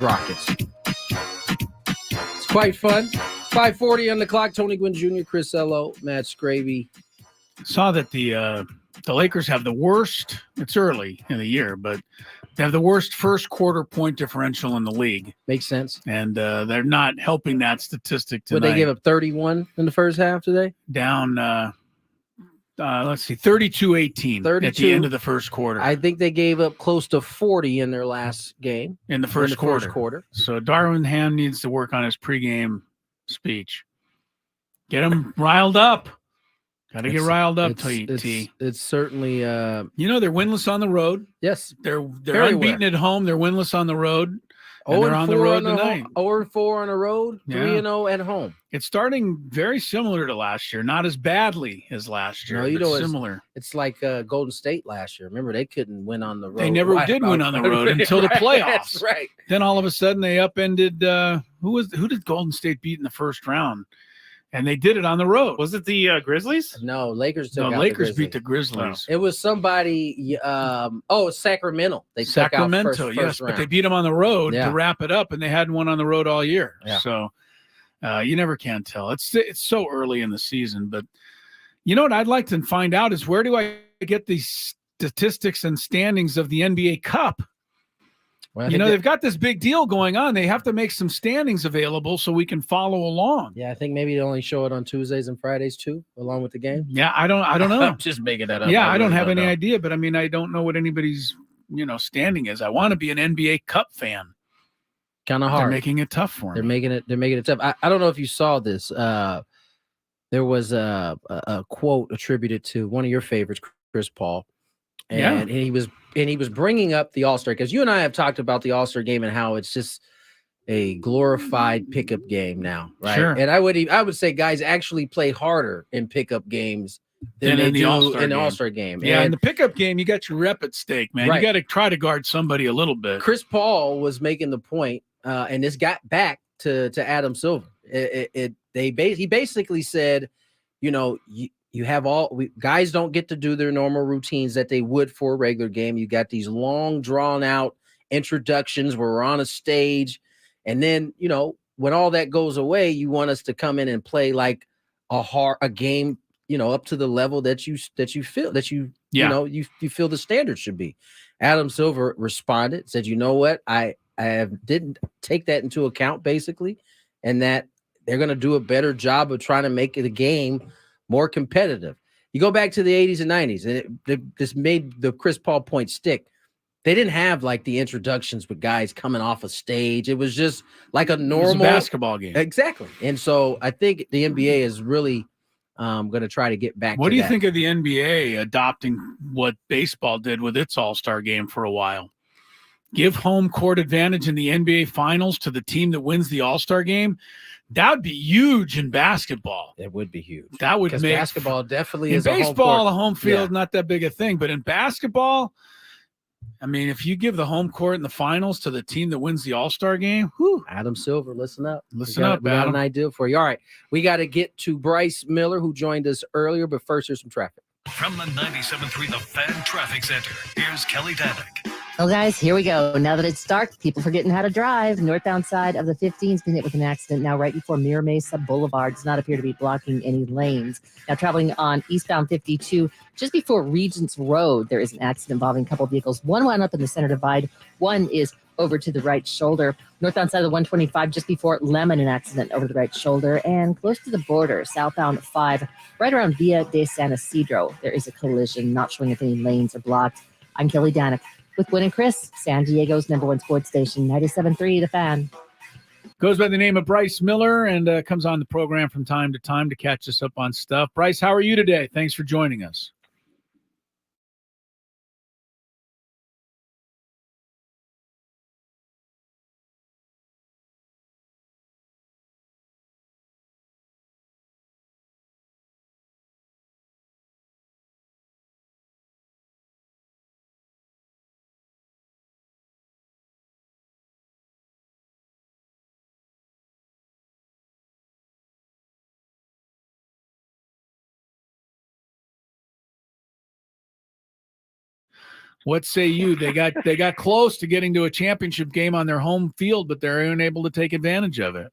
Rockets. It's quite fun. 5:40 on the clock. Tony Gwynn Jr., Chris Ello, Matt Skraby. Saw that the Lakers have the worst. It's early in the year, but they have the worst first quarter point differential in the league. Makes sense. And they're not helping that statistic tonight. But they gave up 31 in the first half today? Down, let's see, 32-18 at the end of the first quarter. I think they gave up close to 40 in their last game. In the first quarter. So Darvin Ham needs to work on his pregame speech. Get him riled up. Got to get riled up, T. It's certainly they're winless on the road. Yes. They're unbeaten at home. They're winless on the road. And they're on the road tonight. 0-4 on the road, 3-0 at home. It's starting very similar to last year. Not as badly as last year. No, similar. It's like Golden State last year. Remember, they couldn't win on the road. They never did win on the road until the playoffs. That's right. Then all of a sudden they upended. Who did Golden State beat in the first round? And they did it on the road. Was it the Grizzlies? No, Lakers took out Lakers beat the Grizzlies. It was somebody. Sacramento. They Sacramento, took out first round. but they beat them on the road to wrap it up, and they hadn't won on the road all year. Yeah. So you never can tell. It's so early in the season, but you know what I'd like to find out is where do I get these statistics and standings of the NBA Cup? Well, they've got this big deal going on. They have to make some standings available so we can follow along. Yeah, I think maybe they only show it on Tuesdays and Fridays too, along with the game. Yeah, I don't know. I'm just making that up. Yeah, I don't have any idea, but I mean, I don't know what anybody's standing is. I want to be an NBA Cup fan. Kind of hard. They're making it tough for me. They're making it tough. I don't know if you saw this. There was a quote attributed to one of your favorites, Chris Paul. And he was bringing up the All-Star because you and I have talked about the All-Star game and how it's just a glorified pickup game now, right? Sure. And I would say guys actually play harder in pickup games than they do in the All-Star game. Yeah, in the pickup game, you got your rep at stake, man. Right. You got to try to guard somebody a little bit. Chris Paul was making the point, and this got back to Adam Silver. He basically said, you have guys don't get to do their normal routines that they would for a regular game. You got these long drawn out introductions where we're on a stage. And then, when all that goes away, you want us to come in and play like a game, up to the level that you feel you feel the standard should be. Adam Silver responded, said, you know what? I didn't take that into account basically. And that they're going to do a better job of trying to make it a game more competitive. You go back to the 80s and 90s, and this made the Chris Paul point stick. They didn't have like the introductions with guys coming off a stage. It was just like a normal basketball game. Exactly. And so I think the NBA is really going to try to get back What to do you that. think of the NBA adopting what baseball did with its All-Star game for a while? Give home court advantage in the NBA Finals to the team that wins the All-Star game. That would be huge in basketball. It would be huge. That would make basketball definitely in is baseball, a a home field, not that big a thing. But in basketball, I mean, if you give the home court in the finals to the team that wins the All-Star game, whew. Adam Silver, listen up. Listen up, we got an idea for you. All right. We got to get to Bryce Miller, who joined us earlier, but first here's some traffic. From the 97.3 The Fan Traffic Center, here's Kelly Danick. Well, guys, here we go. Now that it's dark, people forgetting how to drive. Northbound side of the 15's been hit with an accident now right before Mira Mesa Boulevard. Does not appear to be blocking any lanes. Now traveling on eastbound 52, just before Regents Road, there is an accident involving a couple of vehicles. One wound up in the center divide. One is over to the right shoulder. Northbound side of the 125, just before Lemon, an accident over the right shoulder. And close to the border, southbound 5, right around Via de San Isidro, there is a collision, not showing if any lanes are blocked. I'm Kelly Danick with Gwynn and Chris, San Diego's #1 sports station, 97.3 The Fan. Goes by the name of Bryce Miller and comes on the program from time to time to catch us up on stuff. Bryce, how are you today? Thanks for joining us. What say you? They got close to getting to a championship game on their home field, but they're unable to take advantage of it.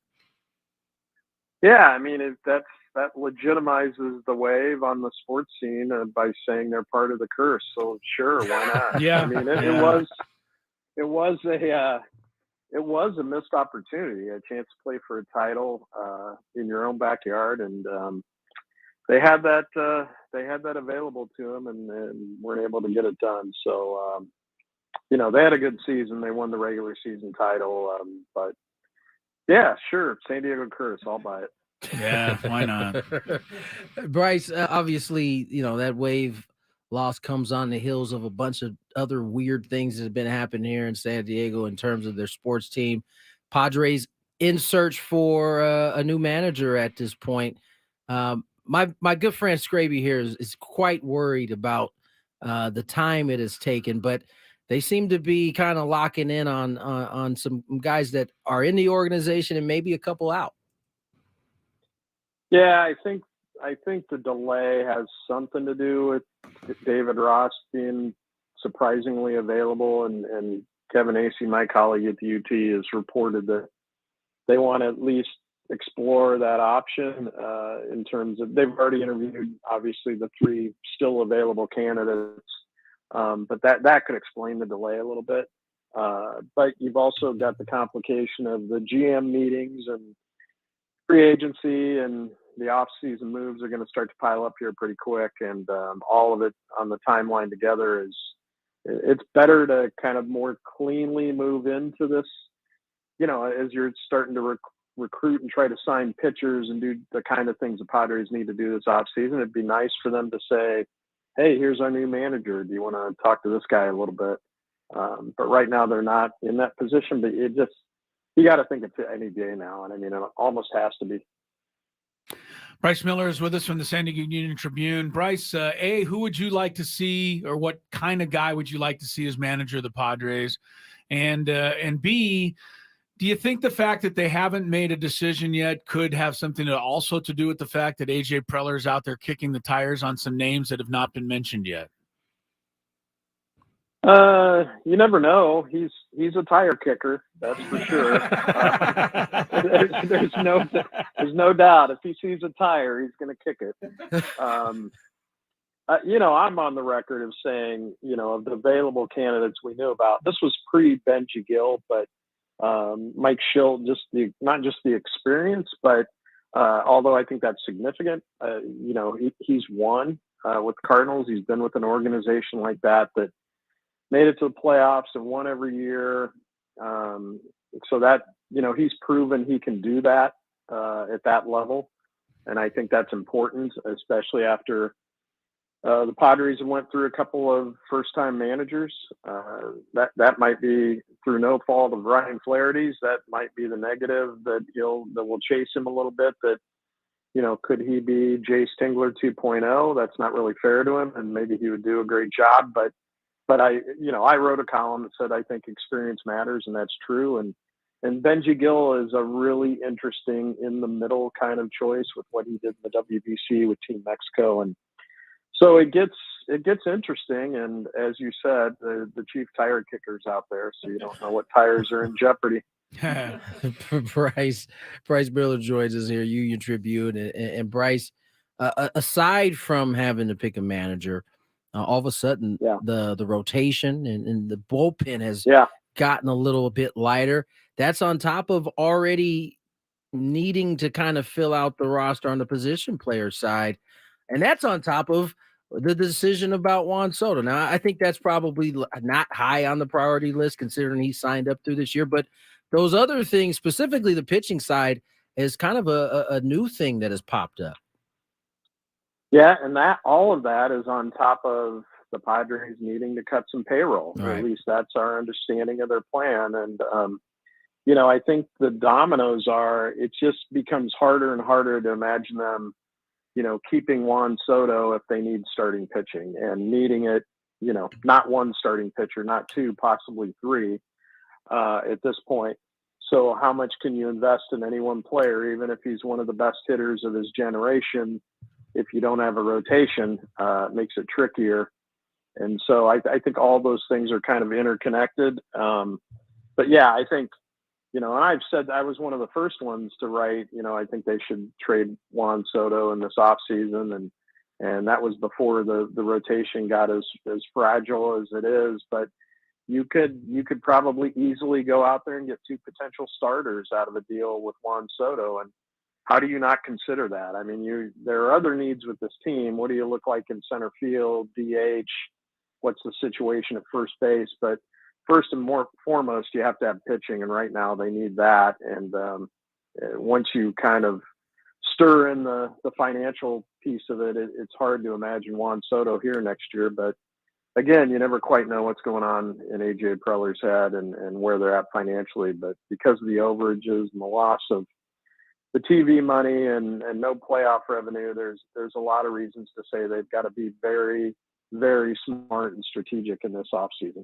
Yeah, I mean that legitimizes the Wave on the sports scene by saying they're part of the curse. So sure, why not? Yeah, I mean it was a missed opportunity, a chance to play for a title in your own backyard, and they had that available to them, and weren't able to get it done. So they had a good season. They won the regular season title, but yeah, sure, San Diego curse, I'll buy it. Yeah, why not? Bryce, obviously, that Wave loss comes on the heels of a bunch of other weird things that have been happening here in San Diego in terms of their sports team. Padres in search for a new manager at this point. My good friend Skraby here is quite worried about the time it has taken, but they seem to be kind of locking in on some guys that are in the organization and maybe a couple out. Yeah, I think the delay has something to do with David Ross being surprisingly available, and Kevin Acey, my colleague at the UT, has reported that they want to at least explore that option in terms of they've already interviewed obviously the 3 still available candidates, but that could explain the delay a little bit. But you've also got the complication of the GM meetings and free agency, and the off-season moves are going to start to pile up here pretty quick, and all of it on the timeline together it's better to kind of more cleanly move into this, as you're starting to recruit and try to sign pitchers and do the kind of things the Padres need to do this offseason. It'd be nice for them to say, hey, here's our new manager. Do you want to talk to this guy a little bit? But right now they're not in that position, but you got to think it's any day now. And I mean, it almost has to be. Bryce Miller is with us from the San Diego Union Tribune. Bryce, who would you like to see, or what kind of guy would you like to see as manager of the Padres? And B, do you think the fact that they haven't made a decision yet could have something also to do with the fact that AJ Preller's out there kicking the tires on some names that have not been mentioned yet? You never know. He's a tire kicker, that's for sure. There's no doubt. If he sees a tire, he's going to kick it. I'm on the record of saying, of the available candidates we knew about, this was pre-Benji Gill, but Mike Schill, not just the experience, but although I think that's significant, he's won with Cardinals. He's been with an organization like that made it to the playoffs and won every year. So that, he's proven he can do that at that level. And I think that's important, especially after the Padres went through a couple of first-time managers. That might be through no fault of Ryan Flaherty's. That might be the negative that will chase him a little bit. That, could he be Jace Tingler 2.0? That's not really fair to him, and maybe he would do a great job. But I wrote a column that said I think experience matters, and that's true. And Benji Gill is a really interesting in the middle kind of choice with what he did in the WBC with Team Mexico, and so it gets interesting. And as you said, the chief tire kicker's out there, so you don't know what tires are in jeopardy. Bryce Miller joins us here, Union Tribune, and Bryce. Aside from having to pick a manager, all of a sudden the rotation and the bullpen has gotten a little bit lighter. That's on top of already needing to kind of fill out the roster on the position player side. And that's on top of the decision about Juan Soto. Now, I think that's probably not high on the priority list considering he signed up through this year. But those other things, specifically the pitching side, is kind of a new thing that has popped up. Yeah, and all of that is on top of the Padres needing to cut some payroll. Right. At least that's our understanding of their plan. And, I think the dominoes it just becomes harder and harder to imagine them, keeping Juan Soto if they need starting pitching and needing it, not one starting pitcher, not 2, possibly 3 at this point. So how much can you invest in any one player, even if he's one of the best hitters of his generation? If you don't have a rotation, it makes it trickier. And so I think all those things are kind of interconnected. But yeah, I think, and I've said I was one of the first ones to write, I think they should trade Juan Soto in this offseason. And that was before the rotation got as fragile as it is. But you could probably easily go out there and get 2 potential starters out of a deal with Juan Soto. And how do you not consider that? I mean, there are other needs with this team. What do you look like in center field, DH? What's the situation at first base? But first and foremost, you have to have pitching. And right now they need that. And once you kind of stir in the financial piece of it, it's hard to imagine Juan Soto here next year. But again, you never quite know what's going on in AJ Preller's head and where they're at financially. But because of the overages and the loss of the TV money and no playoff revenue, there's a lot of reasons to say they've got to be very, very smart and strategic in this offseason.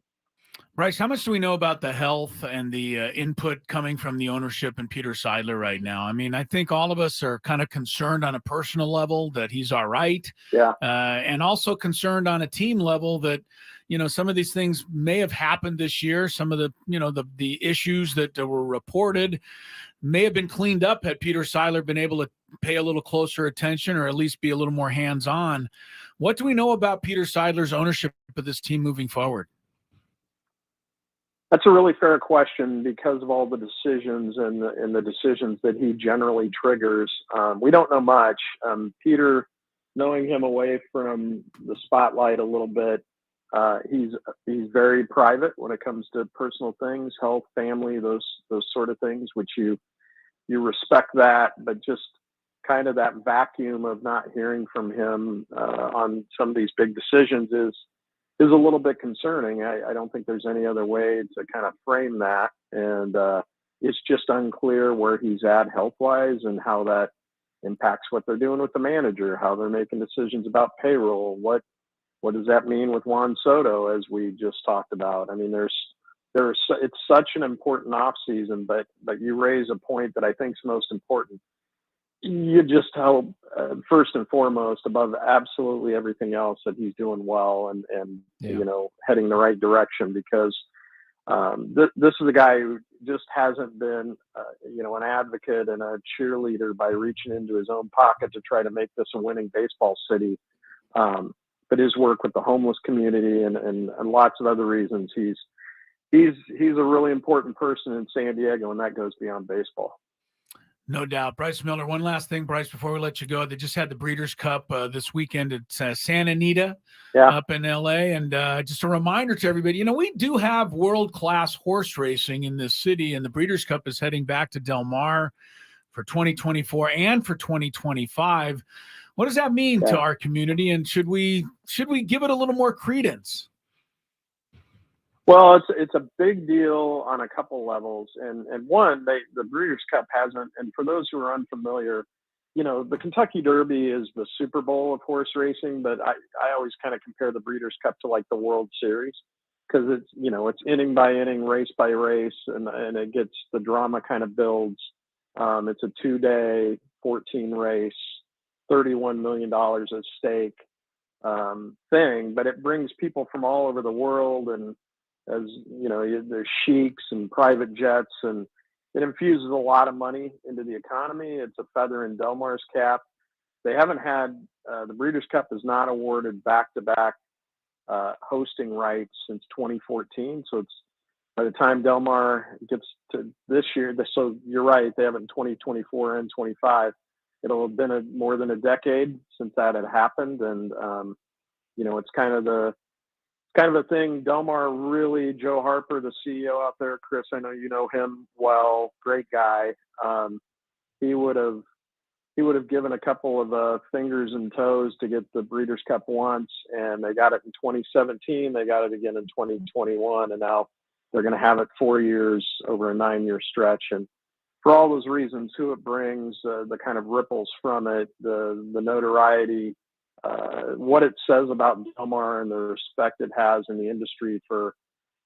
Bryce, how much do we know about the health and the input coming from the ownership and Peter Seidler right now? I mean, I think all of us are kind of concerned on a personal level that he's all right. Yeah. And also concerned on a team level that, some of these things may have happened this year. Some of the, the issues that were reported may have been cleaned up had Peter Seidler been able to pay a little closer attention or at least be a little more hands-on. What do we know about Peter Seidler's ownership of this team moving forward? That's a really fair question because of all the decisions and the decisions that he generally triggers. We don't know much. Peter, knowing him away from the spotlight a little bit, he's very private when it comes to personal things, health, family, those sort of things, which you respect that, but just kind of that vacuum of not hearing from him on some of these big decisions is a little bit concerning. I don't think there's any other way to kind of frame that. And it's just unclear where he's at health-wise and how that impacts what they're doing with the manager, how they're making decisions about payroll. What does that mean with Juan Soto, as we just talked about? I mean, it's such an important offseason, but you raise a point that I think is most important. You just hope, first and foremost, above absolutely everything else, that he's doing well and heading the right direction, because this is a guy who just hasn't been, an advocate and a cheerleader by reaching into his own pocket to try to make this a winning baseball city. But his work with the homeless community and lots of other reasons, he's a really important person in San Diego, and that goes beyond baseball. No doubt. Bryce Miller, one last thing, Bryce, before we let you go. They just had the Breeders' Cup this weekend at Santa Anita up in L.A. And just a reminder to everybody, we do have world-class horse racing in this city, and the Breeders' Cup is heading back to Del Mar for 2024 and for 2025. What does that mean to our community, and should we give it a little more credence? Well, it's a big deal on a couple levels, and one, the Breeders' Cup hasn't. And for those who are unfamiliar, the Kentucky Derby is the Super Bowl of horse racing, but I always kind of compare the Breeders' Cup to like the World Series, because it's inning by inning, race by race, and it gets the drama kind of builds. It's a 2-day, 14 race, $31 million at stake thing, but it brings people from all over the world, and as there's sheiks and private jets, and it infuses a lot of money into the economy. It's a feather in Del Mar's cap. They haven't had the Breeders' Cup is not awarded back-to-back hosting rights since 2014. So it's by the time Del Mar gets to this year. So you're right, they have it in 2024 and 25. It'll have been more than a decade since that had happened, and it's kind of a thing. Del Mar really, Joe Harper, the CEO out there, Chris, I know you know him well, great guy. He would have given a couple of fingers and toes to get the Breeders' Cup once, and they got it in 2017. They got it again in 2021, and now they're going to have it 4 years over a 9-year stretch. And for all those reasons, who it brings, the kind of ripples from it, the notoriety, what it says about Del Mar and the respect it has in the industry for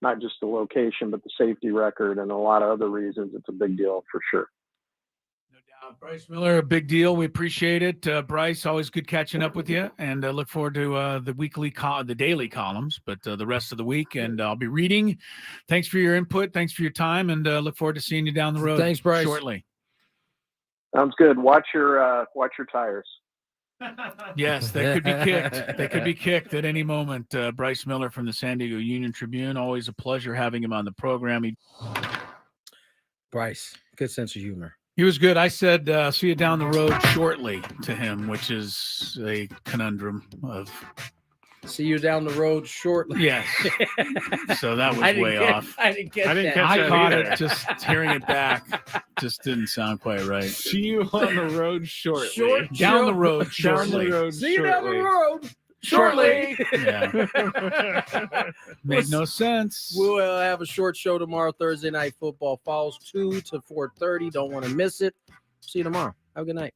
not just the location, but the safety record and a lot of other reasons, it's a big deal for sure. Bryce Miller, a big deal. We appreciate it. Bryce, always good catching up with you, and look forward to the daily columns, but the rest of the week. And I'll be reading. Thanks for your input. Thanks for your time, and look forward to seeing you down the road. Thanks, Bryce. Shortly. Sounds good. Watch your tires. Yes, they could be kicked. They could be kicked at any moment. Bryce Miller from the San Diego Union Tribune. Always a pleasure having him on the program. Bryce, good sense of humor. He was good. I said, see you down the road shortly to him, which is a conundrum of. See you down the road shortly. Yes. So that was way off. I didn't get that. I caught it. Just hearing it back just didn't sound quite right. See you on the road shortly. Down the road shortly. See you down the road shortly. Yeah. Made no sense. We'll have a short show tomorrow. Thursday Night Football falls 2 to 4:30. Don't want to miss it. See you tomorrow. Have a good night.